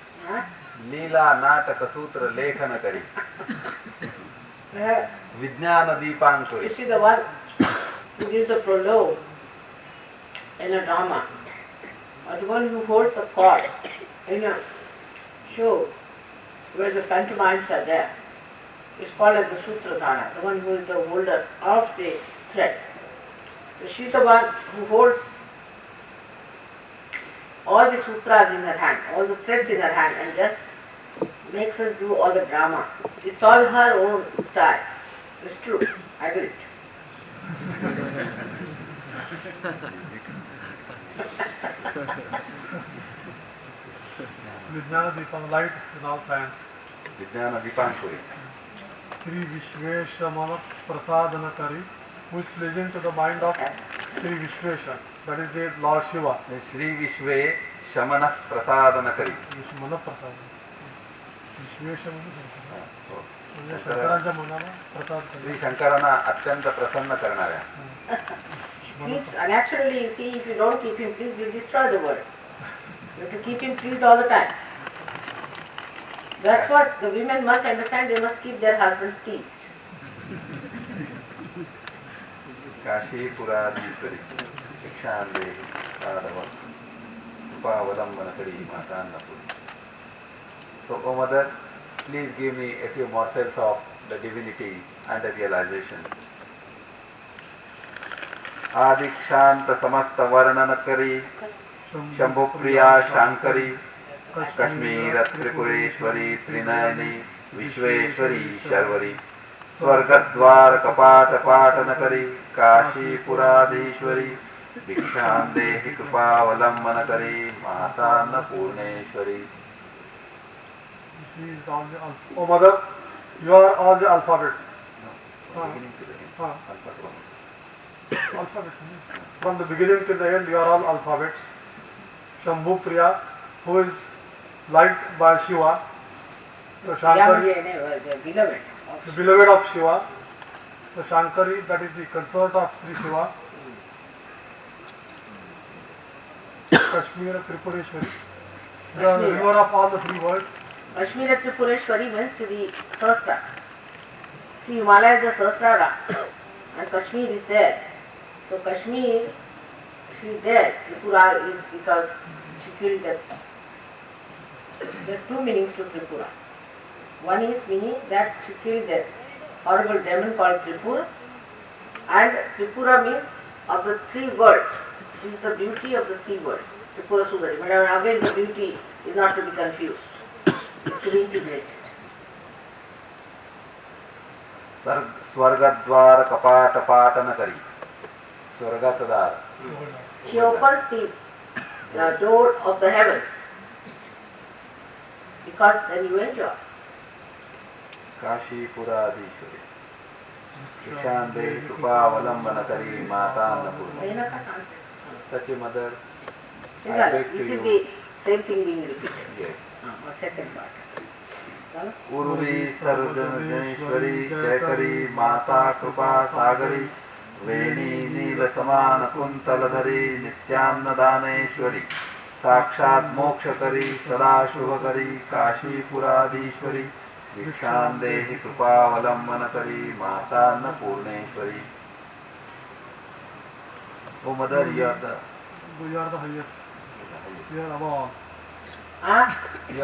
लीला नाटक सूत्र लेखन करी विज्ञान दीपांकुरी. You see the one who gives the prologue in a drama, or the one who holds the cord in a show where the pantomimes are there, is called as the Sutradhara, the one who is the holder of the thread. So she is the one who holds all the sutras in her hand, all the threads in her hand, and just makes us do all the drama. It's all her own style. It's true. I agree. Vijnana Deepam, light in all science. विज्ञान दीपांकुरी. Sri Vishveshamana Prasadana Kari, who is pleasing to the mind of Sri Vishvesha, that is the Lord Shiva. Shri विश्वे शमन प्रसादन करी. Vishmana Prasadana. Vishveshamana. शंकरांच्या मनाला प्रसाद श्री शंकरांना अत्यंत प्रसन्न करणाऱ्या. Naturally, you see, if you don't keep him pleased, you destroy the world. You have to keep him pleased all the time. That's what the women must understand, they must keep their husbands pleased. काशीपुराधीश्वरी भिक्षां देहि कृपावलंबन करी माता Annapurna. So, O mother, please give me a few morsels of the divinity and the realization. आदिक्षांत समस्त वर्णन करी शंभु प्रिया शांकरी कश्मीर त्रिपुरेश्वरी त्रिनयनी विश्वेश्वरी शर्वरी स्वर्गद्वार कपाट पाटन करी काशीपुराधीश्वरी भिक्षां देहि कृपावलंबन करी माता Annapurneshwari. O mother, you are all the alphabets. Alphabets. From the beginning to the end, you are all alphabets. Shambhu Priya, who is liked by Shiva. The Shankari, the beloved of Shiva. The Shankari, that is the consort of Sri Shiva. Kashmir Tripureshwari, the river of all the three worlds. Kashmir Tripureshwari means to the Sahasra. See, Himalaya is the Sahasrara and Kashmir is there. So Kashmir, she is there. Tripura is because she killed them. There are two meanings to Tripura. One is meaning that she killed that horrible demon called Tripura, and Tripura means of the three words. She is the beauty of the three words. Tripura Sundari. But again the beauty is not to be confused. It's to be integrated. स्वर्गद्वार कपाट पाटन करी स्वर्गाचं दार. She opens the door of the heavens because then you enjoy. काशीपुराधीश्वरी भिक्षांदे कृपावलंबन करी माता Annapurna. Menaka can't. Such a mother, I Right. beg to This is you. the same thing being repeated. Yes. A second part. Urvi सर्वजनेश्वरी जयकरी माता कृपा सागरी वेणी नील समान कुंतलधरी नित्यान्नदानेश्वरी साक्षात मोक्षकरी सदा शुभकरी काशीपुराधीश्वरी भिक्षां देहि कृपावलंबन करी माता Annapurneshwari. O mother, you are the You are the highest. You are above. Ah? you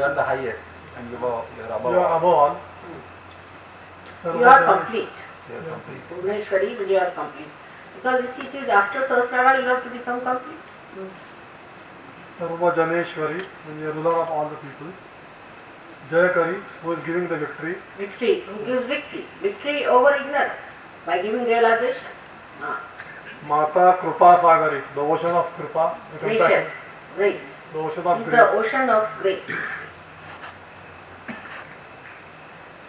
are the highest and you are above. You are above all. You are complete. You are complete. Purneshwari, when you are complete. Because you see, it is after Sahasrara you have to become complete. Sarva Janeshwari, when you are ruler of all the people. Jayakari, who is giving the victory. Victory. Who gives victory? Victory over ignorance by giving realization. Mata Krupa Sagari, the ocean of Kripa. the Gracious. compassion. Grace. The ocean She of is grace. the ocean of grace.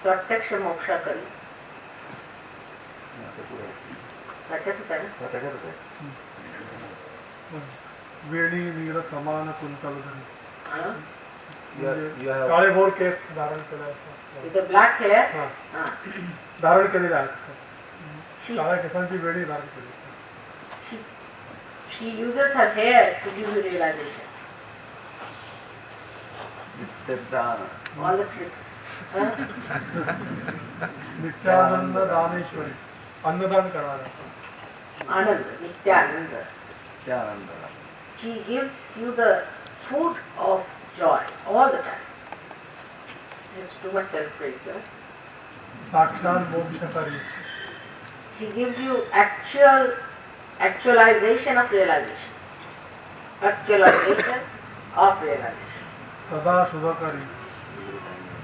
Pratyaksha moksha kari. त्याच्यातच आहे ना. वेणी नील समान कुंतलधरी. हा? काळे भोर case धारण केले With the black hair. हा. हा. धारण केलेले आहेत. She, काळ्या केसांची वेणी धारण केली. she uses her hair to give you realization. All the tricks. Huh? Nityanand Daneshwari, अन्नदान करणारा. Anand, Nityananda. She gives you the food of joy all the time. It's too much self-praise. Huh? साक्षात मोक्षकरी. She gives you actualization of realization. Actualization of realization. सदा शुभकरी.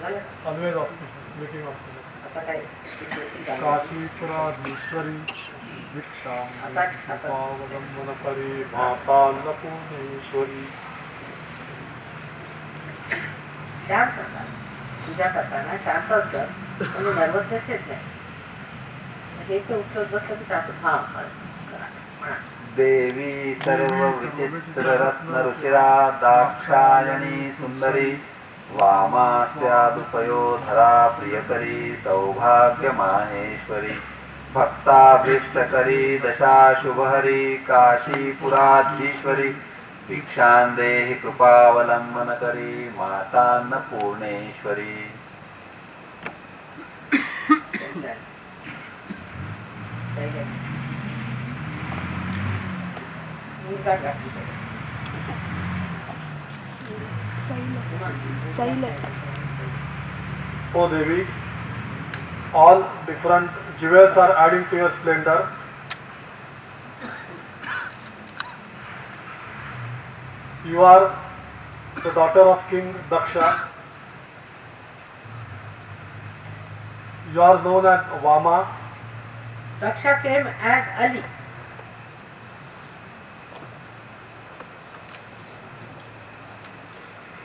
झालं? Always auspicious, making auspicious. आता काय? काशीपुराधीश्वरी भिक्षां आता- कृपावलंबन करी माता अन्नपूर्णेश्वरी. शांत असा. पूजा करताना शांत असतं म्हणजे नर्वसनेस येत नाही. हे तर उठत बसलं की जातो. हा करा म्हणा. देवी सर्व विचित्र रत्न रुचिरा दाक्षायणी सुंदरी वामास्यादुपयोधरा प्रियकरी सौभाग्य माहेश्वरी भक्ताभीष्टकरी दशा शुभहरी काशीपुराधीश्वरी भिक्षां देहि कृपावलंबन करी मातान्नपूर्णेश्वरी. O Devi, all different jewels are adding to your splendor. You are the daughter of King Daksha. You are known as Vama. Daksha came as Ali.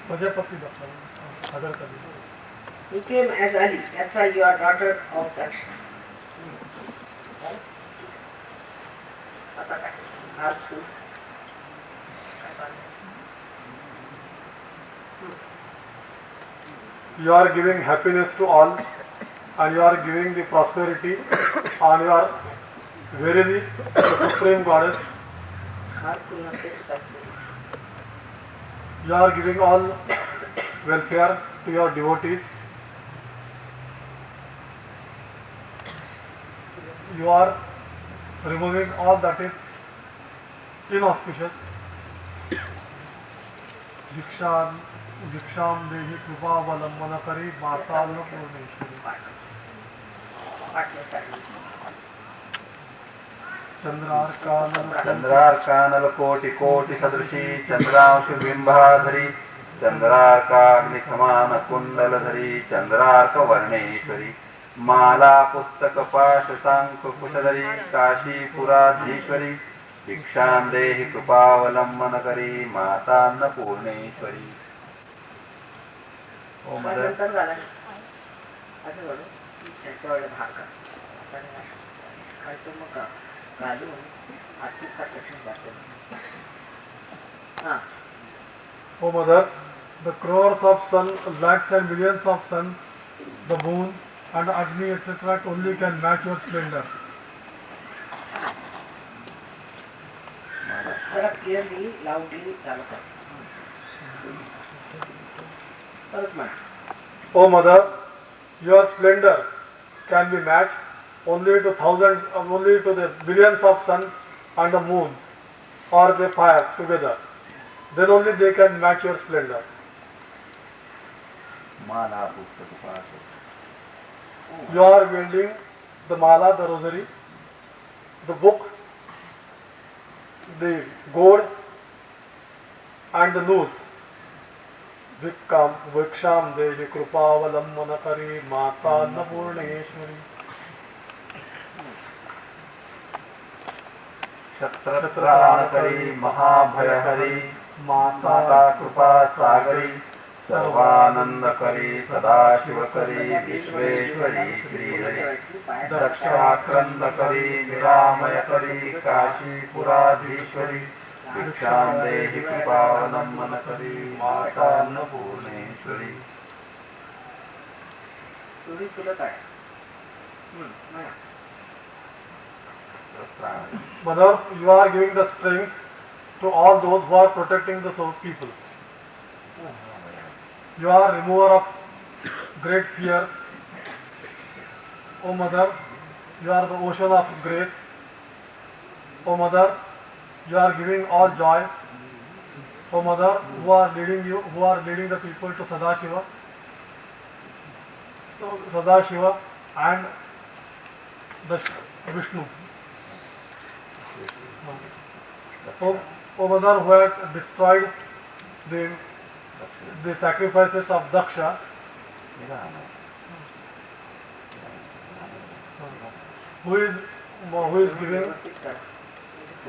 Prajapati Daksha. Other Kali. He came as Ali. That's why you are daughter of Daksha. आता काय? आज तू. You are giving happiness to all, and you are giving the prosperity, and you are verily the supreme goddess. आज तू नसतेस करते. You are giving all welfare to your devotees. You are removing all that is inauspicious. भिक्षां देहि कृपावलंबन करी माता अन्नपूर्णेश्वरी. वाटण्यासाठी. चंद्रार्कानलकोटिकोटिसदृशी चंद्रांशुबिंबाधरी चंद्रार्काग्निसमानकुण्डलधरी चंद्रार्कवर्णेश्वरी माला पुस्तकपाशशाङ्कुशधरी काशीपुराधीश्वरी भिक्षां देहि कृपावलंबनकरी माता अन्नपूर्णेश्वरी. ओ mother O mother, the crores of sun, lakhs and billions of suns, the moon and Agni etc. only can match your splendor. Clearly, loudly, O mother, your splendor can be matched only to the billions of suns and the moons or the fires together. Then only they can match your splendor. Mala Pustakapasha. You are wielding the mala, the rosary, the book, the gourd and the noose. Viksham Devi Krupavalammanakari Mata Annapurneshwari. क्षत्रत्राणकरी महाभयहरी माता कृपा सागरी सर्वानंदकरी सदाशिवकरी विश्वेश्वरी श्रीहरि दक्षाक्रंदकरी निरामयकरी काशीपुराधीश्वरी भिक्षां देहि कृपावलंबनकरी माता Annapurneshwari. Mother, you are giving the strength to all those who are protecting the soul people. You are remover of great fears. O Mother, you are the ocean of grace. O Mother, you are giving all joy. O Mother, who are leading the people to Sadashiva. So Sadashiva and the Vishnu. O Mother, who has destroyed the sacrifices of Daksha, who is giving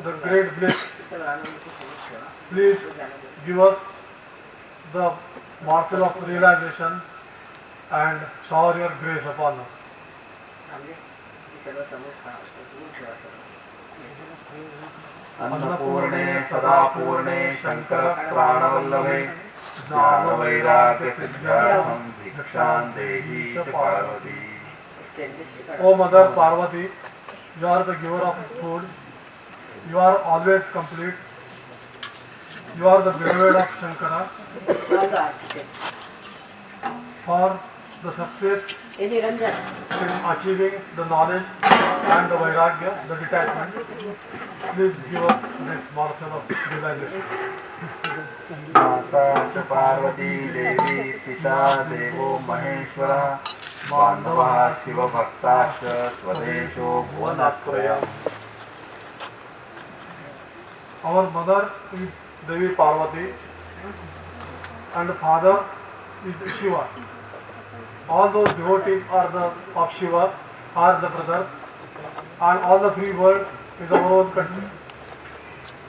the great bliss, please give us the morsel of realization and shower your grace upon us. अन्नपूर्णे सदापूर्णे शंकर प्राणवल्लभे ज्ञानवैराग्य सिद्ध्यार्थं भिक्षां देहि च Parvati. O Mother Parvati, you are the giver of food. You are always complete. You are the beloved of Shankara. For the success in achieving the knowledge and the vairagya, the detachment, please give us this morsel of realization. माता च पार्वती देवी पिता देवो Maheshwara बान्धवा शिवभक्ताश्च स्वदेशो भुवनत्रयम्. Our mother is Devi Parvati and father is Shiva. All those devotees of Shiva are the brothers, and all the three worlds is our own country.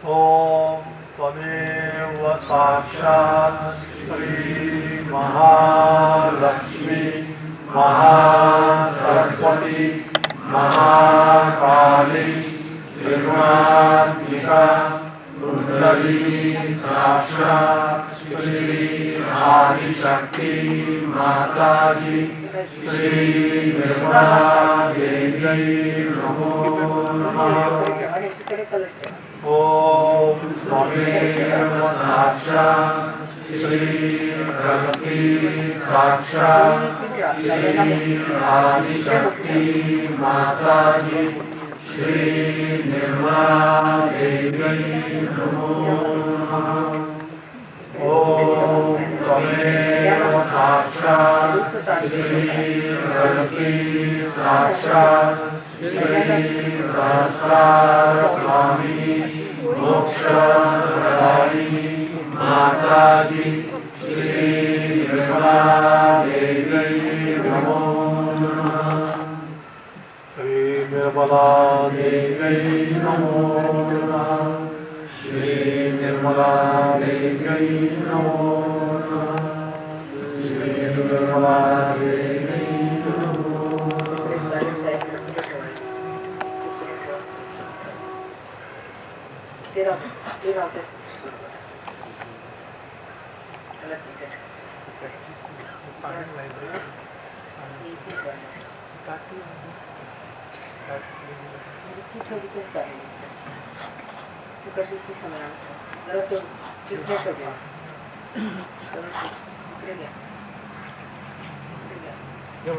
Om Tadeva Sakshat Shri Mahalakshmi Mahasaraswati Mahakali Trigunaatmika Kundalini Sakshat Shri Adi Shakti Mataji Shri Nirmala Devi Namo Namaha. Om Tadeva Sakshat Shri Bhagavati Sakshat Shri Adi Shakti Mataji Shri Nirmala Devi Namo Namaha. Om Tadeva साक्षात् श्री कल्की साक्षात् श्री सहस्रार स्वामी मोक्ष प्रदायिनी माता जी श्री निर्मला देवी नमो नमः। श्री निर्मला देवी नमो नमः। श्री निर्मला देवी नमो नमः। श्री निर्मला देवी नमो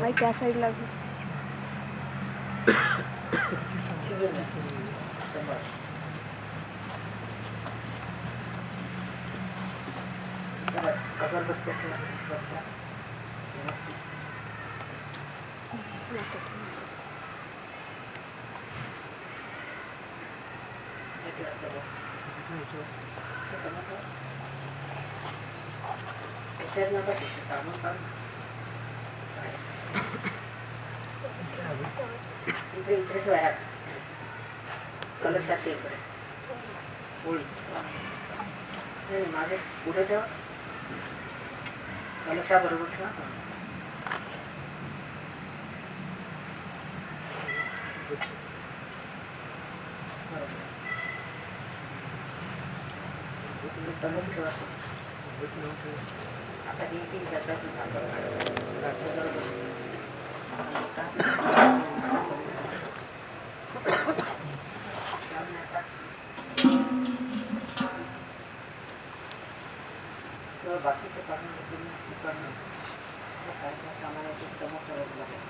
भाई क्या side लागू इकडे ठेवा कलशाच्या इकडे नाही माझे पुढे ठेवा कलशा बरोबर ठेवा आता ही बाकीचं कारण सामान्याचे समोर ठेवायचं लागेल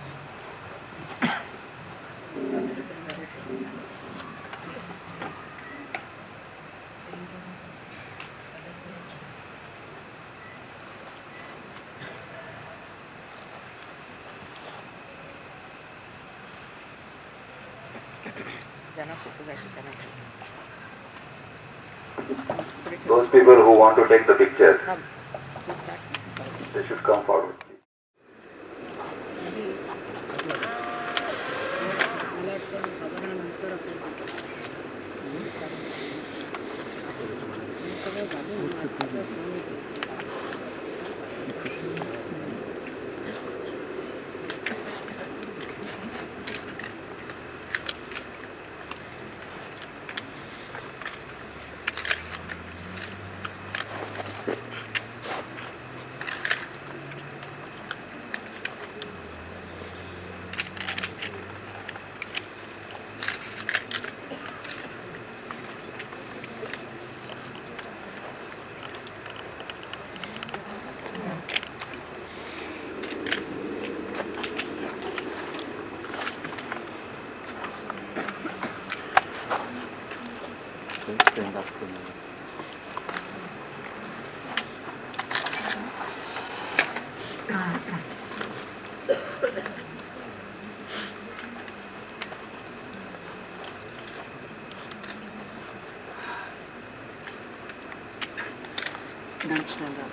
Those people who want to take the pictures, they should come forward. Stand up for a minute. Don't stand up.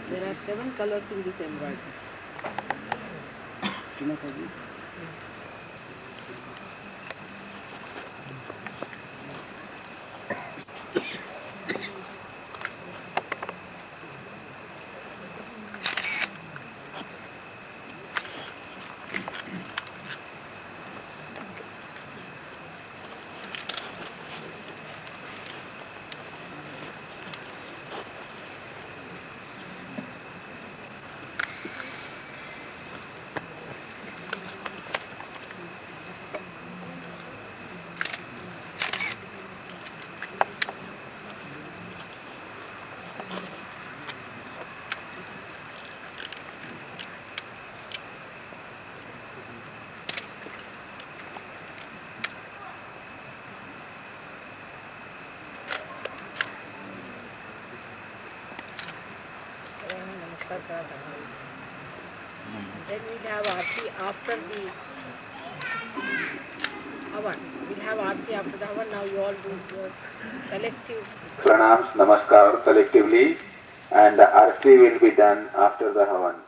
There are 7 colors in this embroidery. Then we'll have Aarti after the Havan. We'll have Aarti after the Havan. Now you all do your collective Pranams, Namaskar collectively, and the Arti will be done after the Havan.